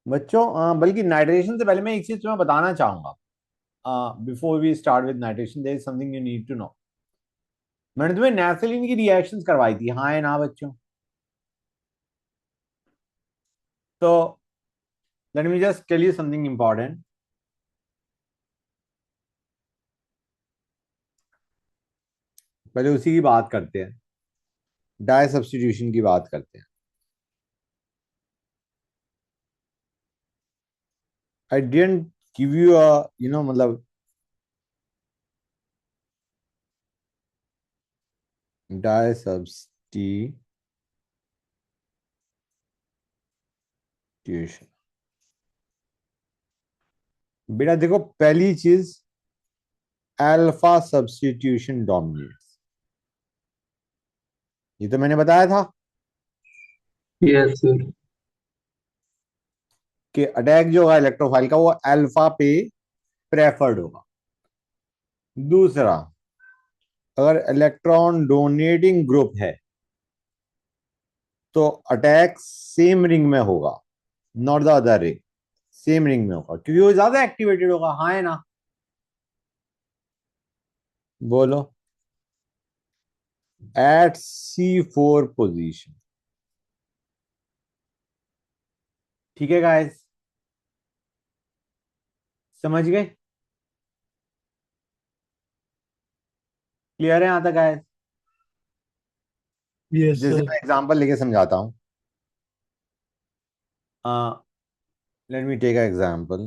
बच्चों बल्कि नाइट्रेशन से पहले मैं एक चीज तुम्हें बताना चाहूंगा। Before we start with nitration there is something you need to know. मैंने तुम्हें नैफ्थलीन की रिएक्शंस करवाई थी, हाँ या ना बच्चों? तो let me just tell you something important. पहले उसी की बात करते हैं, डाई सब्स्टिट्यूशन की बात करते हैं। आई डिडंट गिव यू अ मतलब डाई सब्स्टिट्यूशन। बेटा देखो, पहली चीज अल्फा सब्स्टिट्यूशन डोमिनेट्स, ये तो मैंने बताया था यस सर। कि अटैक जो होगा इलेक्ट्रोफाइल का वो अल्फा पे प्रेफर्ड होगा। दूसरा, अगर इलेक्ट्रॉन डोनेटिंग ग्रुप है तो अटैक सेम रिंग में होगा, not the other ring. Same ring में होगा क्योंकि वो ज्यादा एक्टिवेटेड होगा, हाँ है ना? बोलो। At C4 position. ठीक है गाइस, समझ गए? क्लियर है यहां तक गाइस? यस जैसे सर। मैं एग्जांपल लेके समझाता हूं। Let me take a example.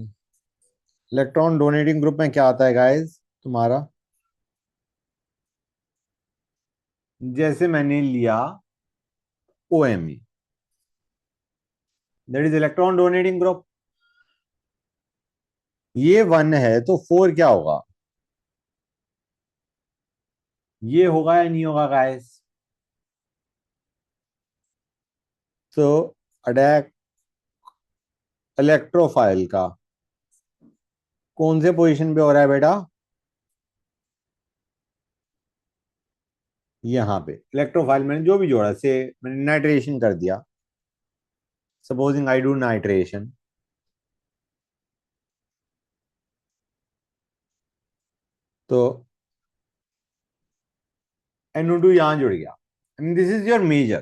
Electron donating group में क्या आता है गाइस तुम्हारा? जैसे मैंने लिया OMe, that is electron donating group. ये 1 है तो 4 क्या होगा? ये होगा या नहीं होगा गाइस? तो अटैक इलेक्ट्रोफाइल का कौन से पोजीशन पे हो रहा है बेटा? यहाँ पे इलेक्ट्रोफाइल मैंने जो भी जोड़ा से मैंने नाइट्रेशन कर दिया। सपोजिंग आई डू नाइट्रेशन, तो NO2 यहां जुड़ गया and this is your major.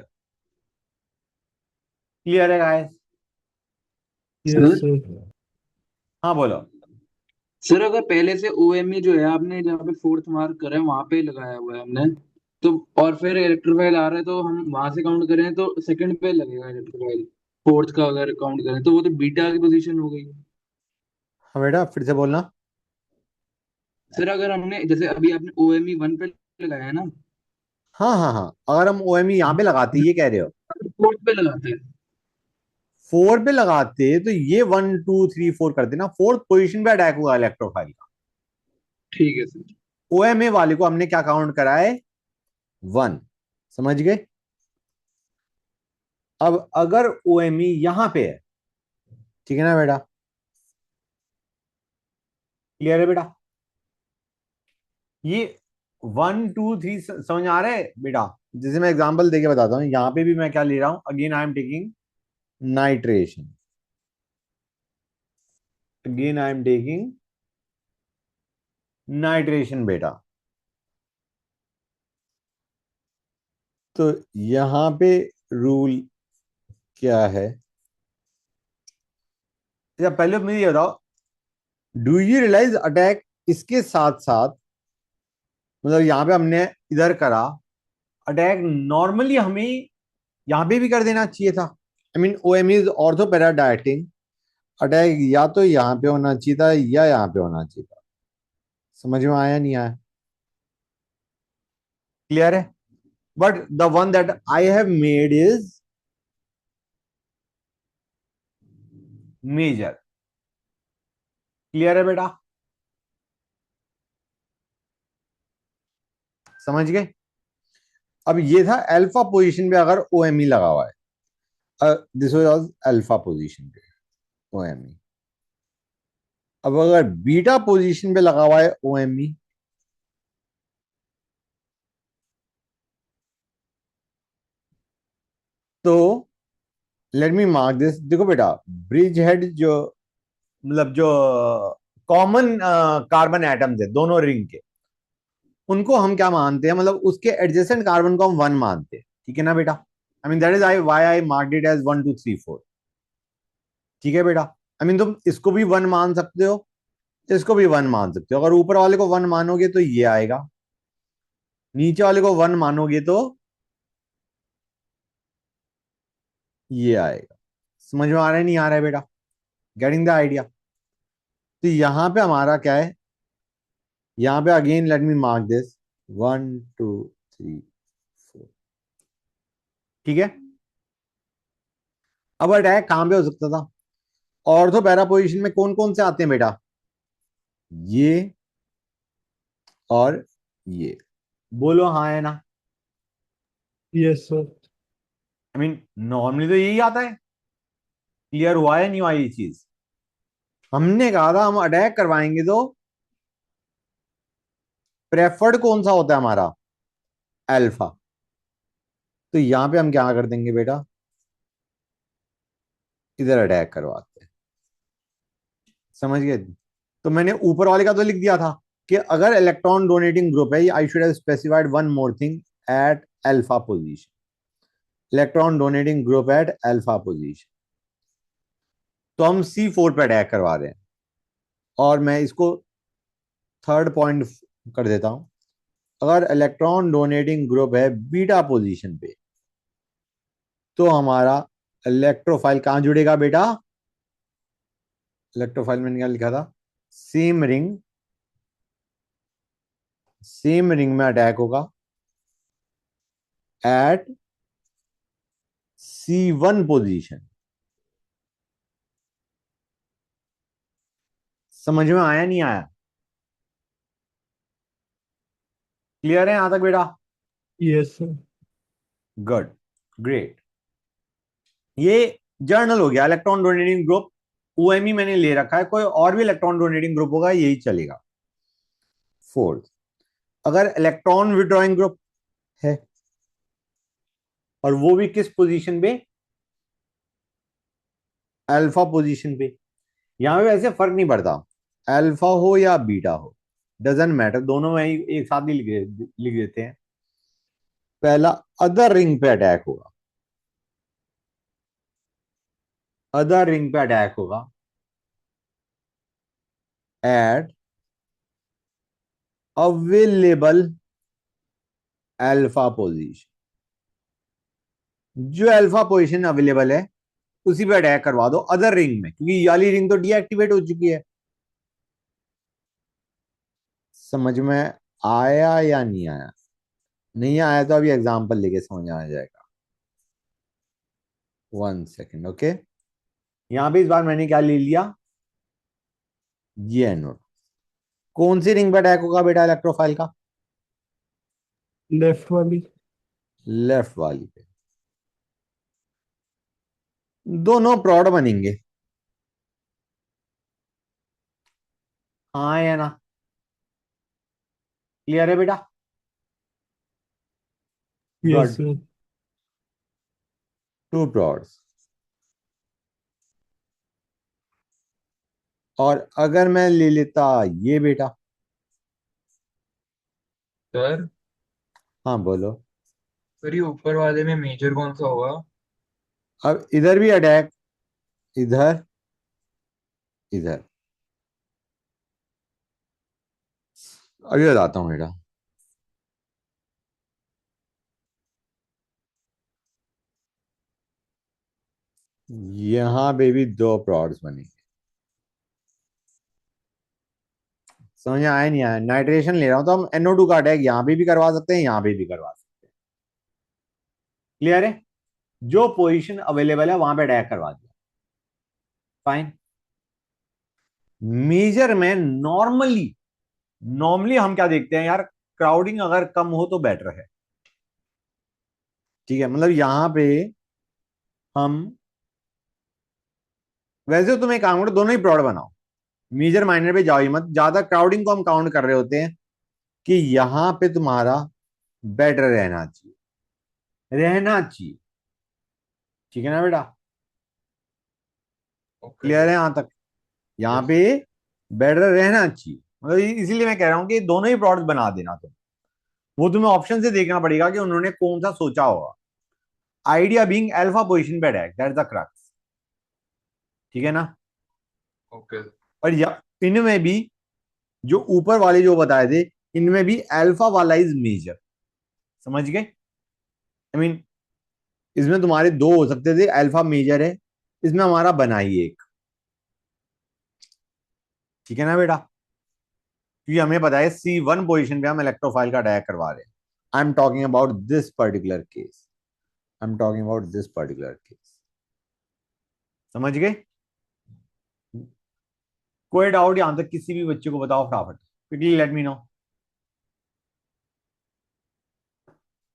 Clear है गाइस? Yes sir sir. हाँ बोलो। सर अगर पहले से ओएमई जो है आपने जहाँ पे फोर्थ मार्क करा है वहां पे लगाया हुआ है हमने, तो और फिर इलेक्ट्रोफाइल आ रहा है तो हम वहां से काउंट करें तो सेकंड पे लगेगा इलेक्ट्रोफाइल। फोर्थ का अगर काउंट करें तो वो तो बीटा की पोजीशन हो गई। हाँ बेटा फिर से बोलना। सर अगर हमने जैसे अभी आपने ओएमई वन पे लगाया है ना, हाँ हाँ हाँ, अगर हम OMe यहाँ पे लगाते ये कह रहे हो, फोर्थ पे लगाते हैं। 4 पे लगाते तो ये 1 2 3 4 करते ना, फोर्थ पोजीशन पे अटैक हुआ इलेक्ट्रोफाइल का। ठीक है सर। OMA वाले को हमने क्या काउंट करा है? 1। समझ गए? अब अगर OMe यहां पे है, ठीक है ना बेटा? क्लियर है बेटा? ये 1 2 3 समझ आ रहा है बेटा? जैसे मैं एग्जांपल देके बताता हूँ, यहां पे भी मैं क्या ले रहा हूं, again I am taking nitration. Again I am taking nitration बेटा। तो यहां पे रूल क्या है? या पहले मुझे ये बताओ, डू यू रियलाइज अटैक इसके साथ साथ, मतलब यहां पे हमने इधर करा अटैक, नॉर्मली हमें यहां पे भी कर देना चाहिए था। I mean OMe is ortho para dieting, attack या तो यहाँ पे होना चाहिए था या यहाँ पे होना चाहिए था। समझ में आया नहीं आया? क्लियर है? But the one that I have made is major. Clear है बेटा? समझ गए? अब ये था अल्फा पोजीशन पे अगर OMe लगा हुआ है, दिस वाज अल्फा पोजीशन पे OMe। अब अगर बीटा पोजीशन पे लगा हुआ है OMe, तो लेट मी मार्क दिस। देखो बेटा, ब्रिज हेड जो, मतलब जो कॉमन कार्बन एटम्स है दोनों रिंग के, उनको हम क्या मानते हैं, मतलब उसके एडजेसेंट कार्बन को हम वन मानते हैं। ठीक है ना बेटा? I mean that is I why I marked it as 1 2 3 4। ठीक है बेटा? आई मीन तुम इसको भी वन मान सकते हो, इसको भी वन मान सकते हो। अगर ऊपर वाले को वन मानोगे तो ये आएगा, नीचे वाले को वन मानोगे तो ये आएगा। समझ में आ रहा है नहीं आ रहा है बेटा? Getting the idea? तो यहां पे हमारा क्या है, यहां पे again let me mark this 1 2 3 4। ठीक है? अब अटैक कहां पे हो सकता था? ऑर्थो पैरा पोजिशन में कौन कौन से आते हैं बेटा? ये और ये। बोलो हाँ है ना? Yes sir. I mean normally तो यही आता है। क्लियर हुआ है नहीं हुआ ये चीज? हमने कहा था हम अटैक करवाएंगे तो प्रेफर्ड कौन सा होता है हमारा? अल्फा। तो यहां पे हम क्या कर देंगे बेटा, इधर अटैक करवाते हैं। समझ गए? तो मैंने ऊपर वाले का तो लिख दिया था कि अगर इलेक्ट्रॉन डोनेटिंग ग्रुप है, I should have specified one more thing, at alpha position. Electron donating group at alpha position. तो हम C4 पे अटैक करवा रहे हैं, और मैं इसको थर्ड पॉइंट कर देता हूं। अगर इलेक्ट्रॉन डोनेटिंग ग्रुप है बीटा पोजीशन पे, तो हमारा इलेक्ट्रोफाइल कहां जुड़ेगा बेटा? इलेक्ट्रोफाइल मैंने क्या लिखा था? सेम रिंग, सेम रिंग में अटैक होगा एट C1 पोजीशन। समझ में आया नहीं आया? क्लियर है यहां तक बेटा? Yes sir. Good, great. ये जर्नल हो गया इलेक्ट्रॉन डोनेटिंग ग्रुप। ओएमई मैंने ले रखा है, कोई और भी इलेक्ट्रॉन डोनेटिंग ग्रुप होगा यही चलेगा। फोर्थ, अगर इलेक्ट्रॉन विड्रॉइंग ग्रुप है, और वो भी किस पोजीशन पे? अल्फा पोजीशन पे। यहां पे वैसे फर्क नहीं पड़ता, अल्फा हो या बीटा हो, डजेंट मैटर, दोनों में ही एक साथ ही लिख देते हैं। पहला अदर रिंग पे अटैक होगा, अदर रिंग पे अटैक होगा एट अवेलेबल अल्फा पोजीशन। जो अल्फा पोजीशन अवेलेबल है उसी पे अटैक करवा दो अदर रिंग में, क्योंकि ये वाली रिंग तो डीएक्टिवेट हो चुकी है। समझ में आया या नहीं आया? नहीं आया तो अभी एग्जांपल लेके समझ आ जाएगा। 1 सेकेंड, ओके। यहां पे इस बार मैंने क्या ले लिया, ये एनोड। कौन सी रिंग पे अटैक होगा बेटा इलेक्ट्रोफाइल का? लेफ्ट वाली। लेफ्ट वाली पे। दोनों प्रॉड बनेंगे, हाँ या ना? क्लियर है बेटा? Yes good. Sir. Two prods. और अगर मैं ले लेता ये बेटा, सर हाँ बोलो। सर ये ऊपर वाले में मेजर कौन सा होगा? अब इधर भी अटैक, इधर, इधर। अभी बताता हूँ बेटा। यहां पे भी दो प्रॉड्स बनेंगे। समझ में आया नहीं आया? नाइट्रेशन ले रहा हूं तो हम NO2 का अटैक यहां पे भी करवा सकते हैं, यहां पे भी करवा सकते हैं। क्लियर है? जो पोजीशन अवेलेबल है वहां पे अटैक करवा दिया, फाइन। मेजर में नॉर्मली, नॉर्मली हम क्या देखते हैं यार, क्राउडिंग अगर कम हो तो बेटर है। ठीक है? मतलब यहां पे हम, वैसे तो तुम एक काम करो, दोनों ही प्रॉड बनाओ, मेजर माइनर पे जाओ ही मत। ज्यादा क्राउडिंग को हम काउंट कर रहे होते हैं कि यहां पे तुम्हारा बेटर रहना चाहिए, रहना चाहिए। ठीक है ना बेटा? ओके। क्लियर है यहां तक? यहाँ यस। पे बेटर रहना चाहिए, मतलब इसीलिए मैं कह रहा हूं कि दोनों ही प्रोडक्ट बना देना तुम। वो तुम्हें ऑप्शन से देखना पड़ेगा कि उन्होंने कौन सा सोचा होगा। आइडिया बीइंग अल्फा पोजीशन पे अटैक, दैट्स द क्रक्स। ठीक है ना? ओके। और या इनमें भी जो ऊपर वाले जो बताए थे, इनमें भी अल्फा वाला इज मेजर। समझ गए? आई मीन इसमें तुम्हारे दो हो सकते थे, अल्फा मेजर है, इसमें हमारा बना ही एक। ठीक है ना बेटा? क्योंकि हमें पता है C1 पोजीशन पे हम इलेक्ट्रोफाइल का अटैक करवा रहे हैं। I am talking about this particular case, I am talking about this particular case. समझ गए? कोई डाउट यहां तक किसी भी बच्चे को बताओ फटाफट, quickly let me know.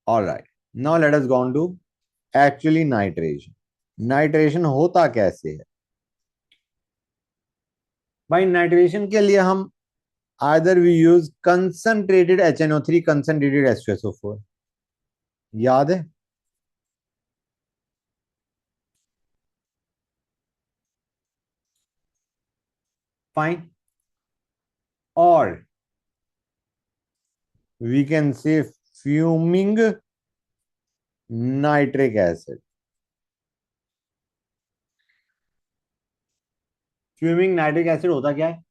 Alright, now let us go on to actually nitration. Nitration होता कैसे है भाई? नाइट्रेशन के लिए हम either we use concentrated HNO3, concentrated H2SO4। याद है? फाइन। और we can say fuming nitric acid। Fuming nitric acid होता क्या है?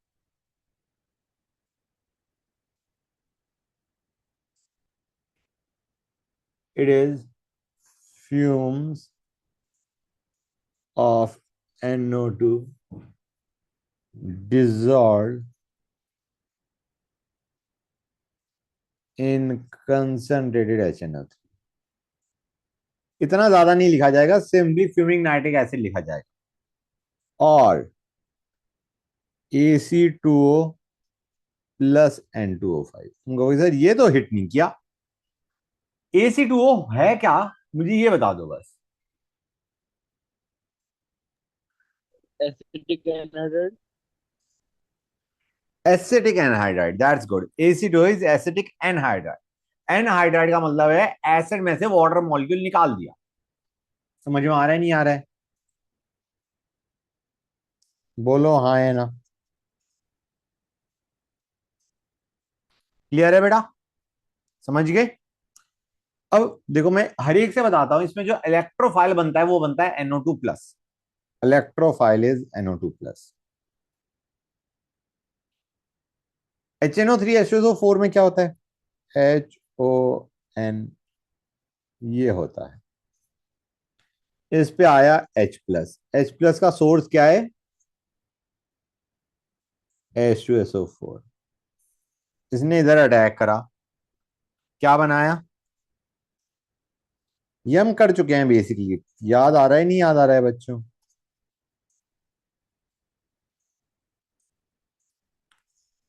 It is fumes of NO2 dissolved in concentrated HNO3। इतना ज्यादा नहीं लिखा जाएगा, सिंपली फ्यूमिंग नाइट्रिक एसिड लिखा जाएगा। और AC2O प्लस N2O5। तुम कहोगे सर ये तो हिट नहीं किया, AC2O है क्या? मुझे ये बता दो बस। Acetic anhydride. Acetic anhydride, that's good. AC2O is acetic anhydride. Anhydride का मतलब है एसिड में से वाटर मॉलिक्यूल निकाल दिया। समझ में आ रहा है नहीं आ रहा है? बोलो हाँ है ना? क्लियर है बेटा? समझ गए? अब देखो मैं हर एक से बताता हूं, इसमें जो इलेक्ट्रोफाइल बनता है वो बनता है NO2 plus. Electrophile is NO2 plus. HNO3 H2SO4 में क्या होता है? HON, ये होता है। इस पे आया H प्लस। H प्लस का सोर्स क्या है? H2SO4। इसने इधर अटैक करा, क्या बनाया? ये हम कर चुके हैं बेसिकली। याद आ रहा है नहीं याद आ रहा है बच्चों?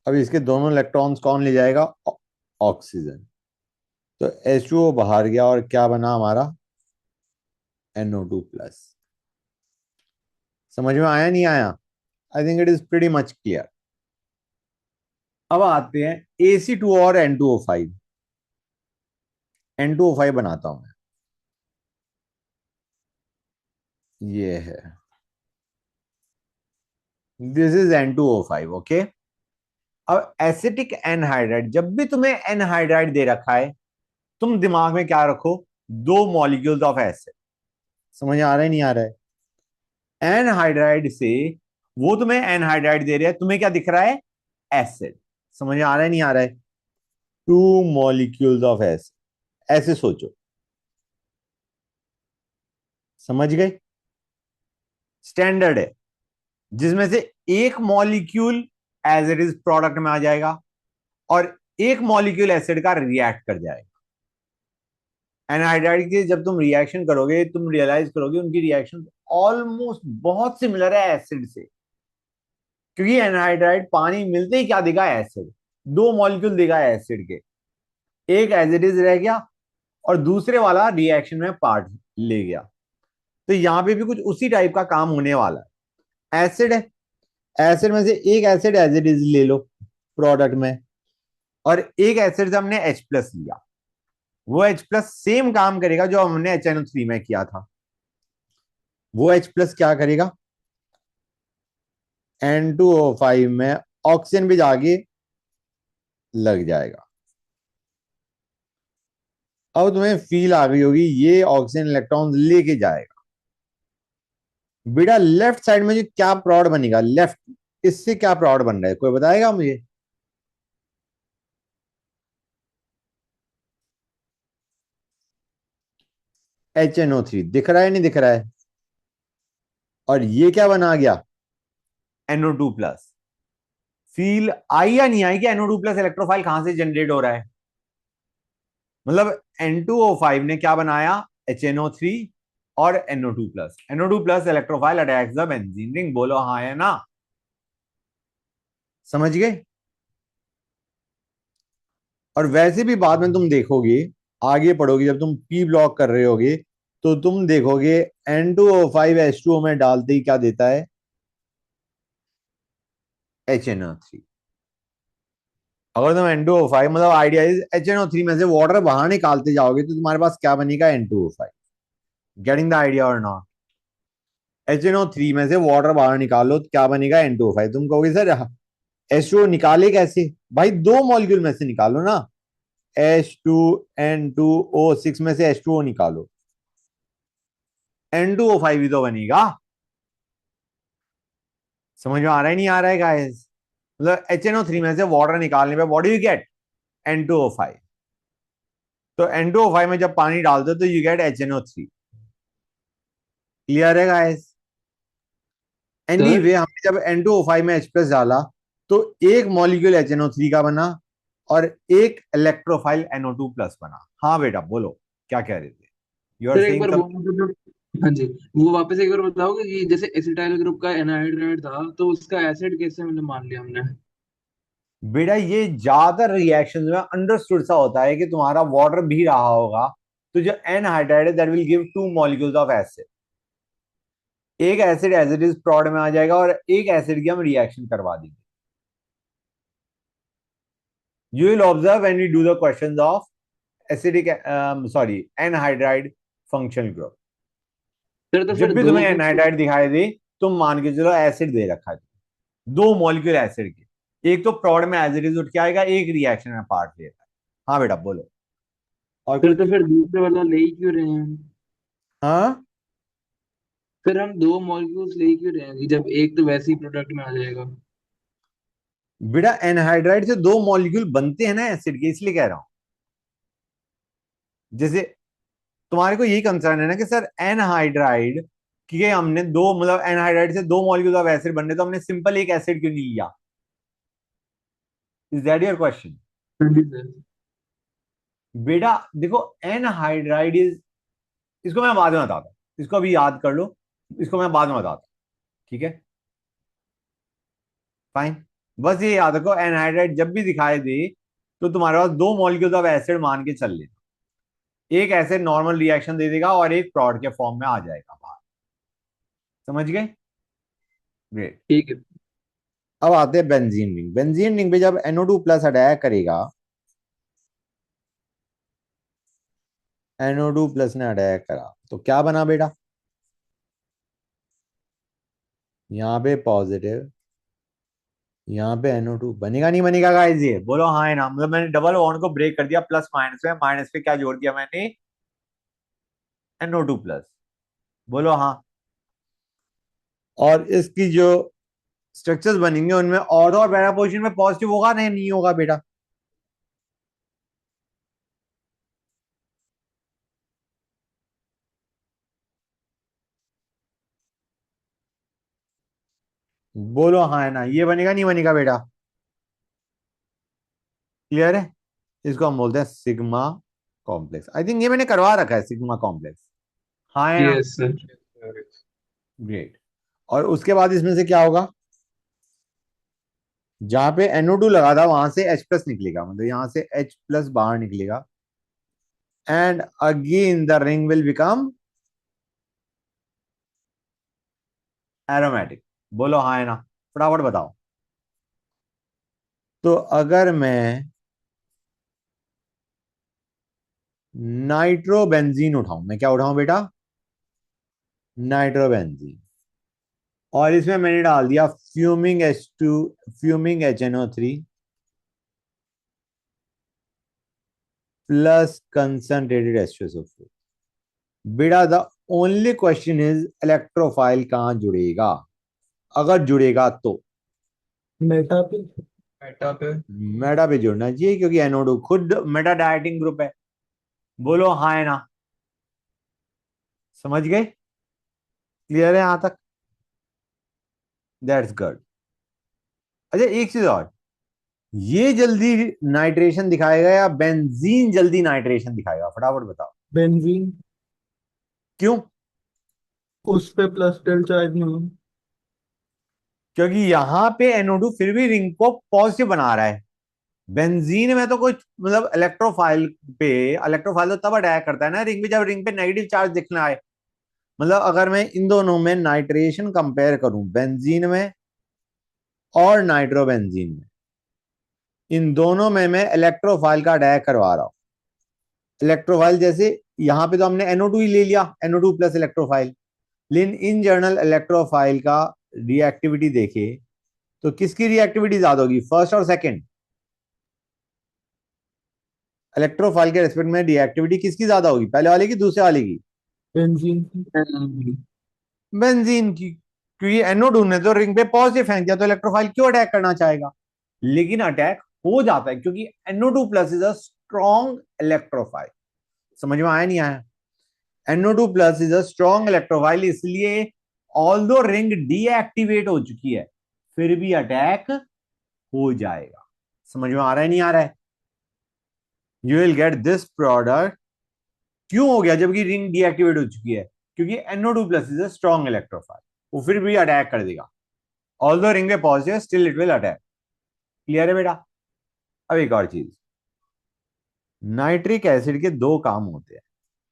अब इसके दोनों इलेक्ट्रॉन्स कौन ले जाएगा? ऑक्सीजन। तो H2O बाहर गया और क्या बना हमारा? NO2 plus. समझ में आया नहीं आया? I think it is pretty much clear. अब आते हैं AC2 और N2O5। N2O5 बनाता हूं मैं, ये है, दिस इज N2O5। ओके। अब एसिटिक एनहाइड्राइड, जब भी तुम्हें एनहाइड्राइड दे रखा है, तुम दिमाग में क्या रखो? दो मॉलिक्यूल्स ऑफ एसिड। समझ आ रहा है नहीं आ रहा है? एनहाइड्राइड से वो तुम्हें एनहाइड्राइड दे रहे हैं, तुम्हें क्या दिख रहा है? एसिड। समझ आ रहा है नहीं आ रहा है? टू मॉलिक्यूल्स ऑफ एसिड, ऐसे सोचो। समझ गए? स्टैंडर्ड है, जिसमें से एक molecule as it is product में आ जाएगा और एक मॉलिक्यूल एसिड का रिएक्ट कर जाएगा। एनहाइड्राइड के जब तुम रिएक्शन करोगे, तुम रियलाइज करोगे उनकी रिएक्शन ऑलमोस्ट बहुत सिमिलर है एसिड से। क्योंकि एनहाइड्राइड पानी मिलते ही क्या देगा? एसिड। दो मॉलिक्यूल देगा एसिड के, एक एज इट इज रह गया और दूसरे वाला रिएक्शन में पार्ट ले गया। तो यहां पे भी कुछ उसी टाइप का काम होने वाला है। एसिड है, एसिड में से एक एसिड एज इट इज ले लो प्रोडक्ट में, और एक एसिड से हमने H प्लस लिया। वो H प्लस सेम काम करेगा जो हमने HNO3 में किया था। वो H प्लस क्या करेगा? N2O5 में ऑक्सीजन भी जाके लग जाएगा। अब तुम्हें फील आ गई होगी ये ऑक्सीजन इलेक्ट्रॉन लेके जाएगा। बेटा लेफ्ट साइड में जो क्या प्रोडक्ट बनेगा, लेफ्ट, इससे क्या प्रोडक्ट बन रहा है, कोई बताएगा मुझे? HNO3 दिख रहा है नहीं दिख रहा है? और ये क्या बना गया, NO2 प्लस। फील आई या नहीं आई कि NO2 प्लस इलेक्ट्रोफाइल कहां से जनरेट हो रहा है? मतलब N2O5 ने क्या बनाया, HNO3 और NO2 plus. NO2 plus electrophile attacks the benzene ring. बोलो हाँ या ना? समझ गए? और वैसे भी बाद में तुम देखोगे, आगे पढ़ोगे, जब तुम पी ब्लॉक कर रहे होगे तो तुम देखोगे N2O5 H2O में डालते ही क्या देता है, HNO3। अगर तुम N2O5 मतलब आइडिया इज HNO3 में से वाटर बाहर निकालते जाओगे तो तुम्हारे पास क्या बनेगा, N2O5। गेटिंग द आइडिया और नॉट? HNO3 में से वाटर बाहर निकालो तो क्या बनेगा, N2O5। तुम कहोगे सर H2O निकाले कैसे? भाई दो मॉलिक्यूल में से निकालो ना, H2N2O6 में से H2O निकालो, N2O5 ही तो बनेगा। समझ में आ रहा है नहीं आ रहा है गाइस? मतलब HNO3 में से वाटर निकालने पे what do you get, N2O5। तो N2O5 में जब पानी डालते हो तो यू गेट HNO3। क्लियर है गाइस? सर एनीवे हमने जब N2O5 में H प्लस डाला तो एक मॉलिक्यूल HNO3 का बना और एक इलेक्ट्रोफाइल NO2 प्लस बना। हाँ बेटा बोलो, क्या कह रहे थे? यू आर सर एक सेइंग बार सम। वो मतलब, हाँ जी, वो वापस एक बार बताओगे कि जैसे एसिटाइल ग्रुप का एनहाइड्राइड था तो उसका एसिड कैसे मतलब मान लिया हमने? बेटा ये ज्यादातर रिएक्शन में अंडरस्टूड सा होता है कि तुम्हारा वाटर भी रहा होगा तो जो एनहाइड्राइड है that will give two molecules of acid. एक एसिड एज इट इज प्रोड में आ जाएगा और एक एसिड की हम रिएक्शन करवा देंगे। You will observe when we do the questions of acidic, sorry, anhydride functional group. Sir तो जब फिर भी दो तुम्हें केस। एनहाइड्राइड दिखाई दे तुम मान के चलो एसिड दे रखा है, दो मॉलिक्यूल एसिड के, एक तो प्रोड में एज इट इज उठ के आएगा, एक रिएक्शन में पार्ट लेता है। हाँ बेटा बोलो, और सर तो कुछ? फिर दूसरे वाला ले ही क्यों रहे हैं? हाँ फिर हम दो मॉलिक्यूल्स ले ही क्यों रहे हैं कि जब एक तो वैसे ही प्रोडक्ट में आ जाएगा? बेटा एनहाइड्राइड से दो मॉलिक्यूल बनते हैं ना एसिड के, इसलिए कह रहा हूं। जैसे तुम्हारे को यही कंसर्न है ना कि सर एनहाइड्राइड कि हमने दो, मतलब एनहाइड्राइड से दो मॉलिक्यूल ऑफ एसिड बनने तो हमने सिंपल एक एसिड क्यों नहीं लिया? Is that your question? हाँ जी सर। बेटा देखो एनहाइड्राइड इज, इसको मैं बाद में बताता हूं, इसको अभी याद कर लो, इसको मैं बाद में बताता हूं। ठीक है, फाइन। बस ये याद रखो एनहाइड्राइड जब भी दिखाई दे तो तुम्हारे पास दो मॉलिक्यूल्स ऑफ एसिड मान के चल लेना, एक एसिड नॉर्मल रिएक्शन दे देगा और एक प्रॉड के फॉर्म में आ जाएगा बाहर। समझ गए? ग्रेट। ठीक है। अब आते हैं बेंजीन रिंग। बेंजीन रिंग पे जब NO2 प्लस अटैक करेगा, NO2 प्लस ने अटैक करा तो क्या बना बेटा, यहाँ पे पॉजिटिव, यहाँ पे NO2 बनेगा नहीं बनेगा गाइस? ये बोलो हाँ है ना? मतलब मैंने डबल बॉन्ड को ब्रेक कर दिया प्लस माइनस में, माइनस पे क्या जोड़ दिया मैंने, NO2 प्लस। बोलो हाँ। और इसकी जो स्ट्रक्चर्स बनेंगे उनमें और पैरा पोजीशन में पॉजिटिव होगा नहीं, नहीं होगा बेटा? बोलो हाँ है ना? ये बनेगा नहीं बनेगा बेटा? क्लियर है? इसको हम बोलते हैं सिग्मा कॉम्प्लेक्स। आई थिंक ये मैंने करवा रखा है सिग्मा कॉम्प्लेक्स। हाँ है ना? Yes sir. ग्रेट। और उसके बाद इसमें से क्या होगा, जहां पे NO2 लगा था वहां से H प्लस निकलेगा, मतलब यहां से H प्लस बाहर निकलेगा and again the ring will become aromatic. बोलो हाँ है ना? फटाफट बताओ। तो अगर मैं नाइट्रोबेंजीन उठाऊं, मैं क्या उठाऊं बेटा, नाइट्रोबेंजीन, और इसमें मैंने डाल दिया fuming HNO3 plus concentrated H2SO4। बेटा the only question is electrophile कहां जुड़ेगा, अगर जुड़ेगा तो मेटा पे। मेटा पे। मेटा पे जुड़ना चाहिए, क्योंकि NO2 खुद मेटा डायटिंग ग्रुप है। बोलो हाँ है ना, समझ गए? क्लियर है यहां तक? That's good. अच्छा एक चीज और, ये जल्दी नाइट्रेशन दिखाएगा या बेंजीन जल्दी नाइट्रेशन दिखाएगा, फटाफट बताओ। बेंजीन। क्यों? उस पे प्लस डेल चार्ज नहीं है। क्योंकि यहां पे NO2 फिर भी रिंग को पॉजिटिव बना रहा है। बेंजीन में तो कुछ मतलब इलेक्ट्रोफाइल पे, इलेक्ट्रोफाइल तो तब अटैक करता है ना रिंग पे जब रिंग पे नेगेटिव चार्ज दिखना है। मतलब अगर मैं इन दोनों में नाइट्रेशन कंपेयर करूं, बेंजीन में और नाइट्रोबेंजीन में, इन दोनों में मैं इलेक्ट्रोफाइल का अटैक करवा रहा हूं। इलेक्ट्रोफाइल जैसे यहां पे तो हमने NO2 ही ले लिया, NO2 प्लस इलेक्ट्रोफाइल। लेकिन इन जनरल इलेक्ट्रोफाइल का रिएक्टिविटी देखे तो किसकी रिएक्टिविटी ज्यादा होगी, फर्स्ट और सेकंड? इलेक्ट्रोफाइल के रेस्पेक्ट में रिएक्टिविटी किसकी ज्यादा होगी, पहले वाले की दूसरे वाले की? बेंजीन। बेंजीन की, क्योंकि NO2 ने तो रिंग पे पॉजिटिव फेंक दिया, तो इलेक्ट्रोफाइल क्यों अटैक करना चाहेगा? लेकिन अटैक हो जाता है क्योंकि NO2 plus is a strong electrophile. समझ में आया नहीं आया? NO2 plus is a strong electrophile, इसलिए ऑल्दो रिंग डीएक्टिवेट हो चुकी है फिर भी अटैक हो जाएगा। समझ में आ रहा है नहीं आ रहा है? You will get this product. क्यों हो गया जबकि रिंग डीएक्टिवेट हो चुकी है? क्योंकि NO2 plus is a strong electrophile, वो फिर भी अटैक कर देगा। ऑल्दो रिंग पे positive still it will attack. Clear है बेटा? अब एक और चीज, नाइट्रिक एसिड के दो काम होते हैं।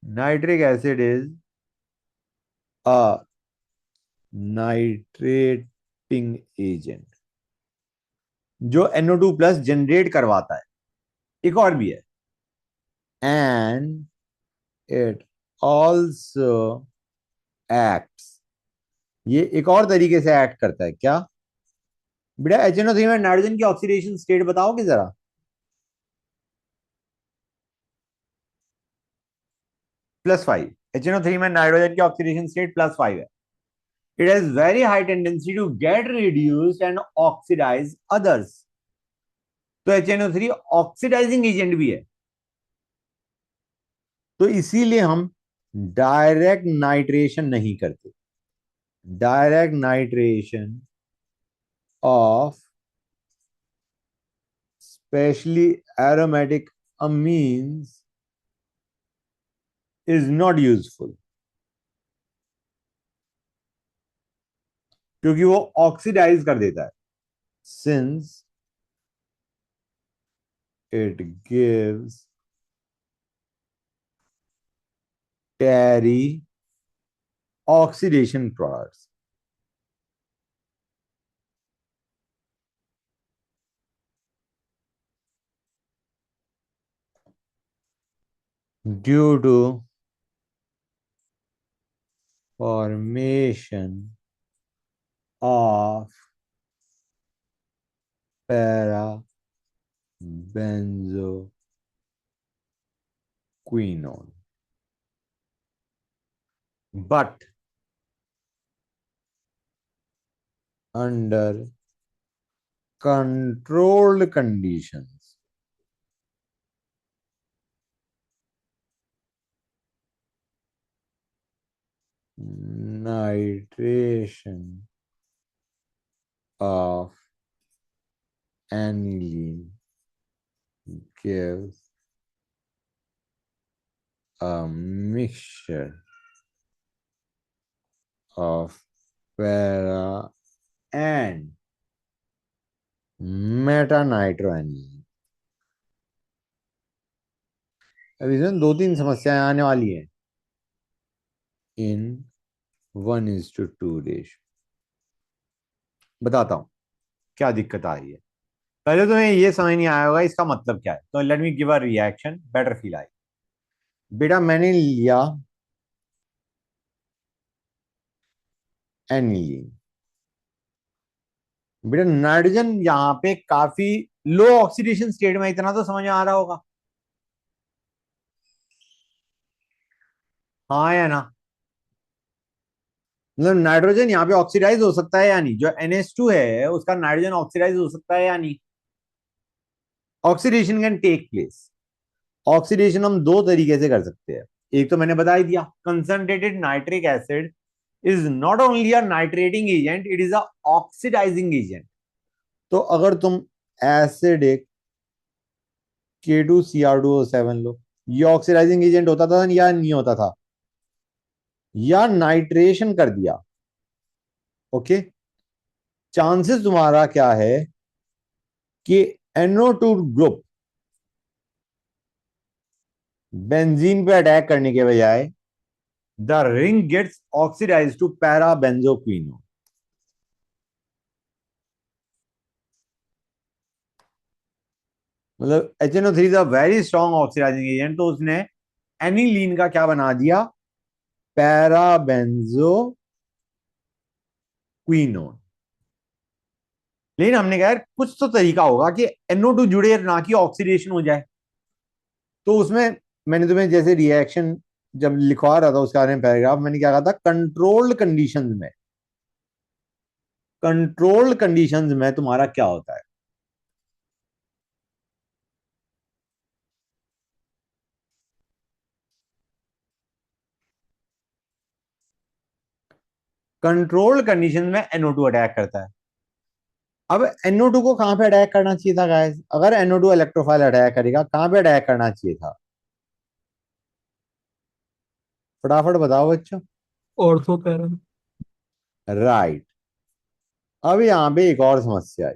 Nitric acid is a nitrating agent जो NO2 प्लस जनरेट करवाता है। एक और भी है, एंड इट ऑल्सो एक्ट्स, ये एक और तरीके से एक्ट करता है। क्या बेटा? HNO3 में नाइट्रोजन की ऑक्सीडेशन स्टेट बताओगे जरा। +5। HNO3 में नाइट्रोजन की ऑक्सीडेशन स्टेट +5 है। It has very high tendency to get reduced and oxidize others. तो HNO3 ऑक्सीडाइजिंग एजेंट भी है। तो इसीलिए हम डायरेक्ट नाइट्रेशन नहीं करते। Direct nitration of specially aromatic amines is not useful, क्योंकि वो ऑक्सीडाइज कर देता है, since it gives carry oxidation products. Due to formation of para benzoquinone, but under controlled conditions. Nitration of aniline gives a mixture of para and मेटानाइट्रोएनिलीन। अब इसमें दो तीन समस्याएं आने वाली हैं इन 1:2 रेशियो। बताता हूं क्या दिक्कत आ रही है। पहले तो तुम्हें ये समझ नहीं आया होगा इसका मतलब क्या है, तो let me give a reaction better feel I. बेटा मैंने लिया एनिलीन, बेटा नाइट्रोजन यहाँ पे काफी लो ऑक्सीडेशन स्टेट में, इतना तो समझ में आ रहा होगा, हाँ या ना? मतलब नाइट्रोजन यहाँ पे ऑक्सीडाइज हो सकता है या नहीं? जो NH2 है उसका नाइट्रोजन ऑक्सीडाइज हो सकता है या नहीं? Oxidation can take place. Oxidation हम दो तरीके से कर सकते हैं। एक तो मैंने बता ही दिया, concentrated nitric acid is not only a nitrating agent, it is a oxidising agent. तो अगर तुम एसिड एक K2Cr2O7 लो, ये ऑक्सीडाइजिंग एजेंट होता था या नहीं होता था? या नाइट्रेशन कर दिया, ओके, चांसेस तुम्हारा क्या है कि NO2 ग्रुप बेंजीन पे अटैक करने के बजाय the ring gets oxidize to para benzoquinone. मतलब HNO3 is a very strong oxidizing agent, तो उसने एनिलीन का क्या बना दिया? Para benzoquinone. लेकिन हमने कहा यार कुछ तो तरीका होगा कि NO2 जुड़े ना कि ऑक्सीडेशन हो जाए। तो उसमें मैंने तुम्हें जैसे रिएक्शन जब लिखवा रहा था उसके बारे में पैराग्राफ, मैंने क्या कहा था? कंट्रोल्ड कंडीशंस में तुम्हारा क्या होता है? कंट्रोल्ड कंडीशन में NO2 अटैक करता है। अब NO2 को कहां पे अटैक करना चाहिए था गाइस? अगर NO2 इलेक्ट्रोफाइल अटैक करेगा, कहां पे अटैक करना चाहिए था? फटाफट बताओ बच्चों। Ortho para. राइट। अब यहां पे एक और समस्या आई।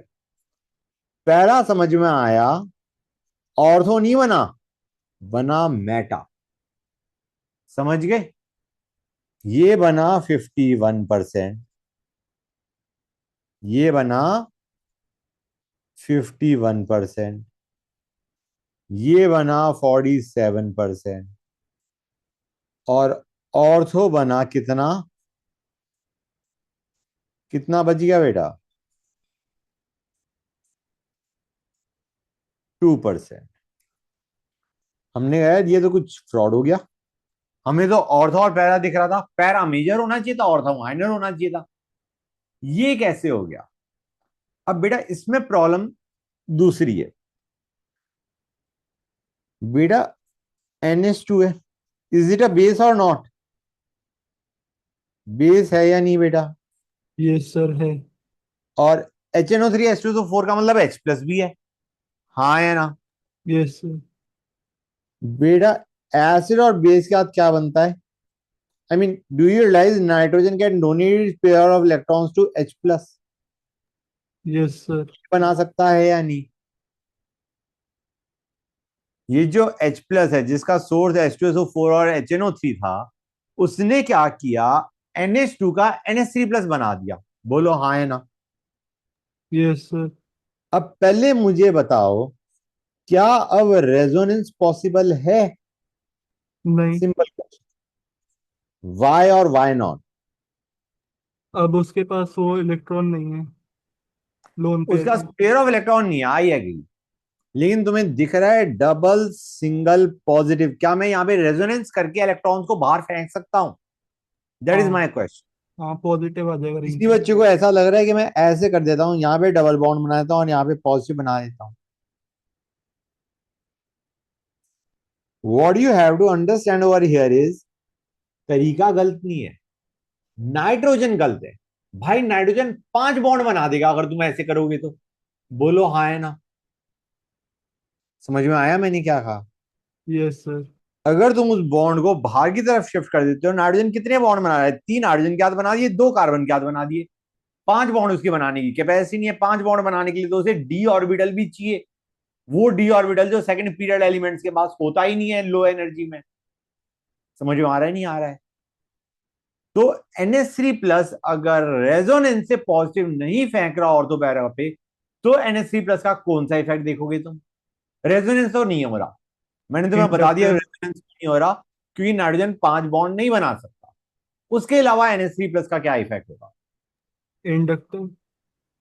पहला समझ में आया, ऑर्थो नहीं बना, बना मेटा। समझ गए? ये बना 51%, ये बना 51%, ये बना 47%, और ऑर्थो बना कितना? कितना बच गया बेटा? 2%। हमने कहा यार ये तो कुछ फ्रॉड हो गया, हमें तो ऑर्थो और पैरा दिख रहा था, पैरा मेजर होना चाहिए था, ऑर्थो माइनर होना चाहिए था, ये कैसे हो गया? अब बेटा इसमें प्रॉब्लम दूसरी है। बेटा NH2 है, इज इट अ बेस और नॉट? बेस है या नहीं बेटा? यस सर है। और HNO3H2SO4 का मतलब H प्लस भी है, हाँ या ना? Yes sir. बेटा एसिड और बेस के साथ क्या बनता है? I mean do you realize nitrogen can donate pair of electrons to H plus? Yes sir. बना सकता है या नहीं? ये जो H प्लस है जिसका सोर्स H2SO4 और HNO3 था, उसने क्या किया? NH2 का NH3 प्लस बना दिया। बोलो हाँ या ना? Yes sir. अब पहले मुझे बताओ, क्या अब रेजोनेंस पॉसिबल है? नहीं। सिंपल क्वेश्चन, वाई और वाई नॉट? अब उसके पास वो इलेक्ट्रॉन नहीं है, लोन पेयर उसका है। पेयर ऑफ इलेक्ट्रॉन नहीं आई एग्री, लेकिन तुम्हें दिख रहा है डबल सिंगल पॉजिटिव। क्या मैं यहाँ पे रेजोनेंस करके इलेक्ट्रॉन्स को बाहर फेंक सकता हूं? दैट इज हाँ। My question. हाँ पॉजिटिव आ जाएगा रिंग किसी पे। बच्चे को ऐसा लग रहा है कि मैं ऐसे कर देता हूँ, यहाँ पे डबल बॉन्ड बना देता हूँ और यहाँ पे पॉजिटिव बना देता हूँ। What you have to understand over here is, तरीका गलत नहीं है, नाइट्रोजन गलत है। भाई नाइट्रोजन 5 बॉन्ड बना देगा अगर तुम ऐसे करोगे तो। बोलो हाँ है ना? समझ में आया मैंने क्या कहा? Yes sir. अगर तुम उस बॉन्ड को बाहर की तरफ शिफ्ट कर देते हो, नाइट्रोजन कितने बॉन्ड बना रहा है? 3 हाइड्रोजन के हाथ बना दिए, 2 कार्बन के हाथ बना दिए, 5 बॉन्ड उसके बनाने की कैपेसिटी नहीं है। 5 बॉन्ड बनाने के लिए तो उसे डी ऑर्बिटल भी चाहिए, वो डी ऑर्बिटल जो सेकंड पीरियड एलिमेंट्स के पास होता ही नहीं है लो एनर्जी में। समझ में आ रहा है नहीं आ रहा है? तो NH3 प्लस अगर रेजोनेंस से पॉजिटिव नहीं फेंक रहा ऑर्थो पैरा पे, तो NH3 प्लस का कौन सा इफेक्ट देखोगे तुम? रेजोनेंस तो नहीं हो रहा, मैंने तुम्हें बता दिया इंडक्टर। रेजोनेंस नहीं हो रहा, क्योंकि नाइट्रोजन 5 बॉन्ड नहीं बना सकता। उसके अलावा NH3 प्लस का क्या इफेक्ट होगा? इंडक्टर।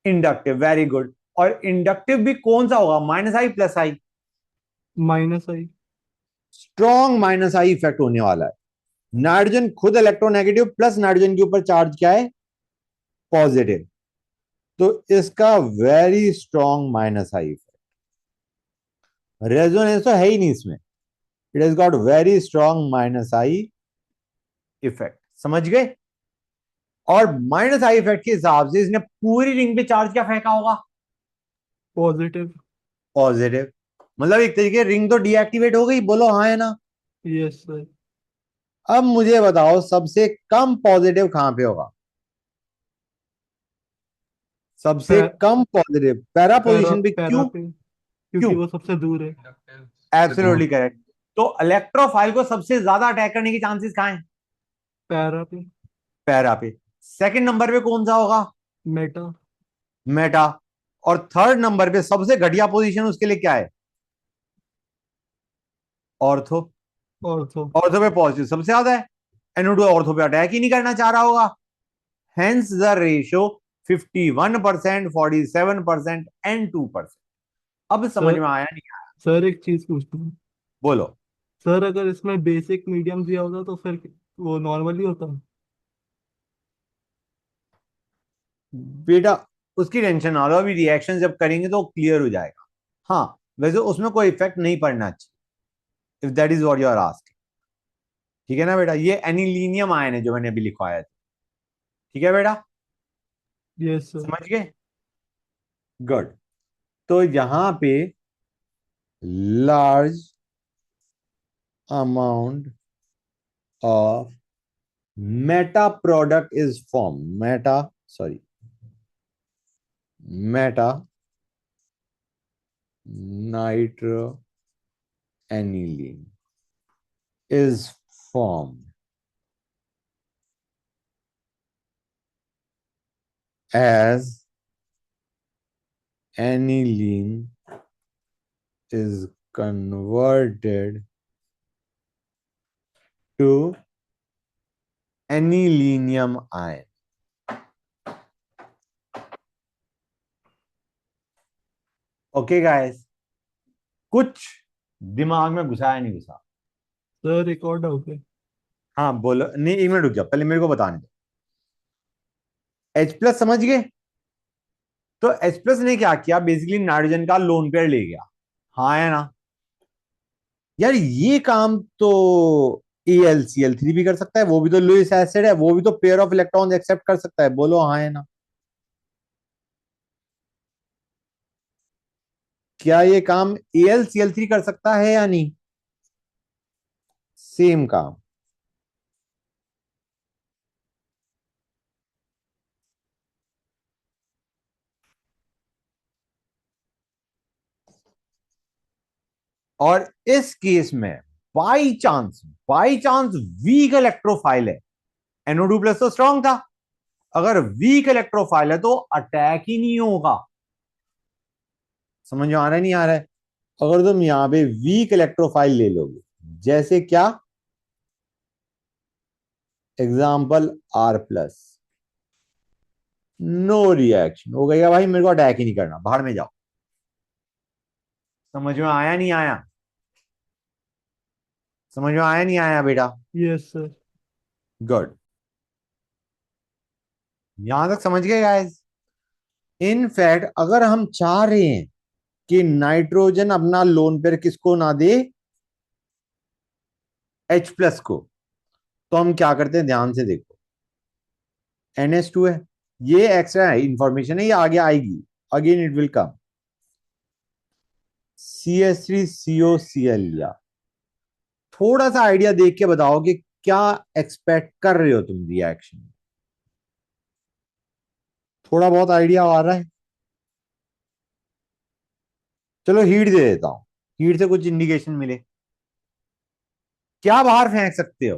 Inductive, very good. और इंडक्टिव भी कौन सा होगा, minus I plus I? Minus I. Strong minus I effect होने वाला है। नाइट्रोजन खुद इलेक्ट्रोनेगेटिव, प्लस नाइट्रोजन के ऊपर चार्ज क्या है, पॉजिटिव, तो इसका very strong minus I effect. Resonance तो है ही नहीं इसमें, it has got very strong minus I effect. समझ गए? और माइनस आई इफेक्ट के हिसाब से इसने पूरी रिंग पे चार्ज क्या फेंका होगा, पॉजिटिव। पॉजिटिव। मतलब एक तरीके रिंग तो डीएक्टिवेट हो गई, बोलो हाँ है ना? Yes sir. अब मुझे बताओ सबसे कम पॉजिटिव कहां पे होगा, सबसे पै, कम पॉजिटिव पैरा पैरा पोजीशन पे। पैरा क्यों? पे, क्योंकि क्यों? वो सबसे दूर है। इंडक्टिव से दूर। Absolutely correct. तो इलेक्ट्रोफाइल को सबसे ज्यादा अटैक करने के चांसेस कहां हैं, पैरा पे। पैरा पे। सेकंड नंबर पे कौन सा होगा, मेटा। मेटा। और थर्ड नंबर पे सबसे घटिया पोजीशन उसके लिए क्या है, ऑर्थो। ऑर्थो। ऑर्थो पे पॉजिटिव सबसे ज्यादा है, NO2 ऑर्थो पे अटैक ही नहीं करना चाह रहा होगा। Hence the ratio 51%, 47% and 2%। अब समझ सर में आया नहीं? सर एक चीज पूछनी है। बोलो। सर अगर इसमें बेसिक मीडियम दिया होता तो फिर वो नॉर्मल ही होता। बेटा उसकी टेंशन ना लो, अभी रिएक्शन जब करेंगे तो क्लियर हो जाएगा। हाँ, वैसे उसमें कोई इफेक्ट नहीं पड़ना चाहिए, if that is what you are asking. ठीक है ना बेटा, ये एनिलीनियम आयन है जो मैंने अभी लिखवाया था। ठीक है बेटा, यस सर। समझ गए? गुड। तो यहां पे large amount of Meta product is form, Meta, sorry, Meta nitro aniline is formed as aniline is converted to anilinium ion. Okay guys, कुछ दिमाग में घुसा है नहीं घुसा? सर एक और डाउट है। हाँ बोलो, नहीं एक मिनट रुक जाओ, पहले मेरे को बताने दो। H प्लस समझ गए? तो H प्लस ने क्या किया, बेसिकली नाइट्रोजन का लोन पेयर ले गया। हाँ है ना? यार ये काम तो AlCl3 भी कर सकता है, वो भी तो लुईस एसिड है, वो भी तो पेयर ऑफ इलेक्ट्रॉन्स एक्सेप्ट कर सकता है, बोलो हाँ है ना? क्या ये काम AlCl3 कर सकता है या नहीं? सेम काम। और इस केस में बाई चांस वीक इलेक्ट्रोफाइल है, NO2 प्लस तो स्ट्रांग था, अगर वीक इलेक्ट्रोफाइल है तो अटैक ही नहीं होगा। समझ में आ रहा है नहीं आ रहा है? अगर तुम यहां पे वीक इलेक्ट्रोफाइल ले लोगे, जैसे क्या, example R plus, no reaction हो गया भाई, मेरे को अटैक ही नहीं करना, बाहर में जाओ। समझ में आया नहीं आया? समझ में आया नहीं आया बेटा? Yes sir. गुड। यहां तक समझ गए गाइस? इनफैक्ट अगर हम चाह रहे हैं कि नाइट्रोजन अपना लोन पेयर किसको ना दे, H प्लस को, तो हम क्या करते हैं, ध्यान से देखो। NH2 है, ये एक्स्ट्रा इंफॉर्मेशन है, ये आगे आएगी, again it will come. CH3COCl लिया। थोड़ा सा आइडिया देख के बताओ कि क्या एक्सपेक्ट कर रहे हो तुम रिएक्शन, थोड़ा बहुत आइडिया आ रहा है? चलो हीट दे देता हूं, हीट से कुछ इंडिकेशन मिले, क्या बाहर फेंक सकते हो?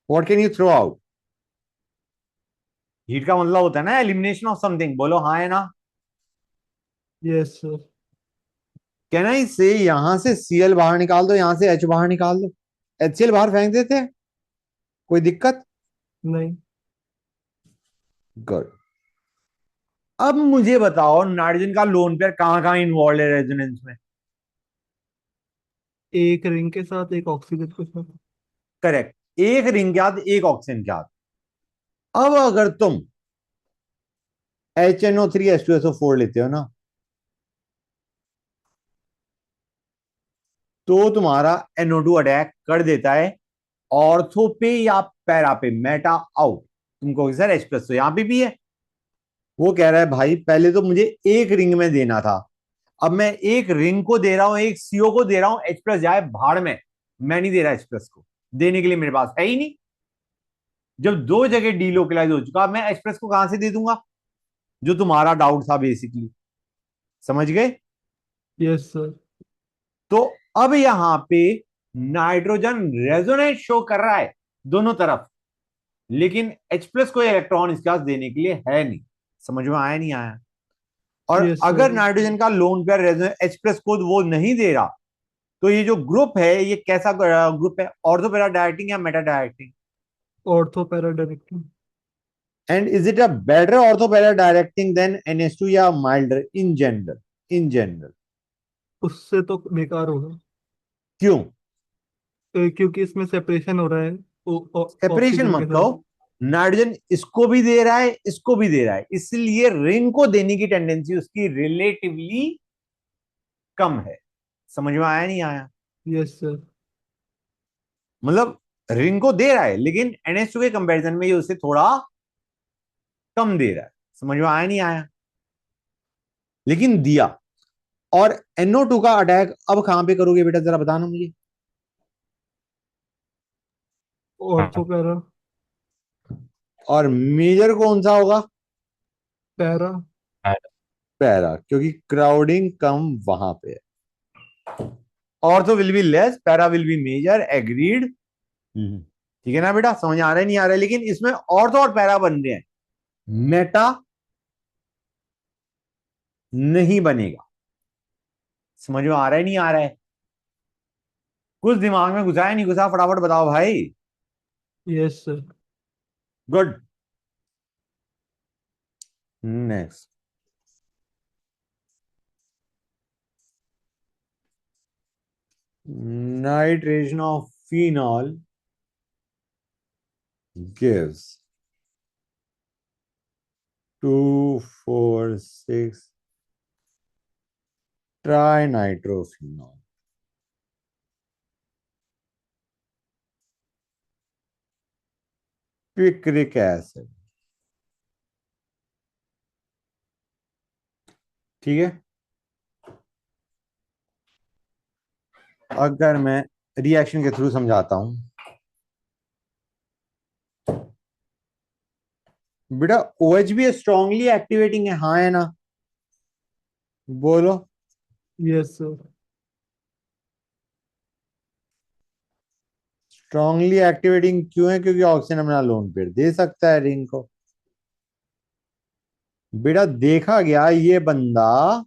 What can you throw out? Heat का मतलब होता है ना एलिमिनेशन ऑफ समथिंग, बोलो हाँ है ना? Yes sir. कहना ही से यहां से Cl बाहर निकाल दो, यहां से H बाहर निकाल दो, HCl बाहर फेंक देते हैं, कोई दिक्कत? नहीं। गुड। अब मुझे बताओ नाइट्रोजन का लोन पेयर कहां कहां इन्वॉल्व है रेजोनेंस में? एक रिंग के साथ, एक ऑक्सीजन के साथ। करेक्ट, एक रिंग के साथ एक ऑक्सीजन के साथ। अब अगर तुम HNO3 H2SO4 लेते हो ना, तो तुम्हारा NO2 अटैक कर देता है ऑर्थो पे या पैरा पे, मेटा आउट। तुमको सर H प्लस तो यहां पे भी है। वो कह रहा है भाई पहले तो मुझे एक रिंग में देना था, अब मैं एक रिंग को दे रहा हूं, एक CO को दे रहा हूं, H प्लस जाए भाड़ में, मैं नहीं दे रहा H प्लस को, देने के लिए मेरे पास है ही नहीं। जब दो जगह डीलोकलाइज हो चुका, मैं H प्लस को कहां से दे दूंगा? जो तुम्हारा डाउट था बेसिकली, समझ गए? Yes sir. तो अब यहां पे नाइट्रोजन रेजोनेंस शो कर रहा है दोनों तरफ, लेकिन H प्लस को इलेक्ट्रॉन इसके पास देने के लिए है नहीं। समझ में आया नहीं आया? और यस अगर सर। नाइट्रोजन का लोन पेयर H प्लस को वो नहीं दे रहा, तो ये जो ग्रुप है ये कैसा ग्रुप है? ऑर्थो पैरा डायरेक्टिंग या meta directing? Ortho para directing. And is it a better ortho para directing than NH2 या milder in general? In general उससे तो बेकार होगा। क्यों? क्योंकि इसमें सेपरेशन हो रहा है सेपरेशन ऑक्सीजन के मत साथ। कहो, नाइट्रोजन इसको भी दे रहा है, इसको भी दे रहा है, इसलिए रिंग को देने की टेंडेंसी उसकी रिलेटिवली कम है। समझ में आया नहीं आया? Yes sir. मतलब रिंग को दे रहा है, लेकिन NH2 के कंपैरिजन में ये उसे थोड़ा कम दे रहा है। समझ में आया नहीं आया? लेकिन दिया। और NO2 का अटैक अब कहां पे करोगे बेटा, जरा बताना मुझे। Ortho para. और मेजर कौन सा होगा? पैरा। पैरा, क्योंकि क्राउडिंग कम वहां पे है। Ortho will be less, para will be major, agreed. ठीक है ना बेटा, समझ आ रहा है नहीं आ रहा है? लेकिन इसमें ऑर्थो और पैरा बन रहे हैं, मेटा नहीं बनेगा। समझ में आ रहा है नहीं आ रहा है? कुछ दिमाग में घुसा है नहीं घुसा, फटाफट बताओ भाई। Yes sir. Good. Next, nitration of phenol gives 2,4,6 trinitrophenol. Picric acid, ठीक है। अगर मैं रिएक्शन के थ्रू समझाता हूं बेटा, OH भी स्ट्रांगली एक्टिवेटिंग है, हाँ है ना? बोलो। Yes sir. स्ट्रांगली एक्टिवेटिंग क्यों है? क्योंकि ऑक्सीजन अपना लोन पेयर दे सकता है रिंग को। बेटा देखा गया ये बंदा,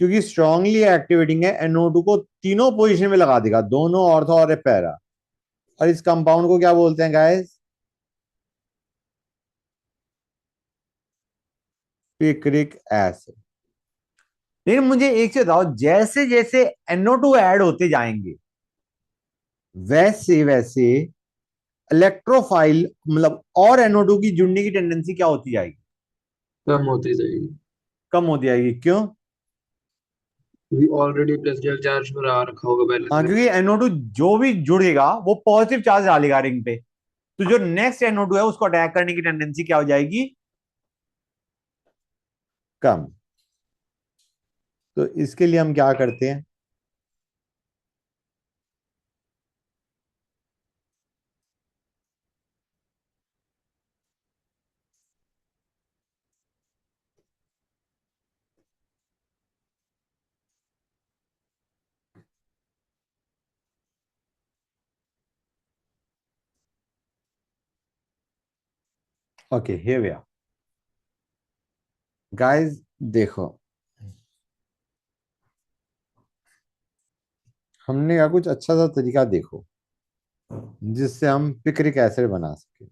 क्योंकि स्ट्रांगली एक्टिवेटिंग है, NO2 को तीनों पोजीशन में लगा देगा, दोनों ऑर्थो और पैरा। और इस कंपाउंड को क्या बोलते हैं गाइस? Picric acid. लेकिन मुझे एक चीज बताओ, जैसे जैसे NO2 ऐड होते जाएंगे, वैसे वैसे इलेक्ट्रोफाइल मतलब और NO2 की जुड़ने की टेंडेंसी क्या होती जाएगी? कम होती जाएगी, कम होती जाएगी। क्यों? क्योंकि ऑलरेडी प्लस चार्ज पर आ रखा होगा पहले हाँ, से। क्योंकि NO2 जो भी जुड़ेगा वो पॉजिटिव चार्ज डालेगा रिंग पे, तो जो नेक्स्ट NO2 है उसको अटैक करने की टेंडेंसी क्या हो जाएगी? कम। तो इसके लिए हम क्या करते हैं? Okay, here we are guys. देखो, हमने का कुछ अच्छा सा तरीका देखो जिससे हम पिक्रिक एसिड बना सके।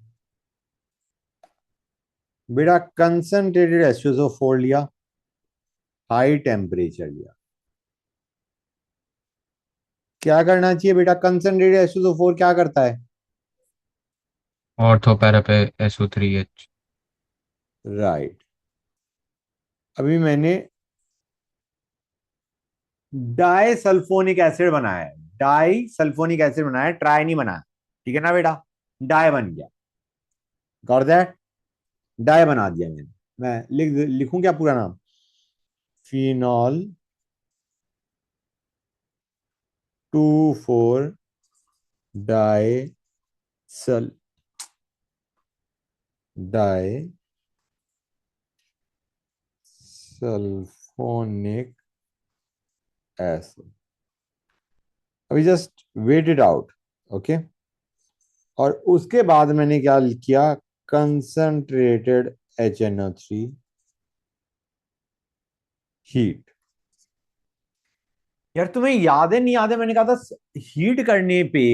बेटा कंसंट्रेटेड H2SO4 लिया, हाई टेम्परेचर लिया, क्या करना चाहिए बेटा? कंसंट्रेटेड H2SO4 क्या करता है? ऑर्थो पैरा पे SO3H। राइट। अभी मैंने डाई सल्फोनिक एसिड बनाया है, डाई सल्फोनिक एसिड बनाया है, ट्राई नहीं बनाया, ठीक है ना बेटा? डाई बन गया, गॉट दैट? डाई बना दिया मैंने। मैं लिखूं क्या पूरा नाम? फिनॉल 2,4 डाई सल डाई सल्फोनिक एसिड। अभी just wait it out, okay. और उसके बाद मैंने क्या किया? Concentrated HNO3 heat. यार तुम्हें याद है नहीं याद है, मैंने कहा था हीट करने पे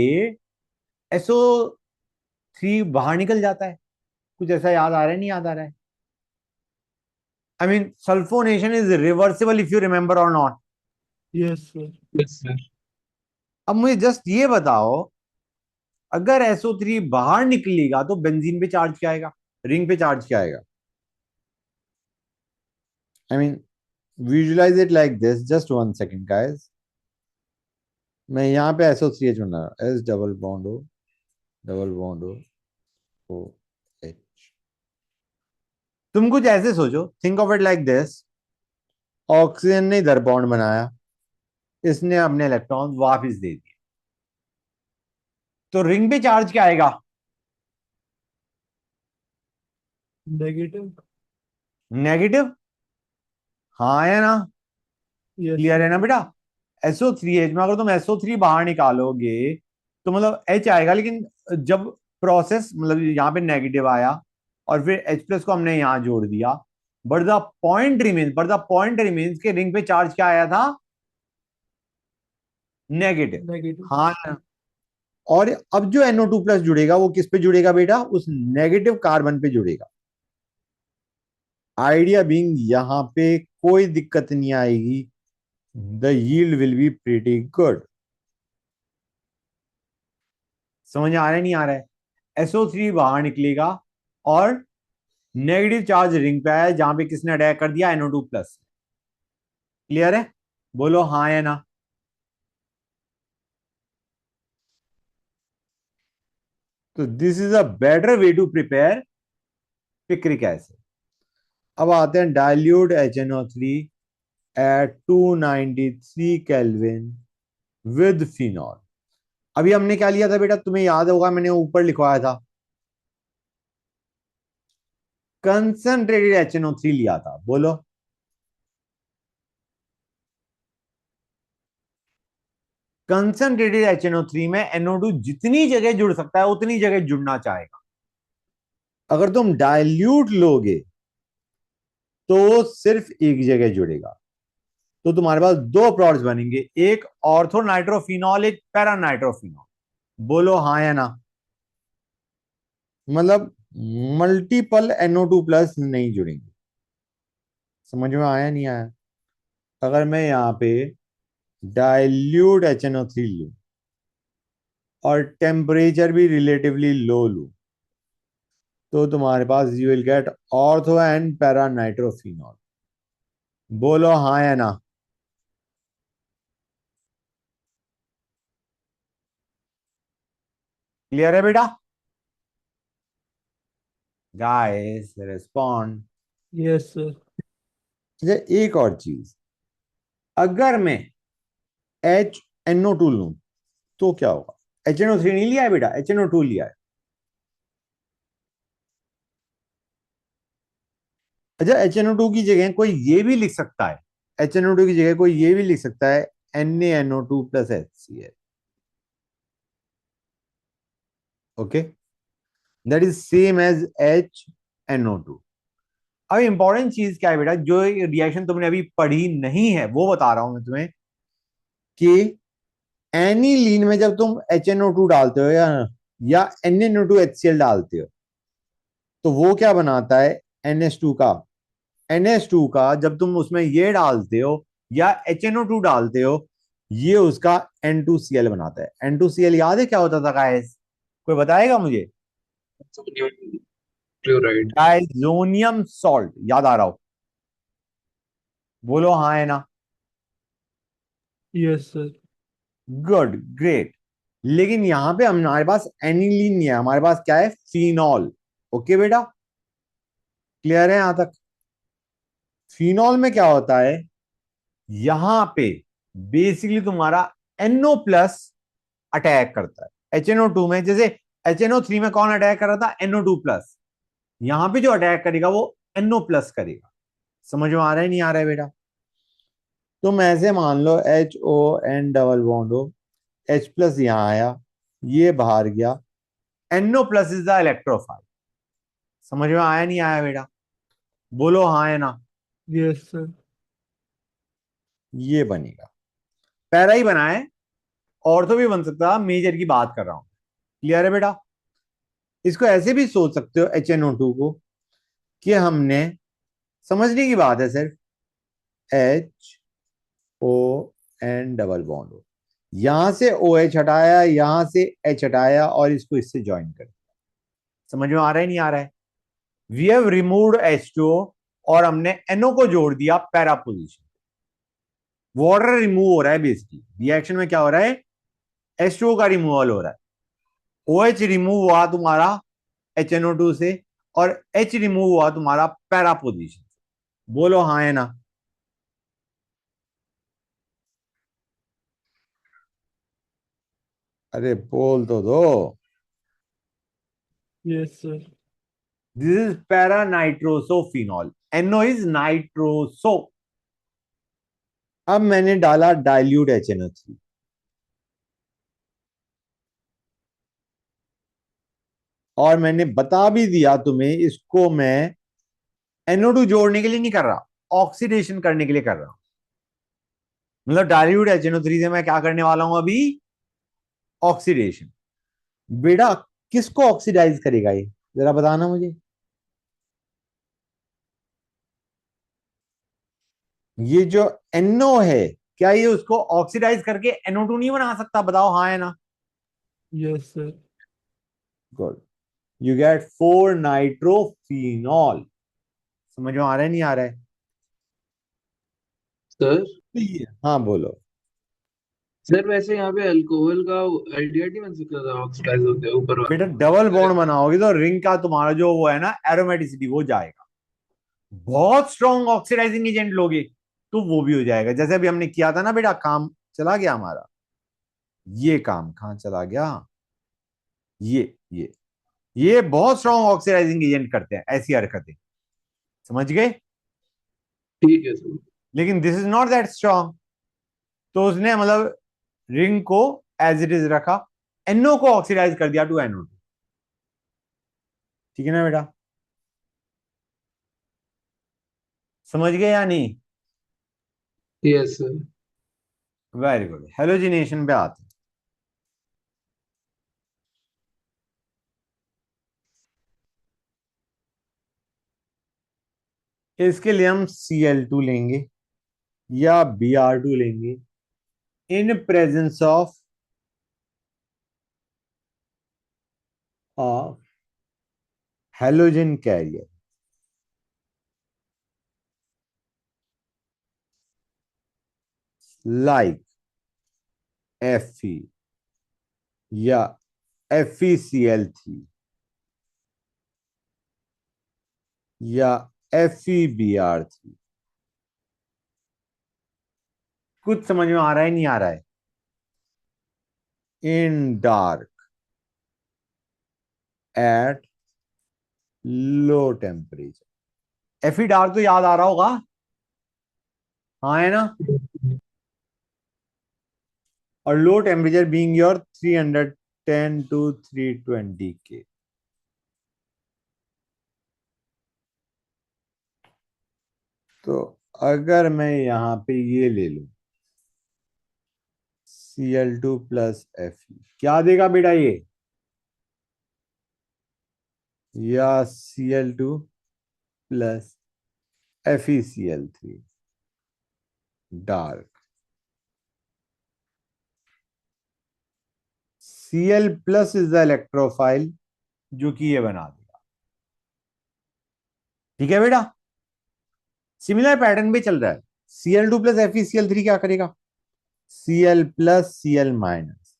SO3 बाहर निकल जाता है? कुछ ऐसा याद आ रहा है, नहीं याद आ रहा है? I mean sulphonation is reversible if you remember और not. Yes sir. Yes sir. अब मुझे जस्ट ये बताओ, अगर SO3 बाहर निकलेगा तो बेंजीन पे चार्ज क्या आएगा, रिंग पे चार्ज क्या आएगा? I mean visualise it like this, just 1 second guys. मैं यहाँ पे SO3H बना रहा हूँ, S डबल बॉन्ड हो, डबल बॉन्ड हो, OH। तुम कुछ ऐसे सोचो, think of it like this. Oxygen ने इधर बॉन्ड बनाया, इसने अपने इलेक्ट्रॉन वापस दे दिए, तो रिंग पे चार्ज क्या आएगा? नेगेटिव। नेगेटिव। हाँ है ना? यस क्लियर है सर। ना बेटा? SO3H में अगर तुम SO3 बाहर निकालोगे तो मतलब H आएगा, लेकिन जब प्रोसेस मतलब यहाँ पे नेगेटिव आया और फिर H+ को हमने यहां जोड़ दिया, बट द पॉइंट रिमेन्स के रिंग पे चार्ज क्या आया था? नेगेटिव। नेगेटिव। हाँ है ना? और अब जो NO2+ जुड़ेगा वो किस पे जुड़ेगा बेटा? उस नेगेटिव कार्बन पे जुड़ेगा। आइडिया बीइंग यहां पे कोई दिक्कत नहीं आएगी, the yield will be pretty good. समझ आ रहा है नहीं आ रहा है? SO3 बाहर निकलेगा और नेगेटिव चार्ज रिंग पे आया जहां पे किसने अटैक कर दिया? NO2+। क्लियर है? बोलो हाँ या ना। तो this is a better way to prepare picric acid. अब आते हैं dilute HNO3 at 293 kelvin with phenol. अभी हमने क्या लिया था बेटा? तुम्हें याद होगा, मैंने ऊपर लिखवाया था, कंसंट्रेटेड HNO3 लिया था। बोलो कंसंट्रेटेड HNO3 में NO2 जितनी जगह जुड़ सकता है उतनी जगह जुड़ना चाहेगा। अगर तुम डाइल्यूट लोगे तो सिर्फ एक जगह जुड़ेगा, तो तुम्हारे पास दो प्रोडक्ट्स बनेंगे, एक ऑर्थो नाइट्रोफिनॉल, एक पैरा नाइट्रोफिनॉल। बोलो हाँ या ना? मतलब मल्टीपल NO2+ नहीं जुड़ेंगे। समझ में आया नहीं आया? अगर मैं यहां पे डाइल्यूट HNO3 लूं और टेम्परेचर भी रिलेटिवली लो लूं, तो तुम्हारे पास you will get ortho and para nitrophenol. बोलो हाँ या ना? क्लियर है बेटा? Guys respond. Yes sir. अच्छा एक और चीज, अगर मैं HNO2 लूं तो क्या होगा? HNO3 नहीं लिया है बेटा, HNO2 लिया है। अच्छा HNO2 की जगह कोई ये भी लिख सकता है, HNO2 की जगह कोई ये भी लिख सकता है NaNO2+HCl। Okay, that is same as HNO2। अब इंपॉर्टेंट चीज क्या है बेटा, जो रिएक्शन तुमने अभी पढ़ी नहीं है वो बता रहा हूं मैं तुम्हें, कि एनिलीन में जब तुम HNO2 डालते हो या NaNO2HCl डालते हो, तो वो क्या बनाता है? NH2 का, NH2 का जब तुम उसमें ये डालते हो या HNO2 डालते हो, ये उसका N2Cl बनाता है। N2Cl याद है क्या होता था गाइस? कोई बताएगा मुझे? Sodium chloride. डाइजोनियम सॉल्ट, याद आ रहा हो? बोलो हाँ है ना? Yes sir. Good, great. लेकिन यहां पे हमारे पास एनिलीन नहीं है, हमारे पास क्या है? फिनॉल। ओके बेटा, क्लियर है यहां तक? फिनॉल में क्या होता है, यहां पे बेसिकली तुम्हारा NO प्लस अटैक करता है HNO2 में। जैसे HNO3 में कौन अटैक कर रहा था? NO2 plus. यहां पे जो अटैक करेगा वो NO प्लस करेगा। समझ में आ रहा है नहीं आ रहा है बेटा? तुम ऐसे मान लो HON डबल बॉन्ड हो, H प्लस यहां आया, ये बाहर गया, NO plus is the electrophile. समझ में आया नहीं आया बेटा? बोलो हाँ है ना? Yes sir. ये बनेगा, पैरा ही बना है, और तो भी बन सकता, मेजर की बात कर रहा हूं। क्लियर है बेटा? इसको ऐसे भी सोच सकते हो HNO2 को, कि हमने, समझने की बात है सिर्फ, HON डबल बॉन्ड हो, यहां से OH हटाया, यहां से H हटाया, और इसको इससे ज्वाइन कर दिया। समझ में आ रहा है नहीं आ रहा है? वी हैव रिमूव्ड H2O, और हमने NO को जोड़ दिया पैरा पोजीशन। वाटर रिमूव हो रहा है, बेसिकली रिएक्शन में क्या हो रहा है? H2O का रिमूवल हो रहा है। OH रिमूव हुआ तुम्हारा HNO2 से, और H रिमूव हुआ तुम्हारा पैरा पोजीशन से। बोलो हाँ है ना? अरे बोल तो दो। Yes sir. This is para nitrosophenol, NO is nitroso. अब मैंने डाला डाइल्यूट HNO3, और मैंने बता भी दिया तुम्हें, इसको मैं NO2 जोड़ने के लिए नहीं कर रहा, ऑक्सीडेशन करने के लिए कर रहा हूं। मतलब डाइल्यूट HNO3 से मैं क्या करने वाला हूं अभी? ऑक्सीडेशन। बेटा किसको ऑक्सीडाइज करेगा ये, जरा बताना मुझे। ये जो NO है, क्या ये उसको ऑक्सीडाइज करके NO2 नहीं बना सकता? बताओ हाँ है ना? Yes sir. Good, you get 4 nitrophenol. समझ में आ रहा है नहीं आ रहा है? सर हाँ बोलो। सर वैसे यहाँ पे अल्कोहल का एल्डिहाइड नहीं बन सकता था ऑक्सीडाइज होते ऊपर बेटा वाला। डबल बॉन्ड बनाओगे तो रिंग का तुम्हारा जो वो है ना, एरोमेटिसिटी, वो जाएगा। बहुत स्ट्रॉन्ग ऑक्सीडाइजिंग एजेंट लोगे तो वो भी हो जाएगा, जैसे अभी हमने किया था ना बेटा, काम चला गया हमारा। ये काम कहाँ चला गया? ये ये बहुत स्ट्रॉन्ग ऑक्सीडाइजिंग एजेंट करते हैं ऐसी हरकतें। समझ गए? ठीक है सर। लेकिन this is not that strong. तो उसने मतलब रिंग को एज इट इज रखा, NO को ऑक्सीडाइज कर दिया टू NO2। ठीक है ना बेटा? समझ गए या नहीं? Yes sir. Very good, halogenation पे आते हैं। इसके लिए हम Cl2 लेंगे या Br2 लेंगे in presence of halogen carrier, like Fe या FeCl3 या FeBr3। कुछ समझ में आ रहा है नहीं आ रहा है? In dark at low temperature. Fe dark तो याद आ रहा होगा, हाँ है ना? और low temperature being your 310 to 320 K. तो अगर मैं यहां पे ये ले लूं Cl2 प्लस Fe, क्या देगा बेटा ये? या Cl2 plus FeCl3 dark, Cl plus is the electrophile जो कि ये बना देगा। ठीक है बेटा, सिमिलर पैटर्न भी चल रहा है। Cl2 प्लस FeCl3 क्या करेगा? Cl plus Cl minus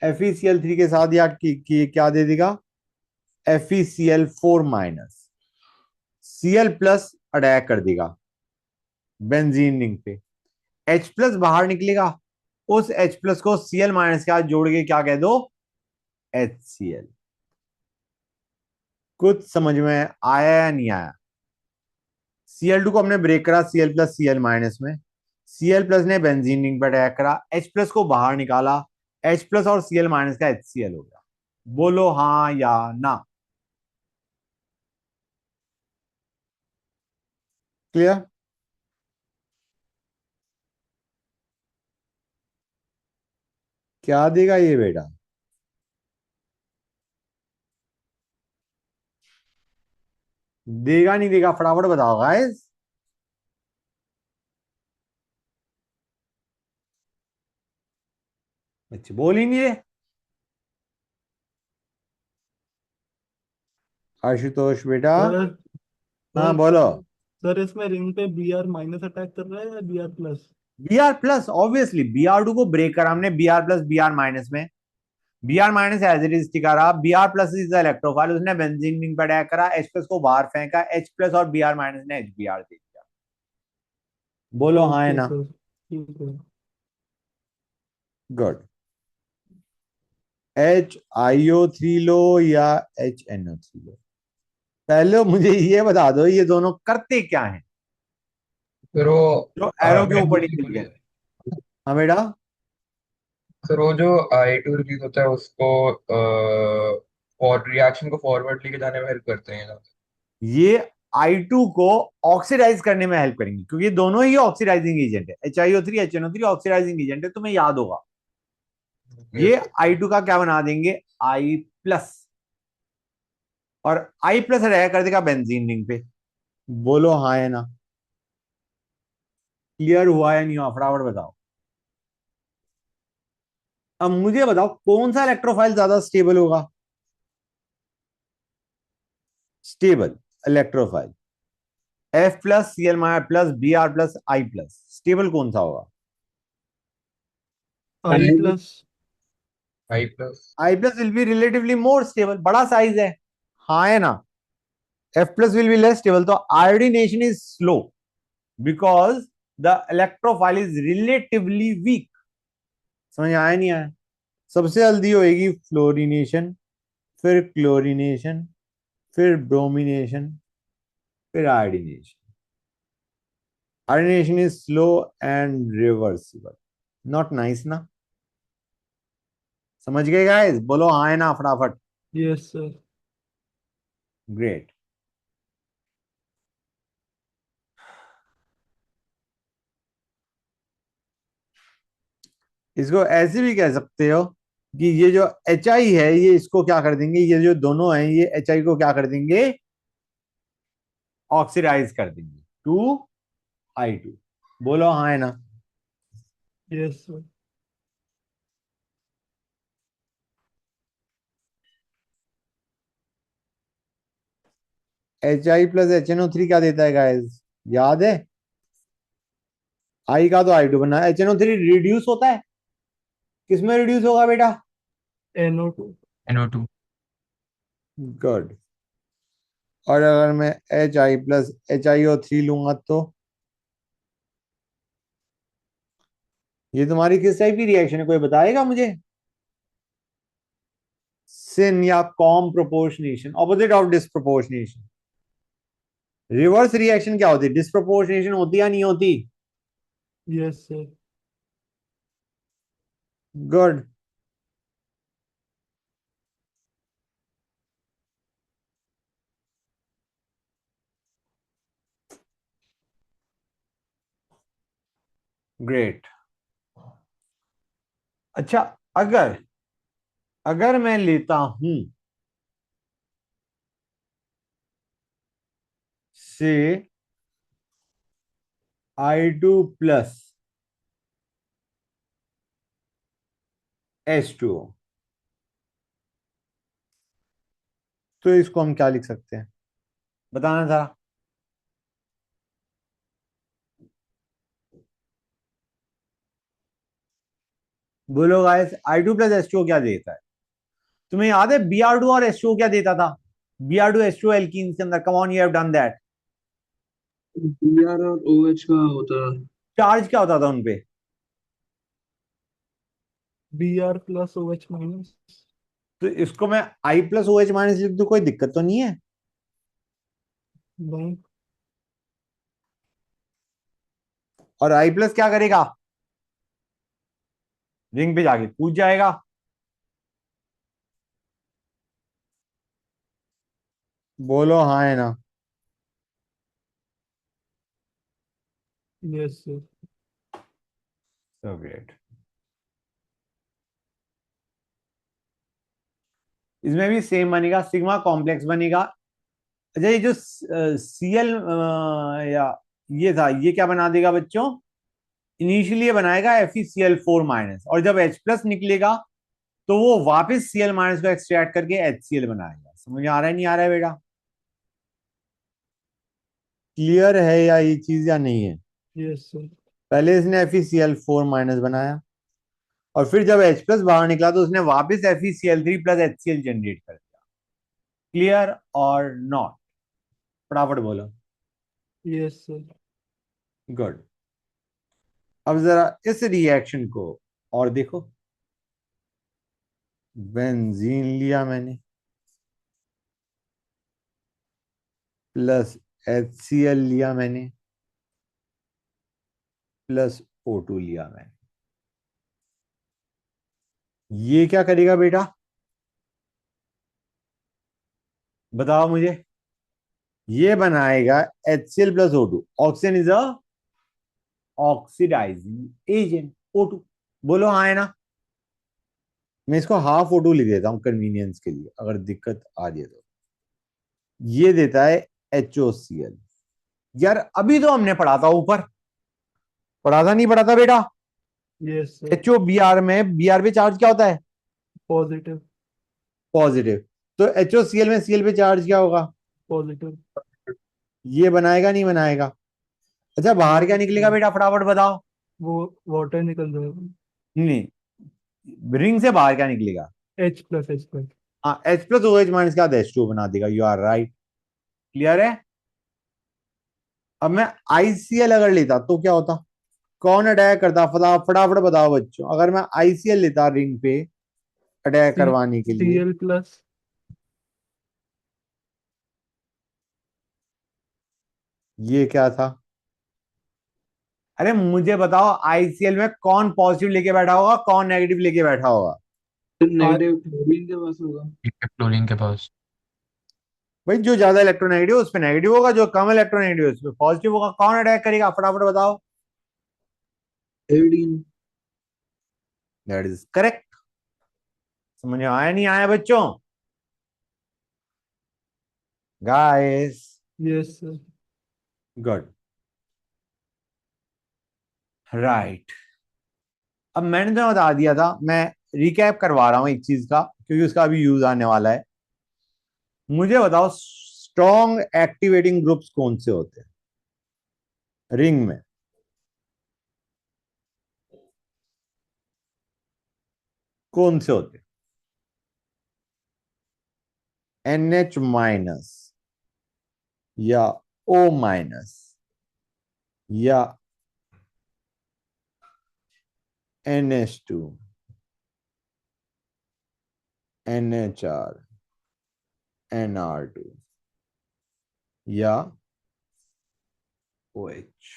FeCl3 के साथ या क्या दे देगा? FeCl4 minus Cl plus attack कर देगा बेंजीन रिंग पे, H प्लस बाहर निकलेगा, उस H प्लस को Cl माइनस के साथ जोड़ के क्या कह दो? HCl। कुछ समझ में आया या नहीं आया? Cl2 को हमने ब्रेक करा Cl प्लस Cl माइनस में, Cl प्लस ने बेंजीन रिंग पर अटैक करा, H प्लस को बाहर निकाला, H प्लस और Cl माइनस का HCl हो गया। बोलो हाँ या ना। क्लियर? क्या देगा ये बेटा? देगा नहीं देगा? फटाफट बताओ गाइस। अच्छा बोल ही नहीं रहे। आशुतोष बेटा। सर हाँ सर बोलो। सर इसमें रिंग पे Br माइनस अटैक कर रहा है या Br plus? Br plus, obviously Br2 को ब्रेक करा हमने Br प्लस Br माइनस में, Br minus as it is टिका रहा, Br plus is the electrophile, उसने बेंजीन रिंग पर अटैक करा, H प्लस को बाहर फेंका, H प्लस और Br माइनस ने HBr दे दिया। बोलो हाँ है ओके ना? सर, ठीक है। गुड। HiO3 लो या HNO3 लो? पहले मुझे ये बता दो ये दोनों करते क्या हैं फिर वो जो एरो के ऊपर बेंजीन निकल गए? हाँ बेटा। फिर वो जो I2 रिलीज होता है उसको और रिएक्शन को फॉरवर्ड लेके जाने में हेल्प करते हैं। ये I2 को ऑक्सीडाइज करने में हेल्प करेंगे क्योंकि ये दोनों ही ऑक्सीडाइजिंग एजेंट है। HiO3 HNO3 ऑक्सीडाइजिंग एजेंट है, तुम्हें याद होगा। ये I2 का क्या बना देंगे? I प्लस, और I प्लस रह कर देगा बेंजीन रिंग पे। बोलो हाँ है ना? क्लियर हुआ या नहीं हुआ? फटाफट बताओ। अब मुझे बताओ कौन सा इलेक्ट्रोफाइल ज्यादा स्टेबल होगा? Stable electrophile F plus Cl plus Br plus I plus, stable कौन सा होगा? I plus. I plus. I plus will be relatively more stable, बड़ा साइज है। हाँ है ना? F plus will be less stable, तो iodination is slow because the electrophile is relatively weak. समझ आया नहीं आया? सबसे जल्दी होएगी फ्लोरिनेशन, फिर क्लोरिनेशन, फिर ब्रोमिनेशन, फिर iodination. Iodination is slow and reversible. Not nice ना? समझ गए गाइस? बोलो हाँ है ना फटाफट। Yes sir. ग्रेट। इसको ऐसे भी कह सकते हो कि ये जो HI है ये इसको क्या कर देंगे, ये जो दोनों हैं ये HI को क्या कर देंगे? ऑक्सीडाइज कर देंगे टू I2। बोलो हाँ है ना? Yes sir. HI plus HNO3 क्या देता है गाइस? याद है? I का तो I2 बना, HNO3 रिड्यूस होता है, किसमें रिड्यूस होगा बेटा? NO2। NO2। गुड। और अगर मैं HI प्लस HiO3 लूंगा तो ये तुम्हारी किस टाइप की रिएक्शन है, कोई बताएगा मुझे? सिन या com proportionation, opposite of disproportionation. Reverse reaction क्या होती है? डिस्प्रोपोर्शनेशन होती या नहीं होती? Yes sir. गुड। ग्रेट। अच्छा, अगर अगर मैं लेता हूं से I2 प्लस H2O, तो इसको हम क्या लिख सकते हैं, बताना जरा। बोलो गाइस, I2 प्लस H2O क्या देता है? तुम्हें याद है Br2 और H2O क्या देता था? Br2 H2O एल्कीन्स के अंदर, come on, you have done that. Br और OH का होता है। चार्ज क्या होता था उनपे? Br plus OH minus. तो इसको मैं I+OH- लिख दूं, कोई दिक्कत तो नहीं है? नहीं। और I+ क्या करेगा? रिंग पे जाके कूद जाएगा। बोलो हाँ है ना? Yes sir. So great. इसमें भी सेम बनेगा, सिग्मा कॉम्प्लेक्स बनेगा। अच्छा, ये जो Cl या ये था, ये क्या बना देगा बच्चों? इनिशियली ये बनाएगा FeCl4- और जब H+ निकलेगा तो वो वापस Cl- को एक्सट्रैक्ट करके HCl बनाएगा। समझ आ रहा है नहीं आ रहा है बेटा? क्लियर है या ये चीज या नहीं है? Yes sir. पहले इसने FeCl4- बनाया, और फिर जब H+ बाहर निकला तो उसने वापस FeCl3 + HCl जनरेट कर दिया। क्लियर और नॉट? फटाफट बोलो। Yes sir. गुड। अब जरा इस रिएक्शन को और देखो। बेंजीन लिया मैंने, प्लस HCl लिया मैंने, प्लस O2 लिया मैंने। ये क्या करेगा बेटा, बताओ मुझे? ये बनाएगा HCl + O2। Oxygen is a oxidising agent, O2। बोलो हाँ है ना? मैं इसको हाफ O2 लिख देता हूं कन्वीनियंस के लिए, अगर दिक्कत आ रही है तो। ये देता है HOCl। यार अभी तो हमने पढ़ा था ऊपर, पढ़ा था नहीं पढ़ा था बेटा? Yes sir. HOBr में Br पे चार्ज क्या होता है? पॉजिटिव। पॉजिटिव। तो HOCl में Cl पे चार्ज क्या होगा? पॉजिटिव। ये बनाएगा नहीं बनाएगा? अच्छा, बाहर क्या निकलेगा बेटा, फटाफट बताओ। वो वाटर निकल जाएगा। नहीं, रिंग से बाहर क्या निकलेगा? H+H+। हाँ, H+OH- के बाद H2O बना देगा। You are right. क्लियर है? अब मैं ICl अगर लेता तो क्या होता? कौन अटैक करता, फटाफट बताओ बच्चों। अगर मैं ICl लेता रिंग पे अटैक सी करवाने के लिए, Cl+। ये क्या था? अरे मुझे बताओ, ICl में कौन पॉजिटिव लेके बैठा होगा, कौन नेगेटिव लेके बैठा होगा? तो नेगेटिव क्लोरीन के पास होगा। क्लोरीन के पास। भाई जो ज्यादा इलेक्ट्रोनेगेटिव उस पे नेगेटिव होगा, जो कम इलेक्ट्रोनेगेटिव उस पे पॉजिटिव होगा। कौन अटैक करेगा, फटाफट बताओ। आयोडीन। That is correct. समझ में आया नहीं आया बच्चों? Guys, yes sir. Good, right. अब मैंने तो बता दिया था, मैं रिकैप करवा रहा हूं एक चीज का, क्योंकि उसका अभी यूज आने वाला है। मुझे बताओ, स्ट्रॉन्ग एक्टिवेटिंग ग्रुप्स कौन से होते हैं रिंग में? कौन से होते हैं? NH- या O- या NH2, NHR, NR2 या OH?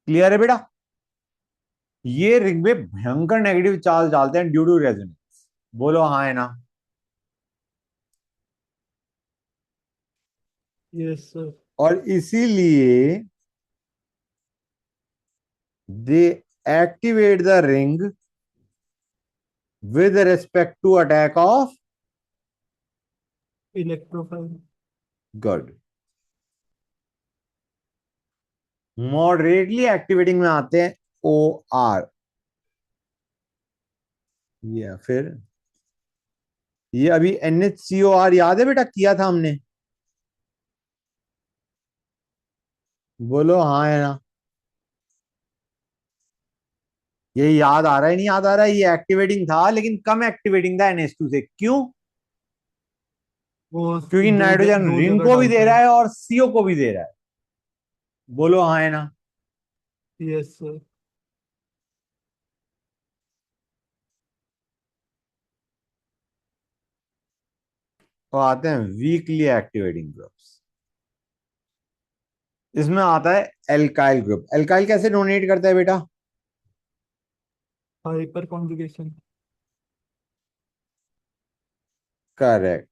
क्लियर है बेटा? ये रिंग में भयंकर नेगेटिव चार्ज डालते हैं ड्यू टू रेजोनेंस। बोलो हाँ है ना? Yes sir. और इसीलिए they activate the ring with respect to attack of electrophile. Good. Moderately activating में आते हैं ओ आर, या फिर ये अभी NHCOR याद है बेटा, किया था हमने? बोलो हाँ है ना? ये याद आ रहा है, नहीं याद आ रहा है? ये एक्टिवेटिंग था लेकिन कम एक्टिवेटिंग था NH2 से। क्यों? वो क्योंकि नाइट्रोजन दो रिंग जगह को भी दे डालता रहा है। है और CO को भी दे रहा है। बोलो हाँ है ना? Yes sir. तो आते हैं वीकली एक्टिवेटिंग ग्रुप्स। इसमें आता है एल्काइल ग्रुप। एल्काइल कैसे डोनेट करता है बेटा? Hyper conjugation. करेक्ट।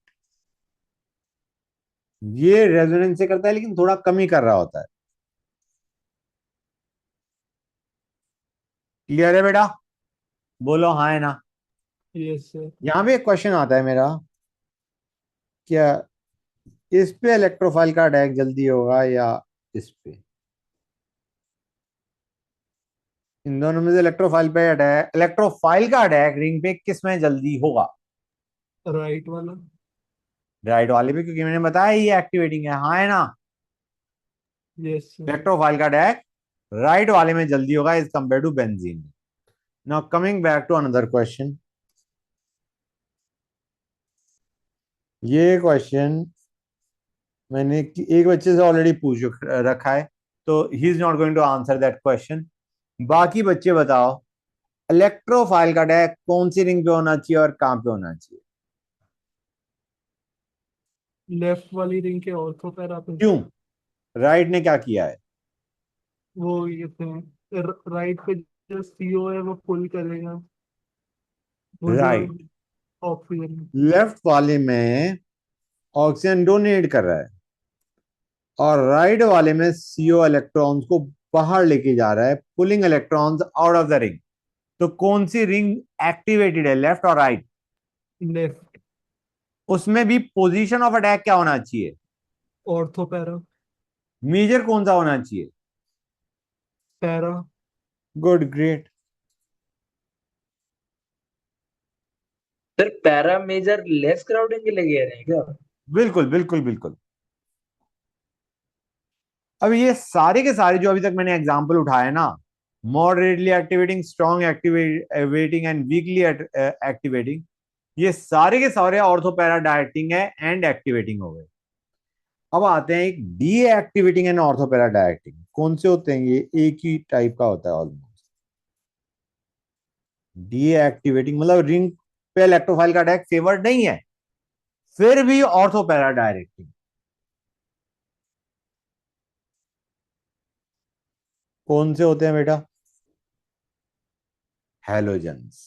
ये रेजोनेंस से करता है लेकिन थोड़ा कम ही कर रहा होता है। क्लियर है बेटा? बोलो हाँ है ना? Yes sir. यहां पे एक क्वेश्चन आता है मेरा, क्या इस पे इलेक्ट्रोफाइल का अटैक जल्दी होगा या इस पे? इन दोनों में से इलेक्ट्रोफाइल पे अटैक, इलेक्ट्रोफाइल का अटैक रिंग पे किस में जल्दी होगा? राइट वाला। राइट वाले पे, क्योंकि मैंने बताया ये एक्टिवेटिंग है। हाँ है ना? Yes sir. इलेक्ट्रोफाइल का अटैक राइट वाले में जल्दी होगा as compare to benzene. Now coming back to another question. ये क्वेश्चन मैंने एक बच्चे से ऑलरेडी पूछ रखा है, तो he is not going to answer that question. बाकी बच्चे बताओ, इलेक्ट्रोफाइल का अटैक कौन सी रिंग पे होना चाहिए और कहां पे होना चाहिए? लेफ्ट वाली रिंग के ऑर्थो पैरा पे। क्यों? राइट ने क्या किया है? वो ये थे, राइट पे जो सीओ है वो पुल करेगा, वो जो राइट। ऑक्सीजन। लेफ्ट वाले में ऑक्सीजन डोनेट कर रहा है और राइट वाले में CO इलेक्ट्रॉन्स को बाहर लेके जा रहा है, pulling electrons out of the ring. तो कौन सी रिंग एक्टिवेटेड है, लेफ्ट और राइट? लेफ्ट। उसमें भी पोजीशन ऑफ अटैक क्या होना चाहिए? Ortho para. मेजर कौन सा होना चाहिए? Para. Good, great. Sir para major less crowding के लिए कह रहे हैं क्या? बिल्कुल बिल्कुल बिल्कुल। अब ये सारे के सारे जो अभी तक मैंने एग्जांपल उठाए ना, moderately activating, strong activating and weekly activating, ये सारे के सारे ऑर्थो पैरा डायरेक्टिंग है एंड एक्टिवेटिंग हो गए। अब आते हैं एक deactivating and ortho para directing. कौन से होते हैं ये? एक ही टाइप का होता है ऑलमोस्ट। डीएक्टिवेटिंग मतलब रिंग पे इलेक्ट्रोफाइल का अटैक फेवर्ड नहीं है, फिर भी ऑर्थो पैरा डायरेक्टिंग। कौन से होते हैं बेटा? हैलोजेंस।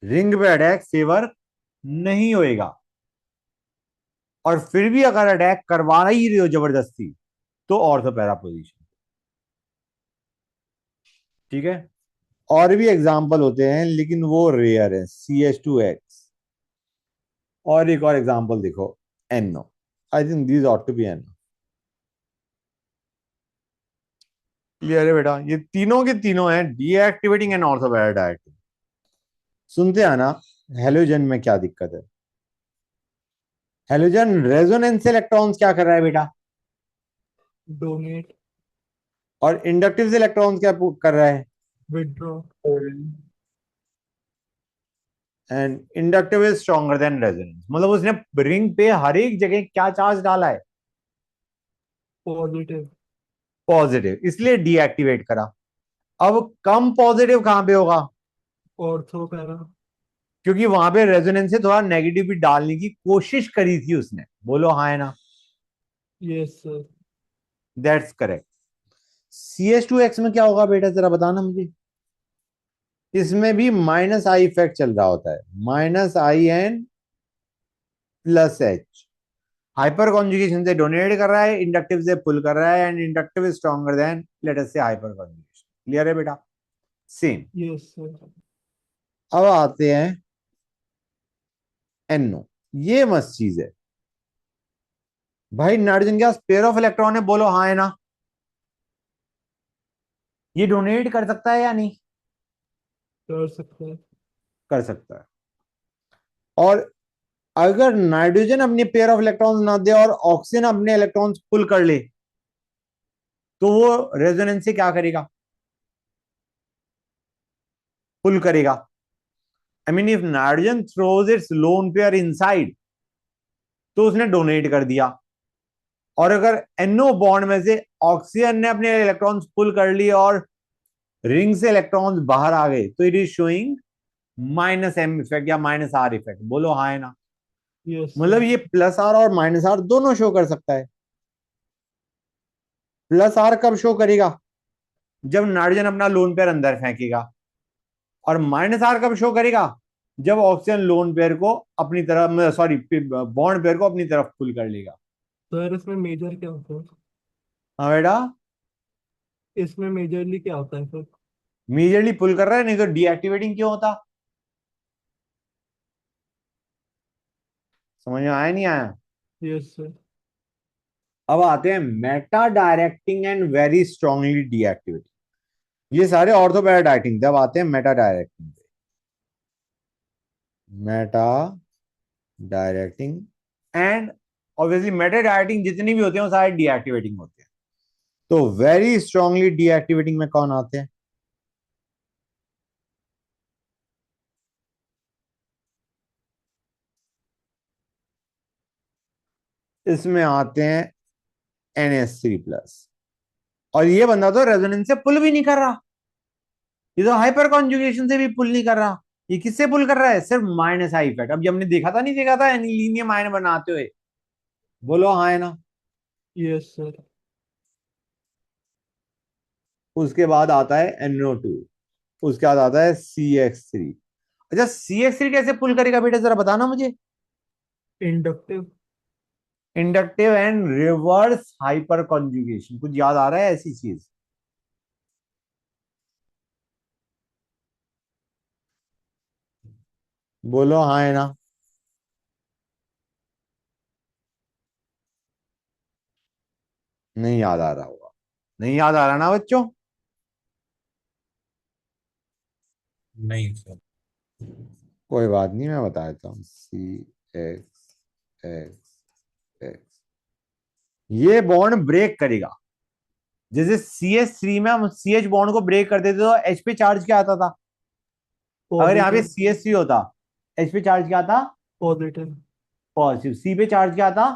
रिंग पे अटैक फेवर नहीं होएगा, और फिर भी अगर अटैक करवा ही रही हो जबरदस्ती, तो ऑर्थो पैरा पोजीशन। ठीक है? और भी एग्जाम्पल होते हैं लेकिन वो रेयर है। CH2X। और एक और एग्जाम्पल देखो, NO। I think these ought to be NO। Clear है बेटा? ये तीनों के तीनों हैं deactivating and ortho para directing. सुनते आना, हेलोजन में क्या दिक्कत है? हेलोजन रेजोनेंस इलेक्ट्रॉन्स क्या कर रहा है बेटा? डोनेट। और इंडक्टिव इलेक्ट्रॉन्स क्या कर रहा है? Withdraw. And inductive is stronger then resonance, मतलब उसने रिंग पे हर एक जगह क्या चार्ज डाला है? पॉजिटिव। पॉजिटिव, इसलिए डीएक्टिवेट करा। अब कम पॉजिटिव कहां पे होगा? Ortho para. क्योंकि वहां पे रेजोनेंस से थोड़ा नेगेटिव भी डालने की कोशिश करी थी उसने। बोलो हाँ है ना? Yes sir. That's correct. CH2X में क्या होगा बेटा, जरा बताना मुझे। इसमें भी -I इफेक्ट चल रहा होता है, -IN + H। हाइपर कॉन्जुगेशन से डोनेट कर रहा है, इंडक्टिव से पुल कर रहा है, and inductive is stronger than let us say hyperconjugation. Clear है बेटा? सेम। Yes sir. अब आते हैं NO। ये मस्त चीज है। भाई नाइट्रोजन के पास पेयर ऑफ इलेक्ट्रॉन है, बोलो हाँ है ना? ये डोनेट कर सकता है या नहीं? कर सकते हैं। कर सकता है। और अगर नाइट्रोजन अपने पेयर ऑफ इलेक्ट्रॉन्स ना दे और ऑक्सीजन अपने इलेक्ट्रॉन्स पुल कर ले, तो वो रेजोनेंस से क्या करेगा? पुल करेगा। I mean if nitrogen throws it's lone pair inside, तो उसने डोनेट कर दिया। और अगर NO बॉन्ड में से ऑक्सीजन ने अपने इलेक्ट्रॉन्स पुल कर लिए और रिंग से इलेक्ट्रॉन्स बाहर आ गए, तो it is showing -M effect या -R इफेक्ट, बोलो हाँ है ना? यस मतलब सर। ये +R और -R दोनों शो कर सकता है। +R कब शो करेगा? जब नाइट्रोजन अपना लोन पेयर अंदर फेंकेगा। और -R कब शो करेगा? जब ऑक्सीजन लोन पेयर को अपनी तरफ, सॉरी, बॉन्ड पेयर को अपनी तरफ पुल कर लेगा। सर इसमें मेजर क्या होता है? हाँ बेटा। इसमें मेजरली क्या होता है सर? मेजरली पुल कर रहा है, नहीं तो डीएक्टिवेटिंग क्यों होता? समझ में आया नहीं आया? Yes sir. अब आते हैं Meta directing and very strongly deactivating. ये सारे ऑर्थो पैरा डायरेक्टिंग थे, अब आते हैं मेटा डायरेक्टिंग पे। Meta directing and obviously Meta directing जितनी भी होते हैं वो सारे डीएक्टिवेटिंग होते हैं। तो वेरी स्ट्रांगली डीएक्टिवेटिंग में कौन आते हैं? इसमें आते हैं NH3+। और ये बंदा तो रेजोनेंस से पुल भी नहीं कर रहा, ये तो हाइपर कॉन्जुगेशन से भी पुल नहीं कर रहा। ये किससे पुल कर रहा है? सिर्फ -I इफेक्ट। अब ये हमने देखा था, नहीं देखा था लीनियम आयन बनाते हुए, बोलो हाँ है ना? Yes sir. उसके बाद आता है NO2। उसके बाद आता है CH3। अच्छा, CH3 कैसे पुल करेगा बेटा, जरा बताना मुझे। Inductive. Inductive and reverse hyper conjugation, कुछ याद आ रहा है ऐसी चीज? बोलो हाँ है ना? नहीं याद आ रहा होगा। नहीं याद आ रहा ना बच्चों? नहीं सर। कोई बात नहीं, मैं बता देता हूँ। CH, X, ये बॉन्ड ब्रेक करेगा। जैसे CH3 में हम CH बॉन्ड को ब्रेक कर देते तो H पे चार्ज क्या आता था? अगर यहाँ पे पॉजिटिव। CH3 होता, H पे चार्ज क्या था? पॉजिटिव। पॉजिटिव। C पे चार्ज क्या था?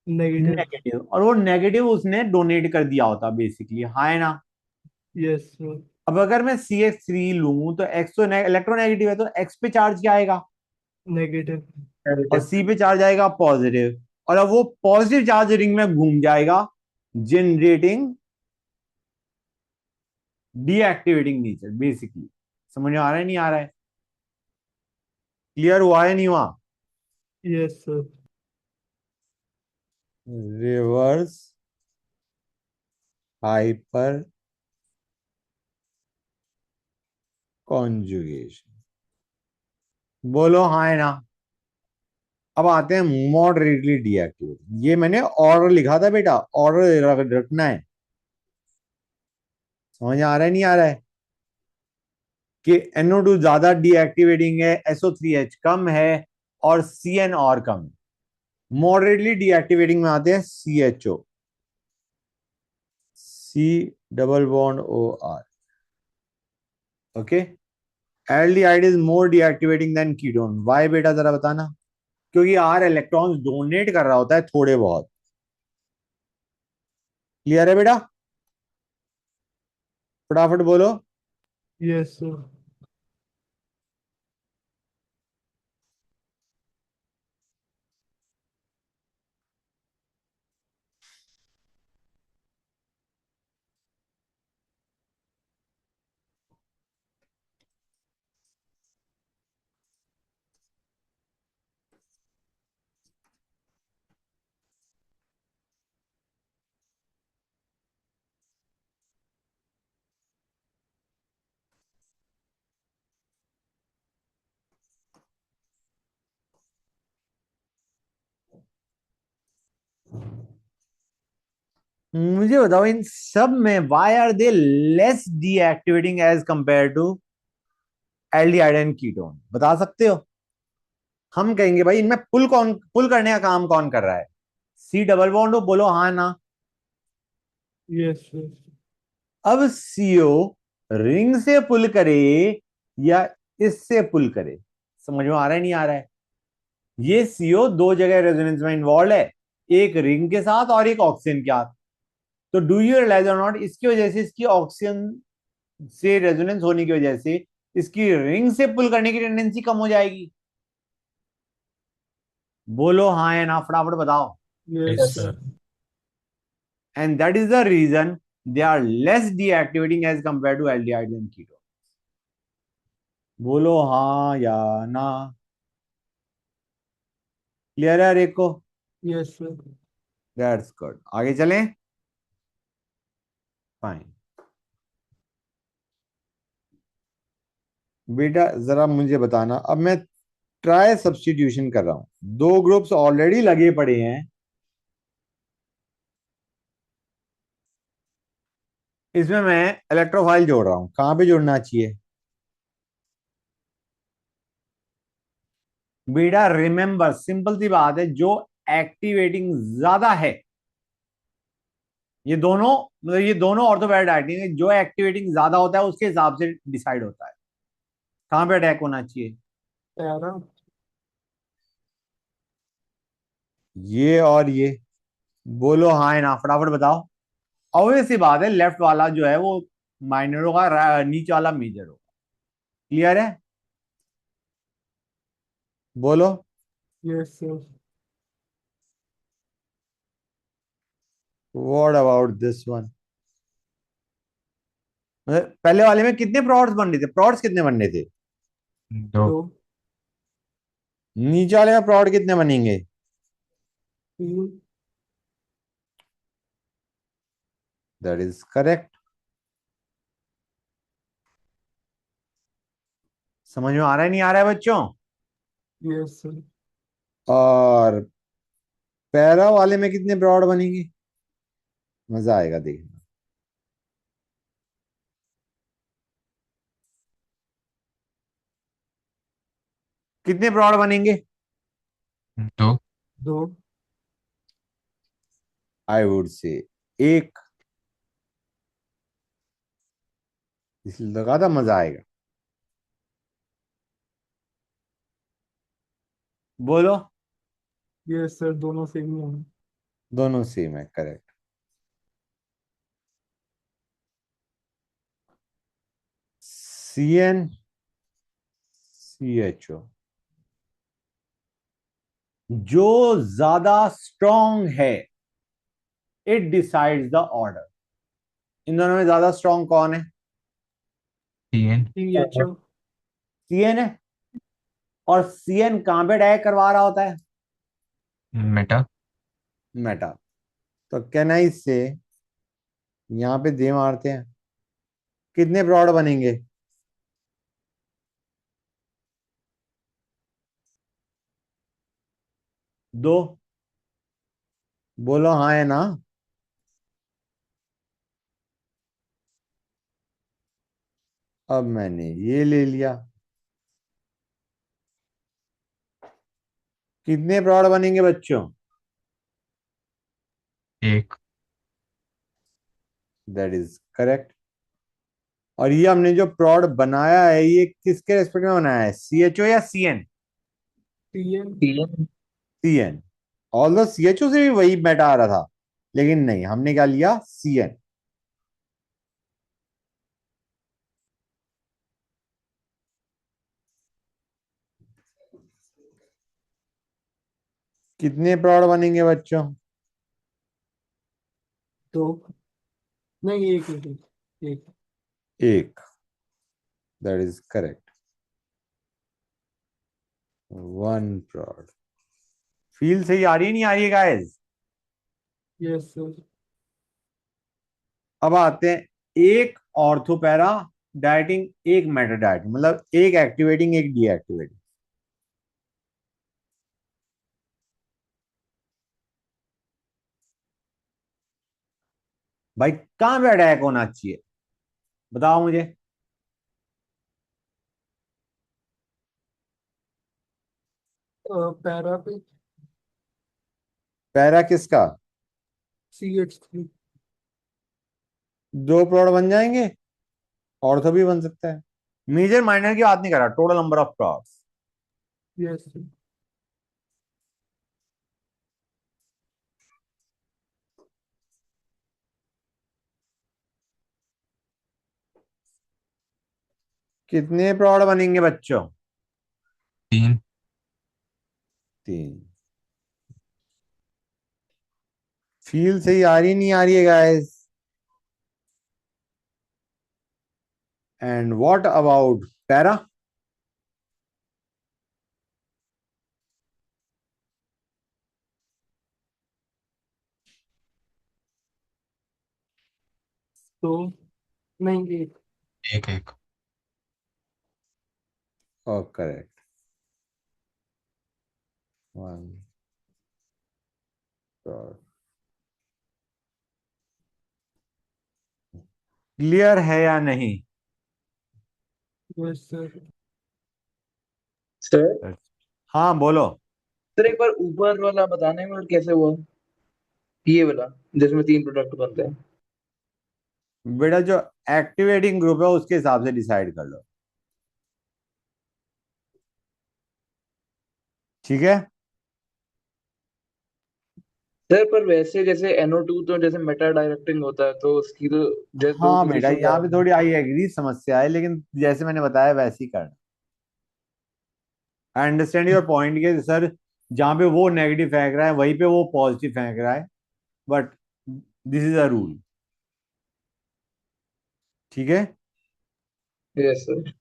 नेगेटिव। नेगेटिव। और वो नेगेटिव उसने डोनेट कर दिया होता बेसिकली, हाँ है ना? Yes sir. अब अगर मैं CH3 लूं तो X तो इलेक्ट्रोनेगेटिव है, तो X पे चार्ज क्या आएगा? नेगेटिव। और C पे चार्ज आएगा पॉजिटिव। और अब वो पॉजिटिव चार्ज रिंग में घूम जाएगा, जनरेटिंग डीएक्टिवेटिंग नेचर बेसिकली। समझ में आ रहा है नहीं आ रहा है? क्लियर हुआ है नहीं हुआ? Yes sir. Reverse hyper conjugation, बोलो हाँ है ना? अब आते हैं मॉडरेटली डीएक्टिवेटिंग। ये मैंने ऑर्डर लिखा था बेटा, ऑर्डर रखना है। समझ में आ रहा है नहीं आ रहा है? कि NO2 ज्यादा डीएक्टिवेटिंग है, SO3H कम है, और CN और कम है। मॉडरेटली डीएक्टिवेटिंग में आते हैं CHO, C double bond OR। Okay. Aldehyde is more deactivating than ketone, why बेटा जरा बताना? क्योंकि R इलेक्ट्रॉन्स डोनेट कर रहा होता है थोड़े बहुत। क्लियर है बेटा? फटाफट बोलो। Yes sir. मुझे बताओ इन सब में why are they less deactivating as compare to aldehyde and ketone, बता सकते हो? हम कहेंगे भाई इनमें पुल करने का काम कौन कर रहा है? सी डबल बॉन्ड हो, बोलो हाँ ना। Yes yes. अब सीओ रिंग से पुल करे या इससे पुल करे, समझ में आ रहा है नहीं आ रहा है? ये सीओ दो जगह रेजोनेंस में इन्वॉल्व है, एक रिंग के साथ और एक ऑक्सीजन के साथ। तो डू यू रियलाइज और नॉट, इसकी वजह से, इसकी ऑक्सीजन से रेजोनेंस होने की वजह से इसकी रिंग से पुल करने की टेंडेंसी कम हो जाएगी। बोलो हाँ या ना, फटाफट बताओ। Yes yes sir. Sir. And that is the reason they are less deactivating as compared to aldehydes and ketones. बोलो हाँ या ना। क्लियर है एक को? Yes sir. दैट्स गुड, आगे चलें। फाइन। बेटा जरा मुझे बताना, अब मैं ट्राई सब्स्टिट्यूशन कर रहा हूं, दो ग्रुप्स ऑलरेडी लगे पड़े हैं, इसमें मैं इलेक्ट्रोफाइल जोड़ रहा हूं। कहां पे जोड़ना चाहिए बेटा? रिमेंबर, सिंपल सी बात है, जो एक्टिवेटिंग ज्यादा है, ये दोनों, मतलब ये दोनों ऑर्थोपैड एक्टिंग है, जो एक्टिवेटिंग ज्यादा होता है उसके हिसाब से डिसाइड होता है कहां पे अटैक होना चाहिए। पैरा। ये और ये, बोलो हाँ है ना, फटाफट बताओ। ऑब्वियस सी बात है, लेफ्ट वाला जो है वो माइनर होगा, नीचे वाला मेजर होगा। क्लियर है? बोलो। Yes sir. What about this one? पहले वाले में कितने प्रोड्स बन रहे थे? प्रोड्स कितने बनने थे? दो। दो। नीचे वाले में प्रोड कितने बनेंगे? तीन। That is correct. समझ में आ रहा है नहीं आ रहा है बच्चों? Yes sir. और पैरा वाले में कितने प्रोड बनेंगे? मजा आएगा देखना। कितने प्रोड बनेंगे? दो। दो। आई वुड से एक, इसलिए लगा था मजा आएगा। बोलो। यस सर, दोनों सेम ही हैं। दोनों सेम है, correct. C N C H O, जो ज्यादा स्ट्रॉन्ग है, इट डिसाइड्स द ऑर्डर। इन दोनों में ज्यादा स्ट्रॉन्ग कौन है? TN। THO। सीएन है। और सीएन कहां पे अटैक करवा रहा होता है? मेटा। मेटा। तो कैन आई से, यहां पे दे मारते हैं, कितने प्रोड बनेंगे? दो। बोलो हाँ है ना। अब मैंने ये ले लिया, कितने प्रोड बनेंगे बच्चों? एक। That is correct. और ये हमने जो प्रोड बनाया है, ये किसके रेस्पेक्ट में बनाया है? सीएचओ या CN? TN। TN। CN. Although CHO से भी वही मेटा आ रहा था, लेकिन नहीं, हमने क्या लिया? सीएन। कितने प्रोड बनेंगे बच्चों? दो। नहीं, एक एक एक। एक। एक। That is correct. वन प्रोड। फील सही आ रही है नहीं आ रही है गाइस? Yes sir. अब आते हैं एक ऑर्थोपैरा डाइटिंग, एक मेटा डाइटिंग, मतलब एक एक्टिवेटिंग एक डीएक्टिवेटिंग। भाई कहां पे अटैक होना चाहिए, बताओ मुझे। पैरा पे। पैरा किसका? CH3। दो प्लॉट बन जाएंगे, ऑर्थो भी बन सकता है। मेजर माइनर की बात नहीं कर रहा, total number of plots. Yes. कितने प्लॉट बनेंगे बच्चों? 3। तीन। फील सही आ रही नहीं आ रही है guys? And what about para? तो नहीं, एक। एक एक। ओ करेक्ट। वन क्लियर है या नहीं? Yes sir. सर। हाँ बोलो। सर एक बार ऊपर वाला बताने में कैसे हुआ, ये वाला जिसमें 3 प्रोडक्ट बनते हैं। बेटा जो एक्टिवेटिंग ग्रुप है उसके हिसाब से डिसाइड कर लो, ठीक है। सर पर वैसे जैसे NO2 तो जैसे मेटा डायरेक्टिंग होता है तो उसकी तो जैसे दो हाँ बेटा पोजीशन यहाँ पे थोड़ी आई एग्री समस्या है, लेकिन जैसे मैंने बताया वैसे ही करना। आई अंडरस्टैंड योर पॉइंट के सर, जहां पे वो नेगेटिव फेंक रहा है वहीं पे वो पॉजिटिव फेंक रहा है, but this is a rule, ठीक है। Yes sir.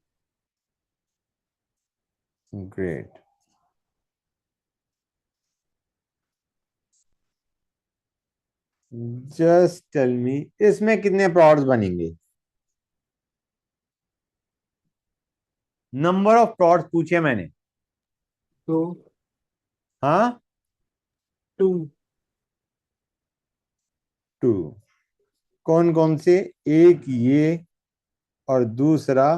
Great. Just tell me, इसमें कितने प्लॉट्स बनेंगे? नंबर ऑफ प्लॉट्स पूछे मैंने। तो हाँ, 2। टू। कौन कौन से? एक ये और दूसरा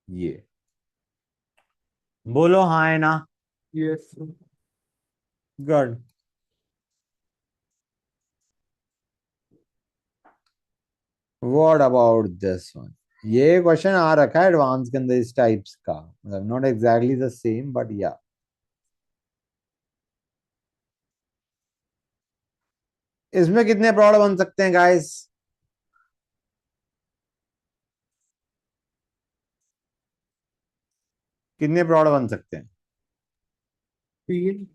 ये। बोलो हाँ है ना? Yes sir. Good. What about this one? ये क्वेश्चन आ रखा है एडवांस के अंदर इस टाइप्स का, मतलब not exactly the same but या। इसमें कितने प्लॉट बन सकते हैं गाइस? कितने प्लॉट बन सकते हैं? 3।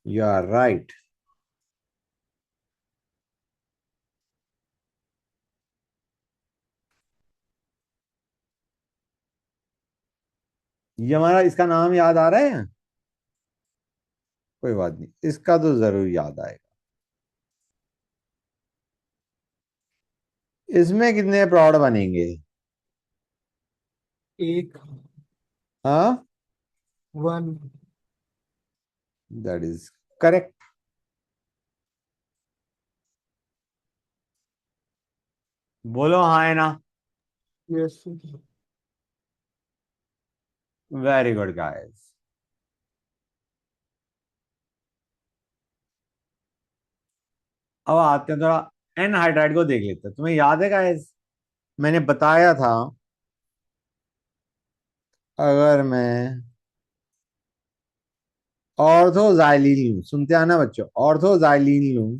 You are right. ये हमारा इसका नाम याद आ रहा है? कोई बात नहीं, इसका तो जरूर याद आएगा। इसमें कितने प्लॉट बनेंगे? एक। हाँ, 1। That is correct. बोलो हाँ है ना? Yes sir. Very good guys. अब आते हैं थोड़ा एन हाइड्राइड को देख लेते हैं। तुम्हें याद है गाइस, मैंने बताया था अगर मैं ऑर्थोजाइलिन लूं, सुनते आना बच्चों, ऑर्थोजाइलिन लूं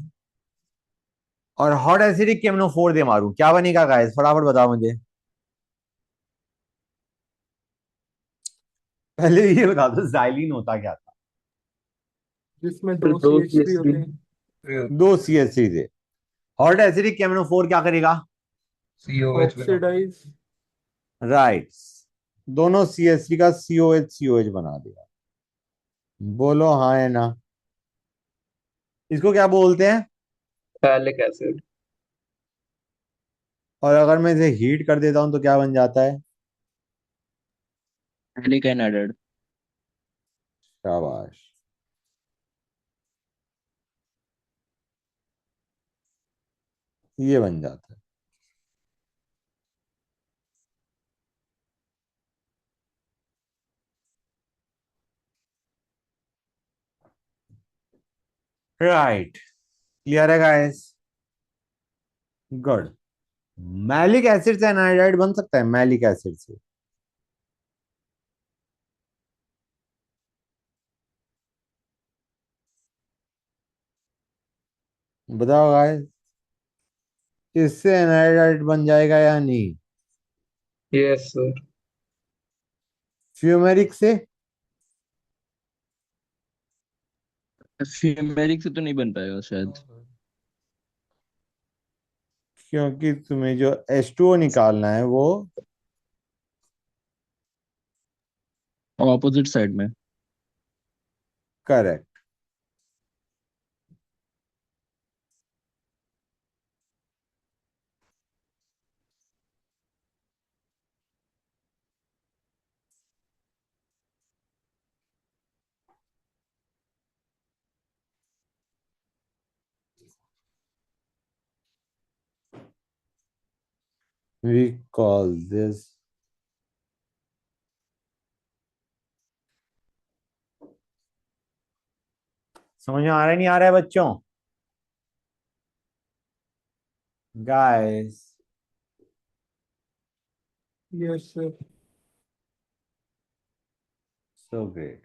और हॉट एसिडिक केमनोफोर दे मारूं, क्या बनेगा गाइस? फटाफट बताओ मुझे। पहले ये बता दो जाइलिन होता क्या था? जिसमें फिर 2 दो CH3 CH3। होते हैं। दो CH3 थे। हॉट एसिडिक केमनोफोर क्या करेगा? COH बना। ऑक्सीडाइज। राइट। दोनों CH3 का COH बना दिया। बोलो हाँ है ना? इसको क्या बोलते हैं? Phallic acid. और अगर मैं इसे हीट कर देता हूं तो क्या बन जाता है? फैलिक एनाइड। शाबाश। ये बन जाता है। राइट, क्लियर है गाइस? गुड। मैलिक एसिड से एनाइड्राइड बन सकता है, मैलिक एसिड से। बताओ गाइस, इससे एनाइड्राइड बन जाएगा या नहीं? Yes sir. फ्यूमेरिक से? फ्यूमेरिक से तो नहीं बन पाएगा शायद। क्योंकि तुम्हें जो H2O निकालना है वो ऑपोजिट साइड में। करेक्ट। We call this समझ में आ रहा है नहीं आ रहा है बच्चों? Guys, yes sir. So great.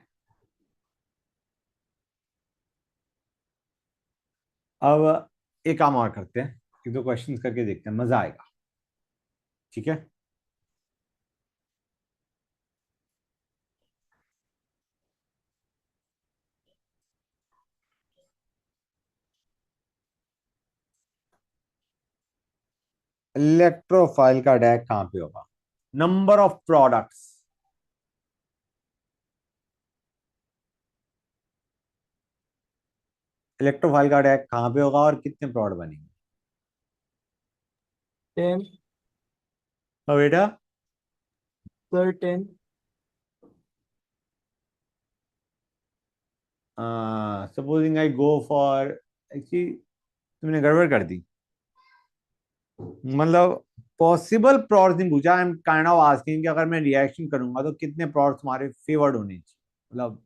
अब एक काम और करते हैं, एक दो क्वेश्चंस करके देखते हैं, मजा आएगा। ठीक है? इलेक्ट्रोफाइल का अटैक कहां पे होगा? Number of products. इलेक्ट्रोफाइल का अटैक कहां पे होगा और कितने प्रोडक्ट बनेंगे? 10 तो बेटा, sir, 10। Supposing I go for, actually तुमने गड़बड़ कर दी। मतलब पॉसिबल प्रोड्स नहीं पूछा, I am kind of asking कि अगर मैं रिएक्शन करूंगा तो कितने प्रोड्स तुम्हारे फेवर्ड होने चाहिए। मतलब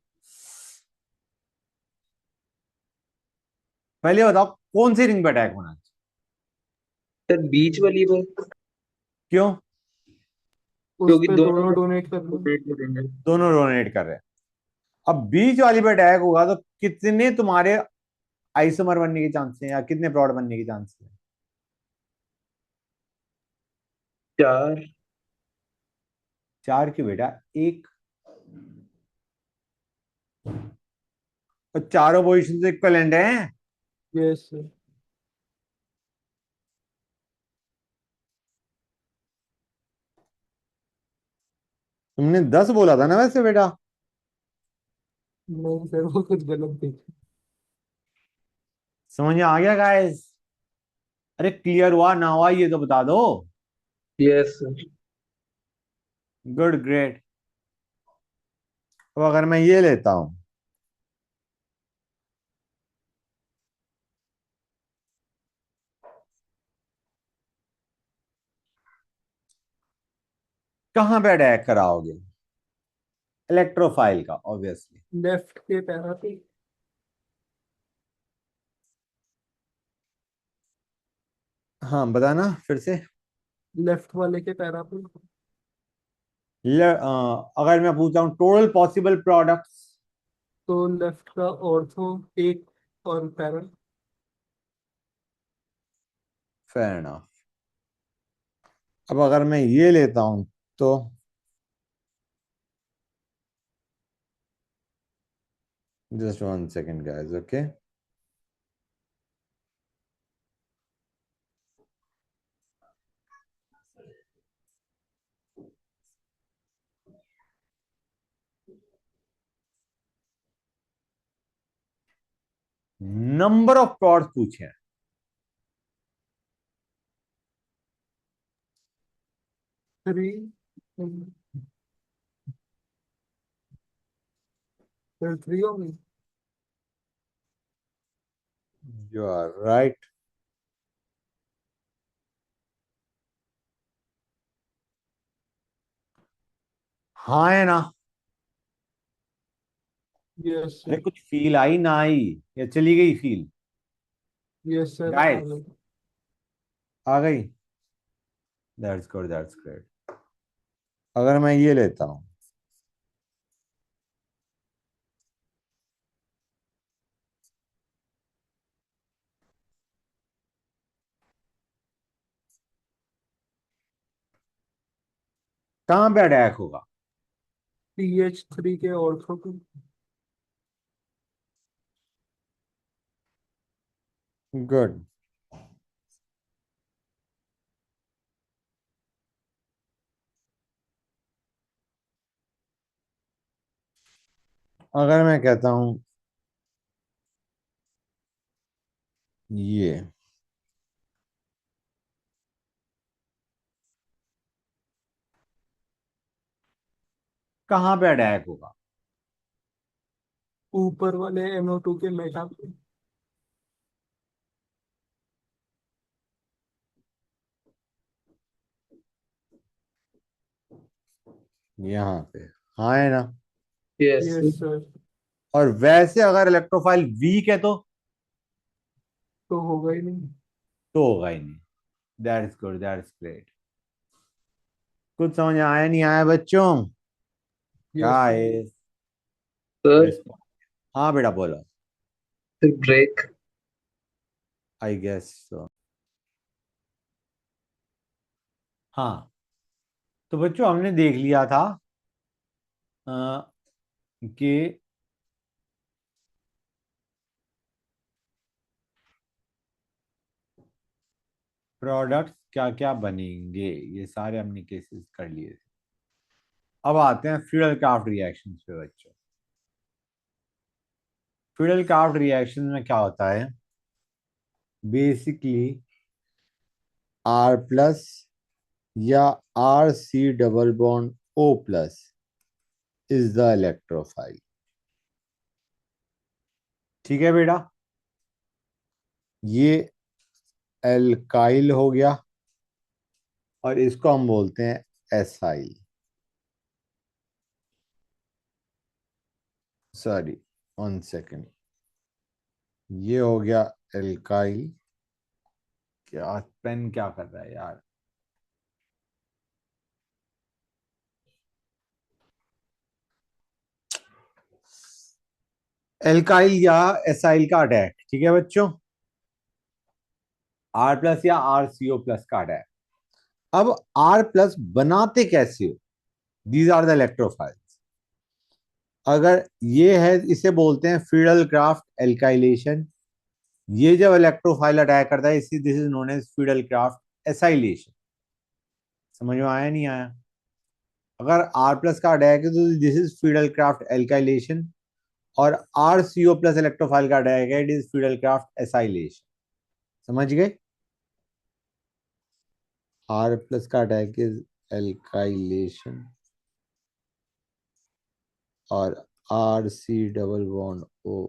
पहले बताओ कौन सी रिंग पे अटैक होना चाहिए? सर बीच वाली पे। क्यों? उस क्योंकि पे दोनों दोनों डोनेट कर लो। rotate करेंगे। दोनों डोनेट कर रहे हैं। अब बीच वाली पे अटैक होगा तो कितने तुम्हारे आइसोमर बनने के चांस हैं या कितने प्रोड बनने के चांस हैं? 4। 4 की बेटा, एक। और चारों पोजिशन इक्वलेंट हैं। Yes sir. तुमने 10 बोला था ना वैसे बेटा? नहीं सर, वो कुछ गलत देखा। समझ में आ गया गाइस? अरे क्लियर हुआ ना हुआ ये तो बता दो। Yes sir. Good, great. अब अगर मैं ये लेता हूं, कहां पे अटैक कराओगे? इलेक्ट्रोफाइल का ऑब्वियसली। लेफ्ट के पैरा पे। हाँ बताना फिर से। लेफ्ट वाले के पैरा पे। अगर मैं पूछता हूँ टोटल पॉसिबल प्रोडक्ट्स। तो लेफ्ट का ऑर्थो एक और पैरा। Fair enough. अब अगर मैं ये लेता हूं तो just one second guys, okay. Number of prods पूछे हैं। 3। फिर 3 होगी। You are right. हाँ है ना? यस अरे सर। कुछ फील आई ना आई, या चली गई फील? यस सर आ गाइस, गए। आ गई। That's good, that's great. अगर मैं ये लेता हूं, कहां पे अटैक होगा? PH3 के ऑर्थो को। गुड। अगर मैं कहता हूं ये, कहां पे अटैक होगा? ऊपर वाले NO2 के मेटा पे। यहां पे। हाँ है ना? Yes yes sir. और वैसे अगर इलेक्ट्रोफाइल वीक है तो होगा ही नहीं। तो होगा ही नहीं। That's good, that's great. कुछ समझ आया नहीं आया बच्चों? Yes sir. Guys, sir. Respond. हाँ बेटा बोलो। ब्रेक। I guess so. हाँ, तो बच्चों हमने देख लिया था अ, कि प्रोडक्ट्स क्या क्या बनेंगे। ये सारे हमने केसेस कर लिए थे। अब आते हैं फ्यूडल क्राफ्ट रिएक्शन पे बच्चों। फ्यूडल क्राफ्ट रिएक्शन में क्या होता है? बेसिकली आर प्लस या R C double bond O plus is the electrophile. ठीक है बेटा? ये एल्काइल हो गया, और इसको हम बोलते हैं एसाइल। Sorry, 1 second. ये हो गया एल्काइल। क्या पेन क्या कर रहा है यार? एल्काइल या एसाइल का अटैक। ठीक है बच्चों? आर प्लस या आर सी ओ प्लस का अटैक। अब आर प्लस बनाते कैसे हो? These are the electrophiles. अगर ये है, इसे बोलते हैं फ्रीडल क्राफ्ट एल्काइलेशन। ये जब इलेक्ट्रोफाइल अटैक करता है, इसी this is known as Friedel Crafts acylation. समझ में आया नहीं आया? अगर आर प्लस का अटैक है तो this is Friedel Crafts alkylation, और R C O plus electrophile का अटैक है, it is Friedel Crafts acylation. समझ गए? आर प्लस का अटैक इज एल्काइलेशन, और R C double bond O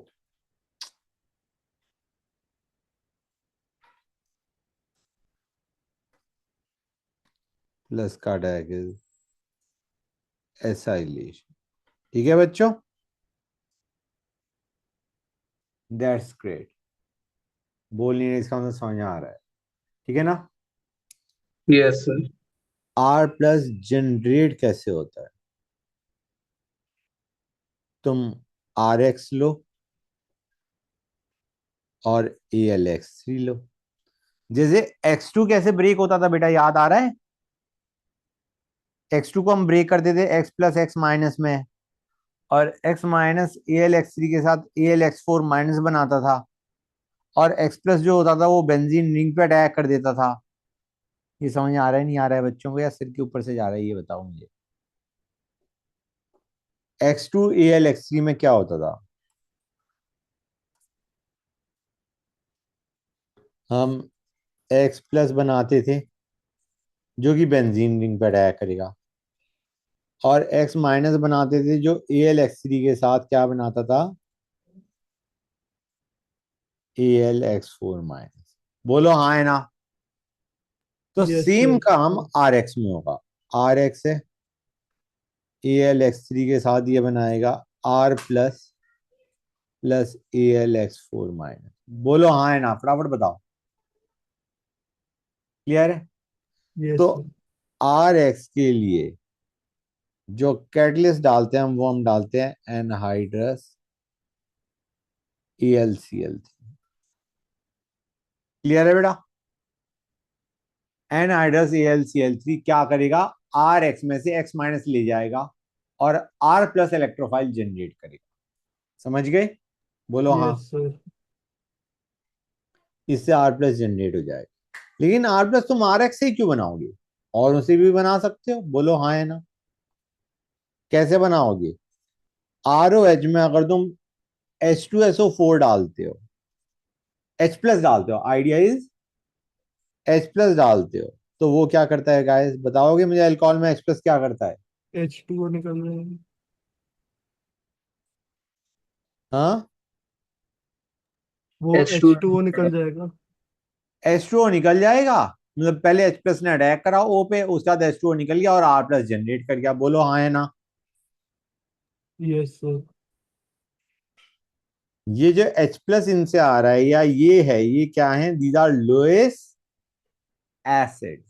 plus का अटैक इज एसाइलेशन। ठीक है बच्चों? That's great. बोल नहीं रहे, इसका मतलब समझ में आ रहा है। ठीक है ना? Yes sir. R plus generate कैसे होता है? तुम आर एक्स लो और ए एल एक्स थ्री लो। जैसे एक्स टू कैसे ब्रेक होता था बेटा, याद आ रहा है? एक्स टू को हम ब्रेक करते थे एक्स प्लस एक्स माइनस में, और एक्स माइनस ए एल एक्स थ्री के साथ ए एल एक्स फोर माइनस बनाता था, और एक्स प्लस जो होता था वो बेंजीन रिंग पे अटैक कर देता था। ये समझ आ रहा है नहीं आ रहा है बच्चों को, या सिर के ऊपर से जा रहा है, ये बताओ मुझे। X two A L X three में क्या होता था? हम एक्स प्लस बनाते थे, जो कि बेंजीन रिंग पे अटैक करेगा, और एक्स माइनस बनाते थे, जो ए एल एक्स थ्री के साथ क्या बनाता था? ए एल एक्स फोर माइनस। बोलो हाँ है ना? तो यस सेम सर। काम आर एक्स में होगा। आर एक्स है, AL(x3) के साथ ये बनाएगा R प्लस AL(x4)-। बोलो हाँ है ना, फटाफट बताओ। क्लियर है? यस तो सर। RX के लिए जो कैटलिस्ट डालते हैं वो हम डालते हैं एनहाइड्रस AlCl3। क्लियर है बेटा? एनहाइड्रस AlCl3 क्या करेगा, RX में से X- ले जाएगा और R प्लस इलेक्ट्रोफाइल जनरेट करेगा। समझ गए? बोलो हाँ। Yes sir. इससे R प्लस जनरेट हो जाएगा। लेकिन R प्लस तुम RX से ही क्यों बनाओगे, और उसे भी बना सकते हो। बोलो हाँ है ना? कैसे बनाओगे? ROH में अगर तुम H2SO4 डालते हो, H प्लस डालते हो, आइडिया इज H प्लस डालते हो, तो वो क्या करता है गाइस, बताओगे मुझे? अल्कोहल में H प्लस क्या करता है? H2O निकल जाएगा। हाँ, वो H2 H2O निकल जाएगा। H2O निकल जाएगा। मतलब पहले H प्लस ने अटैक करा O पे, उसके बाद H2O निकल गया और R प्लस जनरेट कर गया। बोलो हाँ है ना? Yes sir. ये जो H प्लस इनसे आ रहा है या ये है, ये क्या है? दीज आर लोएस्ट एसिड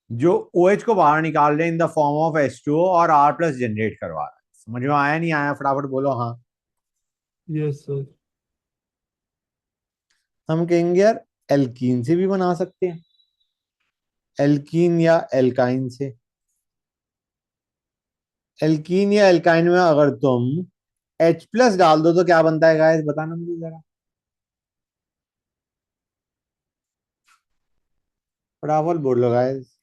जो OH को बाहर निकाल रहे हैं in the form of H2O और R प्लस जनरेट करवा रहा है। समझ में आया नहीं आया? फटाफट बोलो हाँ। Yes sir. हम कहेंगे यार एल्कीन से भी बना सकते हैं, एल्कीन या एल्काइन से। एल्कीन या एल्काइन में अगर तुम H प्लस डाल दो तो क्या बनता है गाइस, बताना मुझे जरा, फटाफट बोल लो गाइस।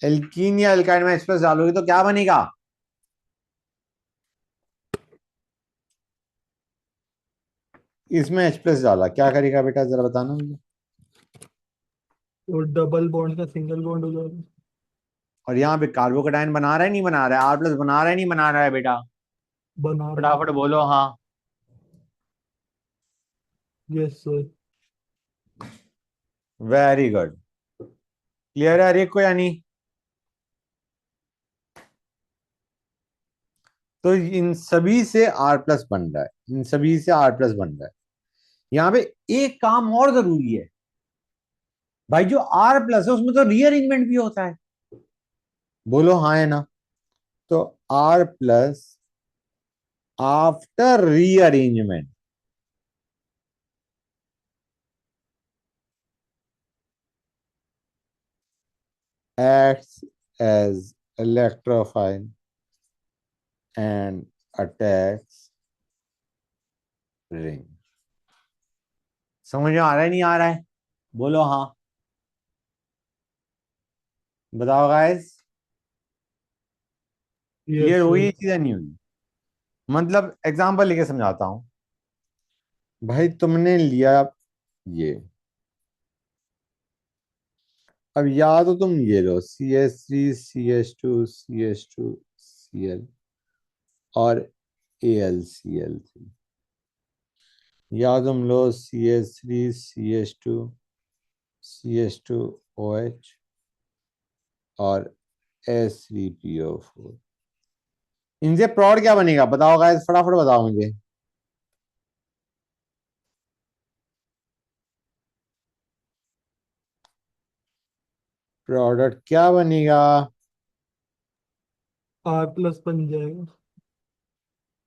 एल्कीन या एल्काइन में H प्लस डालोगे तो क्या बनेगा? इसमें H प्लस डाला क्या करेगा बेटा, जरा बताना मुझे। और डबल बॉन्ड का सिंगल बॉन्ड हो जाएगा। और यहाँ पे कार्बोकेटाइन बना रहा है नहीं बना रहा है, R प्लस बना रहा है नहीं बना रहा है बेटा? बना रहा फटाफट बोलो हाँ। है। Yes sir. Very good. Clear है हर एक को या नहीं? तो इन सभी से R प्लस बन रहा है, इन सभी से R प्लस बन रहा है। यहाँ पे एक काम और जरूरी है भाई, जो R प्लस है उसमें तो रीअरेंजमेंट भी होता है। बोलो हाँ है ना? तो R plus after rearrangement acts as electrophile and attacks ring। समझ में आ रहा है नहीं आ रहा है? बोलो हाँ। बताओ गाइस, यस क्लियर हुई सर। ये चीजें नहीं हुई? मतलब एग्जांपल लेके समझाता हूं। भाई तुमने लिया ये, अब या तो तुम ये लो CH3 CH2 CH2Cl और AlCl3, या तुम लो CH3 CH2 CH2OH और H3PO4। इनसे प्रॉड क्या बनेगा बताओ गाइस, फटाफट बताओ मुझे। प्रोडक्ट क्या बनेगा? R प्लस बन जाएगा।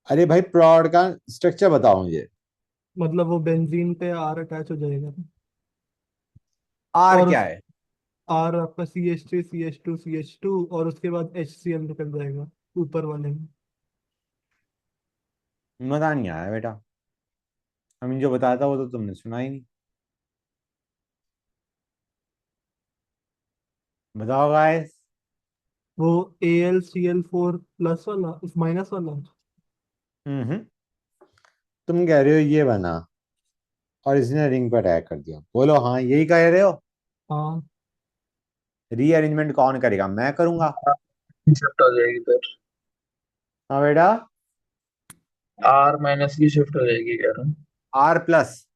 अरे भाई प्रॉड का स्ट्रक्चर बताओ मुझे। मतलब वो बेंजीन पे R अटैच हो जाएगा। आर और क्या उस है? R आपका CH3 CH2 CH2 और उसके बाद HCl निकल जाएगा ऊपर वाले में। मजा नहीं आया बेटा, हम जो बताया था वो तो तुमने सुना ही नहीं। बताओ गाइस। वो AlCl4 प्लस वाला इस माइनस वाला। हम्म। तुम कह रहे हो ये बना और इसने रिंग पर अटैक कर दिया। बोलो हाँ, यही कह रहे हो? हाँ। रीअरेंजमेंट कौन करेगा, मैं करूंगा। शिफ्ट हो जाएगी फिर। हाँ बेटा। R- की शिफ्ट हो जाएगी कह रहा हूँ। R प्लस,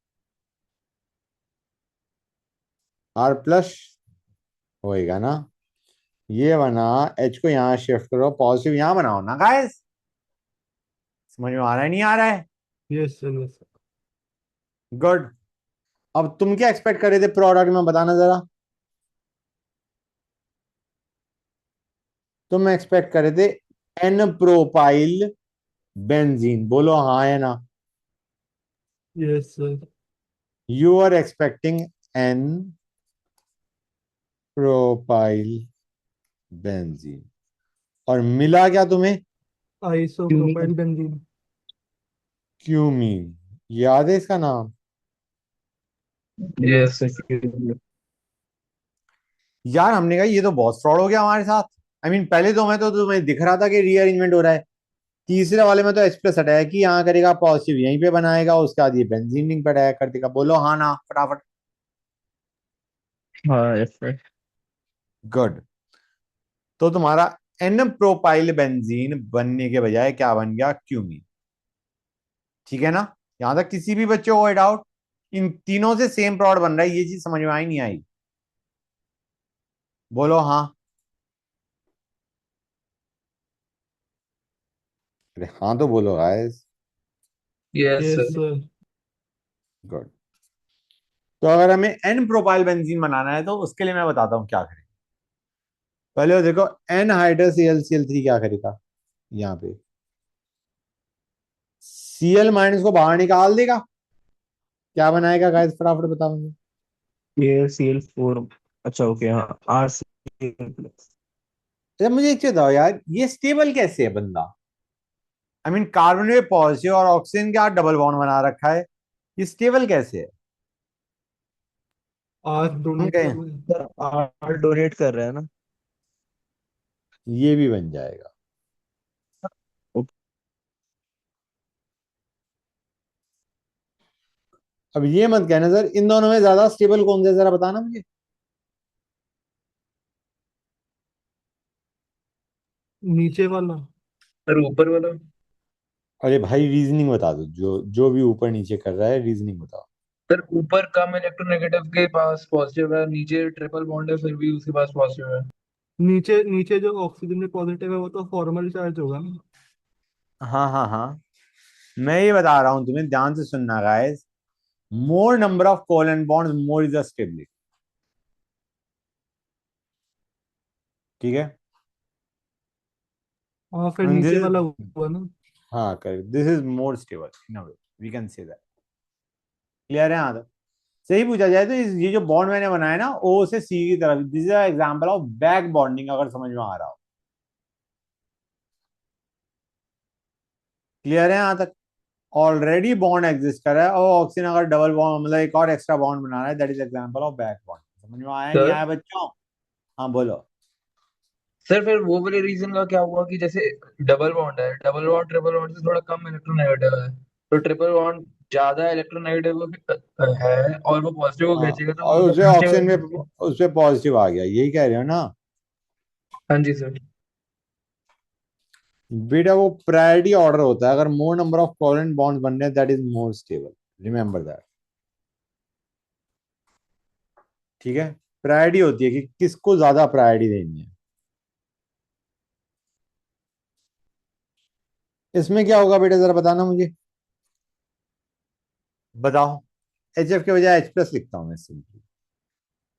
R प्लस होएगा ना। ये बना, एच को यहाँ शिफ्ट करो, पॉजिटिव यहाँ बनाओ ना गाइस। समझ में आ रहा है नहीं आ रहा है? Yes sir, yes sir. Good. अब तुम क्या एक्सपेक्ट कर रहे थे प्रोडक्ट में, बताना जरा। तुम एक्सपेक्ट कर रहे थे एन प्रोपाइल बेंजीन, बोलो हाँ है ना। Yes sir. You are expecting n propyl benzene, और मिला क्या तुम्हें? Isopropyl benzene. क्यूमीन। याद है इसका नाम? यस। यार हमने कहा ये तो बहुत फ्रॉड हो गया हमारे साथ। पहले तो मैं तो तुम्हें दिख रहा था कि रीअरेंजमेंट हो रहा है। तीसरे वाले में तो एच प्लस अटैक ही यहाँ करेगा, पॉजिटिव यहीं पे बनाएगा, उसके बाद ये बेंजीन रिंग पे अटैक कर देगा। बोलो हाँ ना फटाफट। हाँ यस सर। गुड। तो तुम्हारा एन प्रोपाइल बेंजीन बनने के बजाय क्या बन गया? क्यूमीन। ठीक है ना? यहां तक किसी भी बच्चे को डाउट? इन तीनों से सेम प्रोडक्ट बन रहा है, ये चीज समझ में आई नहीं आई? बोलो हाँ। अरे हाँ तो बोलो guys. Yes yes sir. Sir. Good. तो अगर हमें एन प्रोपाइल बेंजीन बनाना है तो उसके लिए मैं बताता हूं क्या करें। पहले वो देखो, एन हाइड्रस Cl3 क्या करेगा यहाँ पे? Cl माइनस को बाहर निकाल देगा। क्या बनाएगा गाइस, फटाफट बताओ मुझे। AlCl4। अच्छा ओके हाँ RCl+। अच्छा मुझे एक चीज बताओ यार, ये स्टेबल कैसे है बंदा? कार्बन में पॉजिटिव और ऑक्सीजन का डबल बॉन्ड बना रखा है, ये स्टेबल कैसे है? आज हम डोनेट कर कहें रहे हैं। सर R डोनेट कर रहा है ना। ये भी बन जाएगा। ओके। अब ये मत कहना सर इन दोनों में ज्यादा स्टेबल कौन सा है, जरा बताना मुझे। नीचे वाला। सर ऊपर वाला। अरे भाई रीजनिंग बता दो, जो जो भी ऊपर नीचे कर रहा है रीजनिंग बताओ। सर ऊपर कम इलेक्ट्रोनेगेटिव के पास पॉजिटिव है, नीचे ट्रिपल बॉन्ड है फिर भी उसके पास पॉजिटिव है। नीचे नीचे जो ऑक्सीजन में पॉजिटिव है वो तो फॉर्मल चार्ज होगा ना। हाँ हाँ हाँ, मैं ये बता रहा हूं तुम्हें, ध्यान से सुनना guys. More number of covalent bonds more is the stability. ठीक है? हाँ फिर And this नीचे is, वाला हुआ ना। हाँ correct, this is more stable in a way, we can say that. Clear है? हाँ तो सही पूछा जाए तो ये जो बॉन्ड मैंने बनाया ना ओ से सी की तरफ, this is example of back bonding, अगर समझ में आ रहा हो। क्लियर है यहाँ तक? ऑलरेडी बॉन्ड एग्जिस्ट कर रहा है और ऑक्सीजन अगर डबल बॉन्ड मतलब एक और एक्स्ट्रा बॉन्ड बना रहा है, that is example of back bond. समझ में आया नहीं सर आया बच्चों? हाँ बोलो। सर फिर वो वाले रीजन का क्या हुआ कि जैसे डबल बॉन्ड है, डबल बॉन्ड ट्रिपल बॉन्ड से थोड़ा कम इलेक्ट्रोनेगेटिव है, तो ट्रिपल बॉन्ड ज्यादा इलेक्ट्रोनेगेटिव है और वो पॉजिटिव को हाँ, खींचेगा तो और वो उसे नीचे ऑक्सीजन में उस पे पॉजिटिव आ गया, यही कह रहे हो ना? हाँ जी सर। बेटा वो प्रायोरिटी ऑर्डर होता है, अगर मोर नंबर ऑफ कोवेलेंट बॉन्ड्स बन रहे हैं that is more stable, remember that. ठीक है? प्रायोरिटी होती है कि किसको ज्यादा प्रायोरिटी देनी है। इसमें क्या होगा बेटा, जरा बताना मुझे। बताओ। एच एफ के बजाय एच प्लस लिखता हूं मैं सिंपली।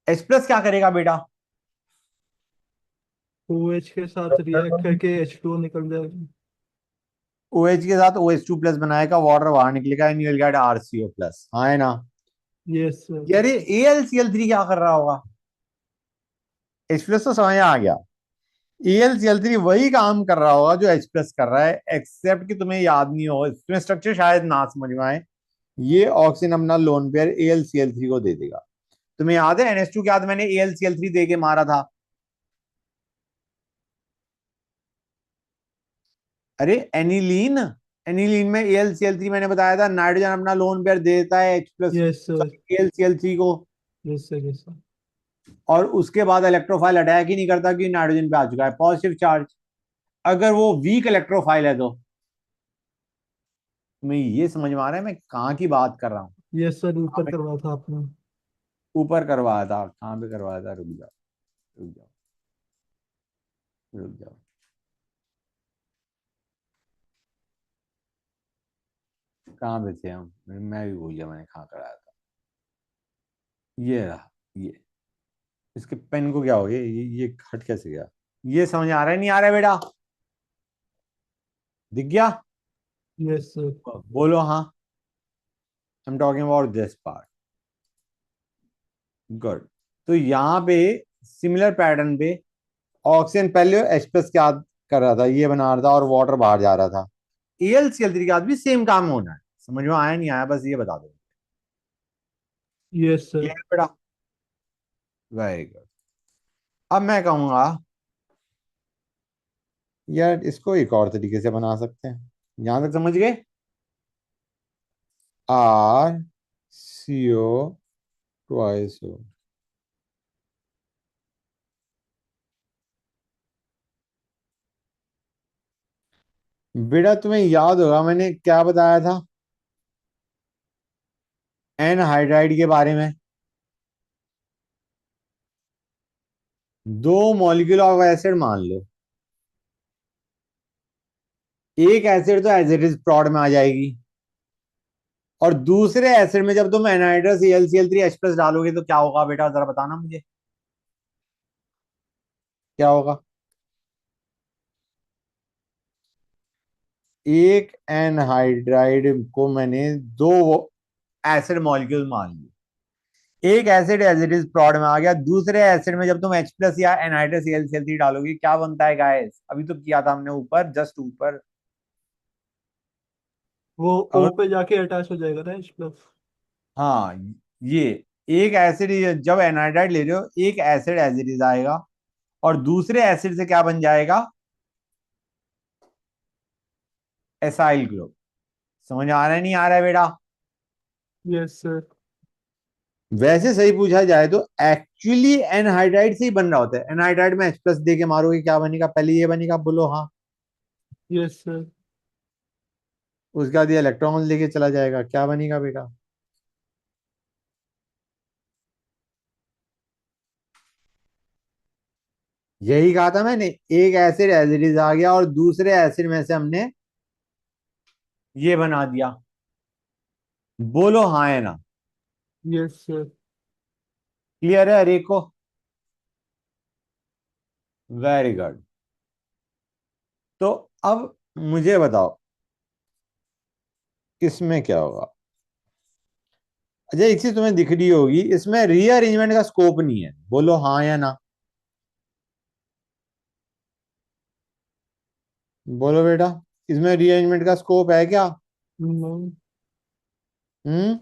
एच प्लस क्या करेगा बेटा? OH के साथ रिएक्ट करके H2O निकल जाएगा। ओ एच के साथ ओ एच टू प्लस बनाएगा, वाटर बाहर निकलेगा and you will get R C O plus. हाँ है ना? Yes sir. यार ये A L C L three क्या कर रहा होगा? एच प्लस तो समझ आ गया। A L C L three वही काम कर रहा होगा जो एच प्लस कर रहा है, एक्सेप्ट कि तुम्हें याद नहीं होगा, तुम्हें स्ट्रक्चर शायद ना समझ में आए। ये ऑक्सीजन अपना lone pair A L C L three को दे देगा। तुम्हें याद है NH2 के बाद मैंने A L C L three दे के मारा था? अरे एनिलीन, एनिलीन में A L C L three मैंने बताया था, नाइट्रोजन अपना लोन पेयर देता है H plus yes sir. A L C L three को, यस सर। Yes sir. और उसके बाद इलेक्ट्रोफाइल अटैक ही नहीं करता कि नाइट्रोजन पे आ चुका है पॉजिटिव चार्ज। अगर वो वीक इलेक्ट्रोफाइल है तो तुम्हें ये समझ में आ रहा है मैं कहाँ की बात कर रहा हूँ? यस सर, ऊपर कहाँ पे करवा था आपने। ऊपर करवाया था, कहाँ पे करवाया था, रुक जा। रुक जाओ, रुक जाओ। कहाँ पे थे हम? मैं भी भूल गया मैंने कहाँ कराया था। ये रहा, ये। इसके पेन को क्या हो गया? ये हट कैसे गया? ये समझ आ रहा है नहीं आ रहा है बेटा? दिख गया? Yes sir. बोलो हाँ। I am talking about this part. Good. तो यहाँ पे सिमिलर पैटर्न पे ऑक्सीजन पहले H+ क्या कर रहा था, ये बना रहा था और वाटर बाहर जा रहा था। AlCl3 के बाद भी सेम काम होना है। समझ में आया नहीं आया बस ये बता दो। Yes sir. क्लियर बेटा? Very good. अब मैं कहूंगा यार इसको एक और तरीके से बना सकते हैं। यहां तक समझ गए? RCO twice O। बेटा तुम्हें याद होगा मैंने क्या बताया था एनहाइड्राइड के बारे में? दो मॉलिक्यूल ऑफ एसिड मान लो, एक एसिड तो एज इट इज प्रोड में आ जाएगी, और दूसरे एसिड में जब तुम एनहाइड्रस AlCl3H+ डालोगे तो क्या होगा बेटा? जरा बताना मुझे, क्या होगा? एक एनहाइड्राइड को मैंने दो एसिड मॉलिक्यूल मान ली, एक एसिड एज इट इज प्रोड में आ गया, दूसरे एसिड में जब तुम H+ या एनहाइड्रस AlCl3 डालोगे क्या बनता है गाइस? अभी तो किया था हमने ऊपर, जस्ट ऊपर। वो अब O पे जाके अटैच हो जाएगा ना H+। हाँ, ये एक एसिड जब एनहाइड्राइड ले रहे हो, एक एसिड एज इट इज आएगा और दूसरे एसिड से क्या बन जाएगा? Acyl group. समझ आ रहा है नहीं आ रहा है बेटा? Yes sir. वैसे सही पूछा जाए तो एक्चुअली एनहाइड्राइड से ही बन रहा होता है। एनहाइड्राइड में H+ दे के मारोगे क्या बनेगा? पहले ये बनेगा, बोलो हाँ। Yes sir. उसके बाद ये इलेक्ट्रॉन लेके चला जाएगा, क्या बनेगा बेटा? यही कहा था मैंने, एक एसिड एज इट इज आ गया और दूसरे एसिड में से हमने ये बना दिया। बोलो हाँ है ना? Yes sir. क्लियर है हर एक को? Very good. तो अब मुझे बताओ इसमें क्या होगा? अच्छा एक चीज तुम्हें दिख रही होगी, इसमें रीअरेंजमेंट का स्कोप नहीं है, बोलो हाँ या ना? बोलो बेटा, इसमें रीअरेंजमेंट का स्कोप है क्या? नहीं। हम्म?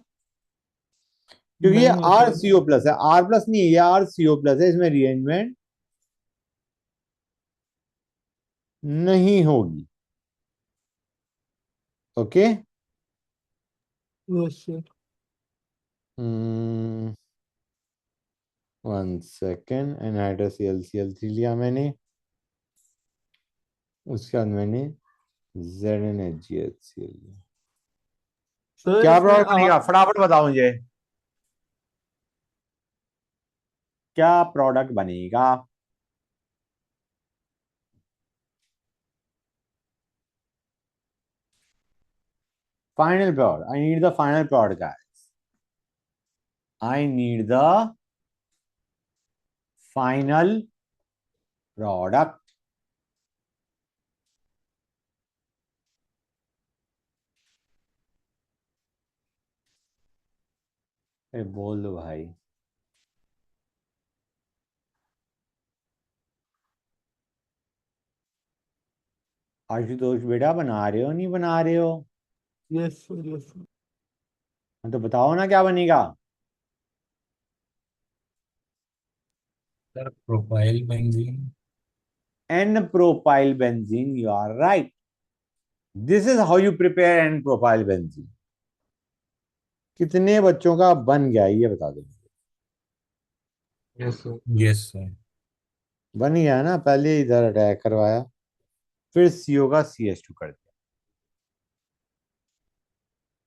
क्योंकि ये नहीं है R sir. C O plus है, R+ नहीं है, ये RCO+ है, इसमें रीअरेंजमेंट नहीं होगी। Okay. Yes sir. Hmm, 1 second. Anhydrous AlCl3 लिया मैंने, उसके बाद मैंने ZnHgHCl लिया। सर क्या इसमें प्रोडक्ट बनेगा फटाफट बताओ मुझे, क्या प्रोडक्ट बनेगा? Final product, I need the final product guys, I need the final product. बोल दो भाई। आशुतोष बेटा बना रहे हो नहीं बना रहे हो? Yes sir. Yes sir. हाँ, तो बताओ ना क्या बनेगा? Sir propyl benzene. N propyl benzene, you are right. This is how you prepare n propyl benzene. कितने बच्चों का बन गया ये बता दो? Yes sir. Yes sir. बन गया ना? पहले इधर अटैक करवाया, फिर CO का CH2 कर दिया।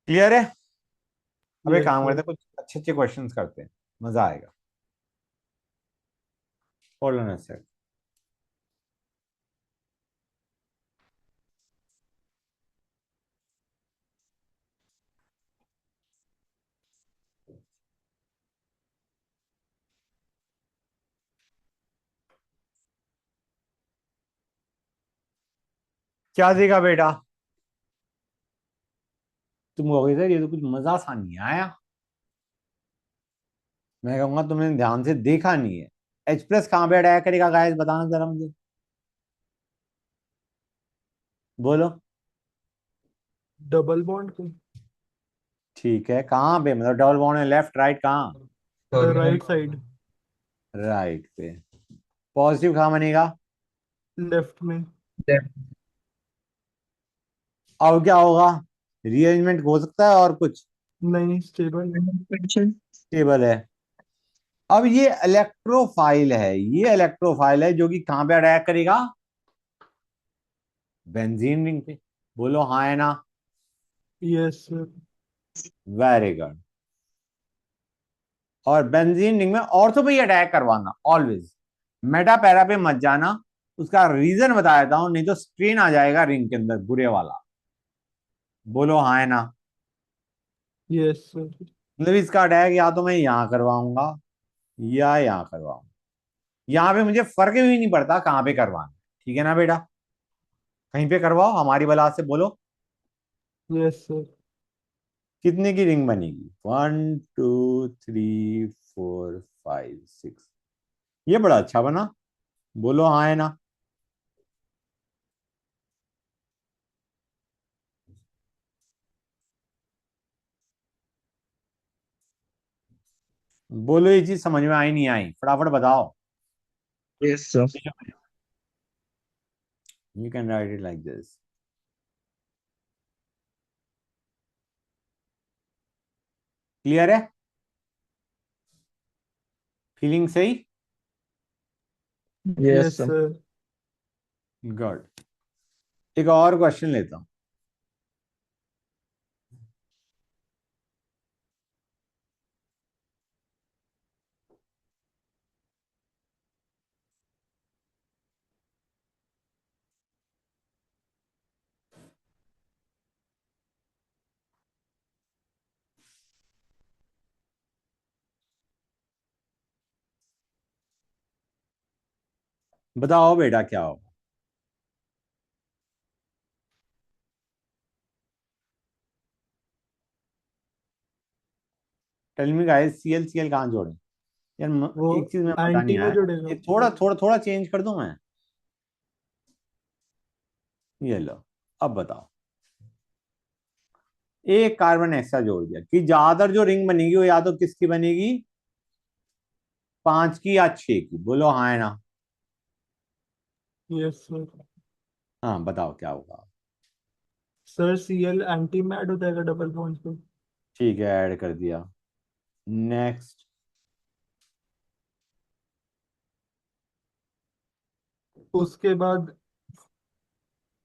क्लियर है? अब एक यस काम करते सर। हैं, कुछ अच्छे अच्छे क्वेश्चंस करते हैं, मजा आएगा। Hold on a second. क्या देगा बेटा? तुम कहोगे सर ये तो कुछ मजा सा नहीं आया। मैं कहूंगा तुमने ध्यान से देखा नहीं है। H प्लस कहाँ पे अटैक करेगा गाइस, बताना जरा मुझे, बोलो। डबल बॉन्ड पे, ठीक है, कहाँ पे, मतलब डबल बॉन्ड में लेफ्ट राइट कहाँ? राइट साइड, राइट पे। पॉजिटिव कहाँ बनेगा? लेफ्ट में। अब क्या होगा? रीअरेंजमेंट हो सकता है और कुछ? नहीं, स्टेबल। स्टेबल है। अब ये इलेक्ट्रोफाइल है, ये इलेक्ट्रोफाइल है जो कि कहाँ पे अटैक करेगा? बेंजीन रिंग पे। बोलो हाँ है ना? Yes sir. Very good. और बेंजीन रिंग में ऑर्थो पे ही अटैक करवाना ऑलवेज, मेटा पैरा पे मत जाना। उसका रीजन बता देता हूं, नहीं तो स्ट्रेन आ जाएगा रिंग के अंदर बुरे वाला। बोलो हाँ है ना? Yes sir. मतलब इसका अटैक या तो मैं यहां करवाऊंगा या यहां करवाऊंगा, यहां पे मुझे फर्क भी नहीं पड़ता कहां पे करवाना। ठीक है ना बेटा? कहीं पे करवाओ हमारी बला से, बोलो। Yes sir. कितने की रिंग बनेगी? 1 2 3 4 5 6। ये बड़ा अच्छा बना। बोलो हाँ है ना? बोलो ये चीज समझ में आई नहीं आई, फटाफट बताओ। Yes sir. You can write it like this. Clear है? फीलिंग सही? Yes yes sir. Sir. Good. एक और क्वेश्चन लेता हूं। बताओ बेटा क्या होगा? Tell me guys, CL CL कहाँ जोड़े? यार वो एक चीज में पता नहीं एंटी में आया, जुड़ेगा। ये थोड़ा थोड़ा थोड़ा चेंज कर दूं मैं? ये लो, अब बताओ। एक कार्बन एक्स्ट्रा जोड़ दिया कि ज्यादातर जो रिंग बनेगी वो या तो किसकी बनेगी? 5 की या 6 की। बोलो हाँ है ना? Yes sir. हाँ बताओ क्या होगा? सर सीएल एंटी में ऐड हो जाएगा डबल बॉन्ड पे। ठीक है, ऐड कर दिया। नेक्स्ट। उसके बाद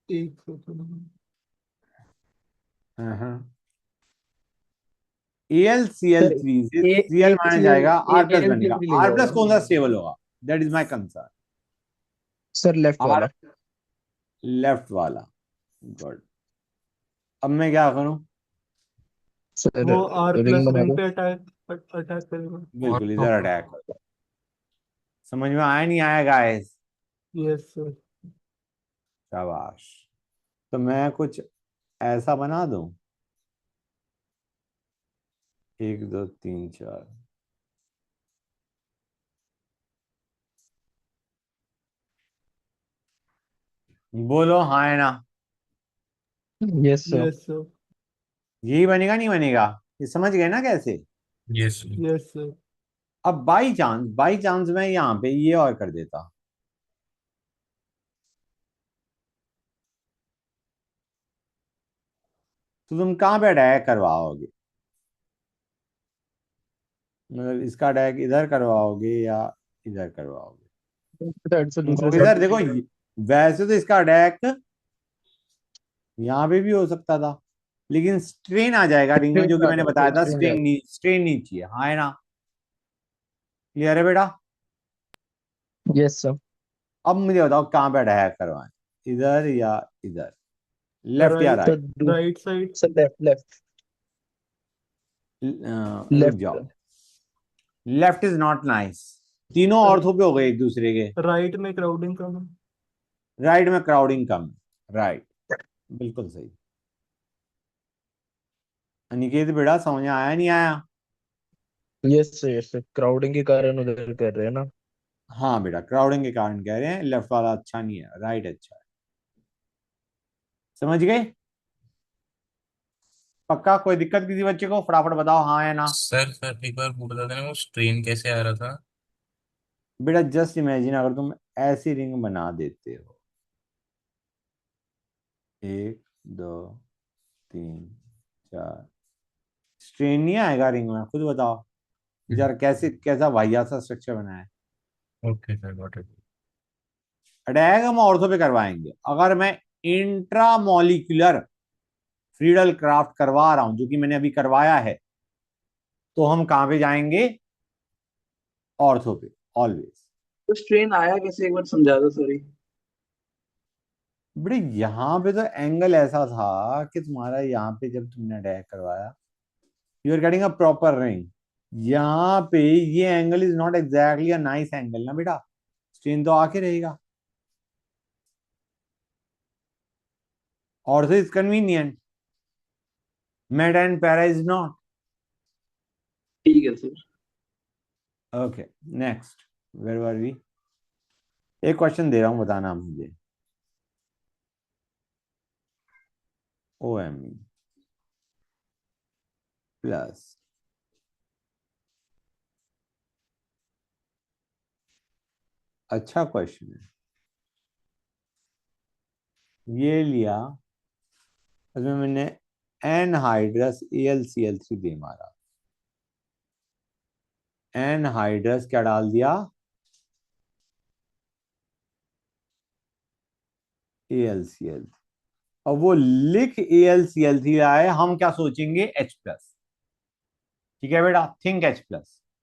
एक सेकंड। हाँ L C L sir three से A C L A minus C L जाएगा, आर प्लस एल सी बनेगा। एल ले आर प्लस जाएगा। कौन सा स्टेबल होगा? That is my concern. Sir left R वाला। लेफ्ट वाला। गुड। अब मैं क्या करूं? सर वो आर रिंग प्लस बना रिंग दो। पे अटैक करेगा। बिल्कुल इधर अटैक। समझ में आया नहीं आया गाइस? Yes sir. शाबाश। तो मैं कुछ ऐसा बना दूं, 1 2 3 4। बोलो हाँ है ना? Yes sir. Yes sir. यही बनेगा नहीं बनेगा? ये समझ गए ना कैसे? यस। Yes sir. अब बाई चांस मैं यहाँ पे ये और कर देता, तो तुम कहाँ पे अटैक करवाओगे? मतलब इसका अटैक इधर करवाओगे या इधर करवाओगे? साइड से तुम दूसरे कहोगे साइड सर देखो वैसे तो इसका अटैक यहाँ पे भी हो सकता था, लेकिन स्ट्रेन आ जाएगा रिंग में, जो कि मैंने बताया था से। स्ट्रेन नहीं चाहिए। हाँ है ना? क्लियर है बेटा? Yes, sir. अब मुझे बताओ कहाँ पे अटैक करवाएं, इधर या इधर, लेफ्ट या right, Sir, right? do right side. sir left. रुक Left. जाओ, लेफ्ट इज नॉट नाइस, तीनों ऑर्थो पे हो गए एक दूसरे के। राइट में क्राउडिंग कम है। राइट में क्राउडिंग कम है, राइट, बिल्कुल सही। अनिकेत बेटा समझ में आया नहीं आया? Yes, sir. Yes, sir. Crowding के कारण उधर कर रहे हैं ना. हाँ बेटा, क्राउडिंग के कारण कह रहे हैं, लेफ्ट वाला अच्छा नहीं है, राइट अच्छा है। समझ गए? पक्का? कोई दिक्कत किसी बच्चे को? फटाफट बताओ हाँ या ना। सर एक बार वो बता देना वो स्ट्रेन कैसे आ रहा था। बेटा जस्ट इमेजिन अगर तुम ऐसी रिंग बना देते हो, 1 2 3 4, स्ट्रेन नहीं आएगा रिंग में? खुद बताओ यार, कैसे कैसा वाहियात सा स्ट्रक्चर बना है। Okay sir got it. Attack हम ऑर्थो पे करवाएंगे। अगर मैं इंट्रामोलिकुलर फ्रीडल क्राफ्ट करवा रहा हूं, जो कि मैंने अभी करवाया है, तो हम कहां पे जाएंगे? ऑर्थो पे ऑलवेज। तो स्ट्रेन आया कैसे, एक बार समझा दो, सॉरी। बड़े यहाँ पे तो एंगल ऐसा था कि तुम्हारा यहाँ पे जब तुमने अटैक करवाया, you are getting a proper ring. यहाँ पे ये angle is not exactly a nice angle ना बेटा, स्ट्रेन तो आके रहेगा। Ortho is convenient, meta and para is not. ठीक है sir. Okay next, where were we? एक क्वेश्चन दे रहा हूं, बताना मुझे। ओ एम ई प्लस, अच्छा क्वेश्चन है ये। लिया इसमें मैंने एनहाइड्रस AlCl3 दे मारा, एनहाइड्रस क्या डाल दिया? AlCl। और वो लिख AlCl3 आए, हम क्या सोचेंगे? H+। ठीक है बेटा, थिंक H+,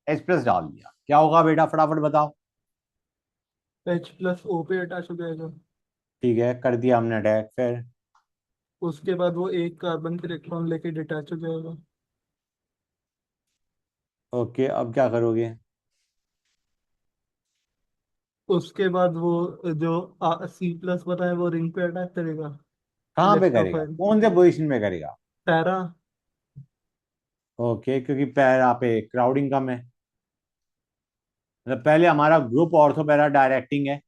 H+ डाल दिया, क्या होगा बेटा फटाफट बताओ। H प्लस O पे अटैच हो जाएगा। ठीक है, कर दिया हमने अटैक, फिर उसके बाद वो एक कार्बन के इलेक्ट्रॉन लेके डिटैच हो जाएगा। ओके, अब क्या करोगे? उसके बाद वो जो C+ बना है वो रिंग पे अटैच करेगा। कहाँ पे करेगा? इलेक्ट्रोफाइल। कौन से पोजीशन में करेगा? पैरा। ओके, क्योंकि पैरा पे क्राउडिंग कम है। मतलब पहले हमारा ग्रुप ऑर्थो पैरा डायरेक्टिंग है।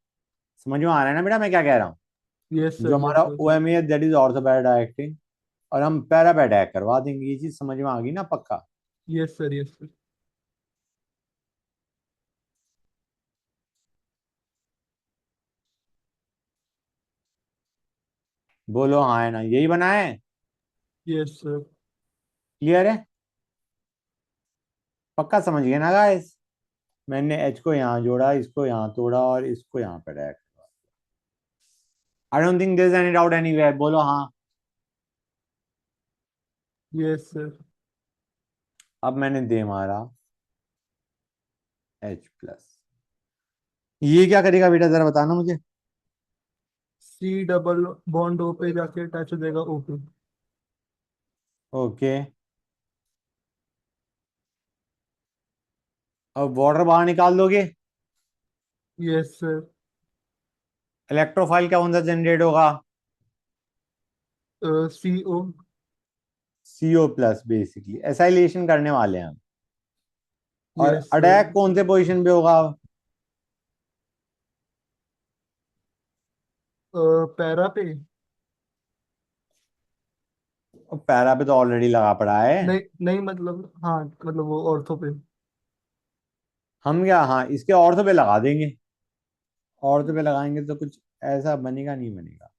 समझ में आ रहा है ना बेटा मैं क्या कह रहा हूँ? यस जो सर, हमारा यस सर। OME है that is ortho para directing, और हम पैरा पे अटैक करवा देंगे। ये चीज समझ में आ गई ना पक्का? Yes sir, yes sir. बोलो हाँ है ना, यही बना है? Yes sir. क्लियर है? पक्का समझ गए ना गाइस? मैंने H को यहाँ जोड़ा, इसको यहाँ तोड़ा और इसको यहाँ पे attack. I don't think there is any doubt anywhere, बोलो हाँ। Yes sir. अब मैंने दे मारा H+, ये क्या करेगा बेटा जरा बताना मुझे। C डबल बॉन्ड O पे जाके अटैच हो जाएगा O पे। ओके, अब वाटर बाहर निकाल दोगे? Yes sir. इलेक्ट्रोफाइल क्या कौन सा जनरेट होगा? CO। CO+, बेसिकली एसाइलेशन करने वाले हैं हम। और यस सर। अटैक कौन से पोजीशन पे होगा? पैरा पे। पैरा पे तो ऑलरेडी लगा पड़ा है। नहीं नहीं, मतलब हाँ, मतलब वो ऑर्थो पे। हम क्या, हाँ इसके ऑर्थो पे लगा देंगे। ऑर्थो पे लगाएंगे तो कुछ ऐसा बनेगा नहीं बनेगा?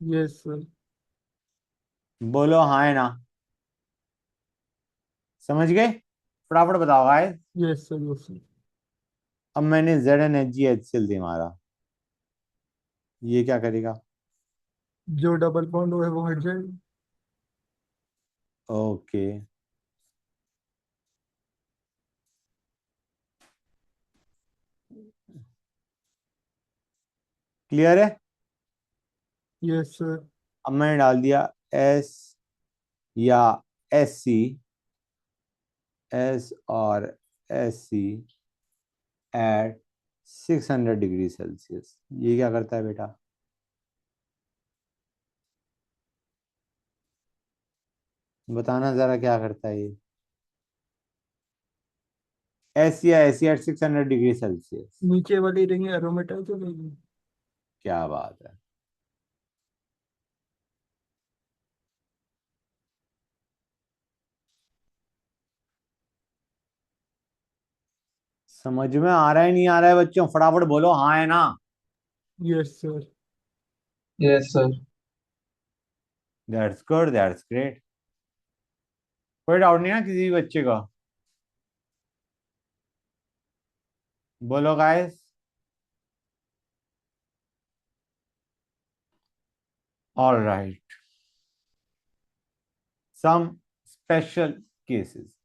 Yes sir. बोलो हाँ है ना? समझ गए? फटाफट बताओ guys. Yes sir, yes sir. अब मैंने ZnHgHCl दे मारा, ये क्या करेगा? जो डबल बॉन्ड है वो हट जाएगा। ओके, क्लियर है? Yes sir. अब मैंने डाल दिया एस या एस सी, एस और S C at 600 degree Celsius. ये क्या करता है बेटा? बताना जरा क्या करता है ये। एस या S C at 600 degree Celsius. नीचे वाली रिंग एरोमेटाइज हो जाएगी। क्या बात है। समझ में आ रहा है नहीं आ रहा है बच्चों? फटाफट बोलो हाँ है ना। Yes sir. Yes sir. That's good, that's great. कोई डाउट नहीं ना किसी भी बच्चे का? बोलो guys. All right, some special cases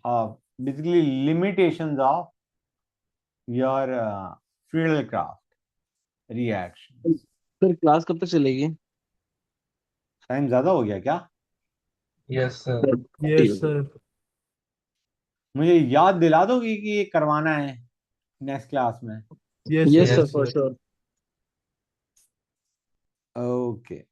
of basically limitations of your field craft reactions. Sir class कब तक चलेगी? टाइम ज्यादा हो गया क्या? Yes sir. Yes sir. मुझे याद दिला दोगे कि ये करवाना है नेक्स्ट क्लास में? Yes yes sir. Sir yes for sir. Sure. Okay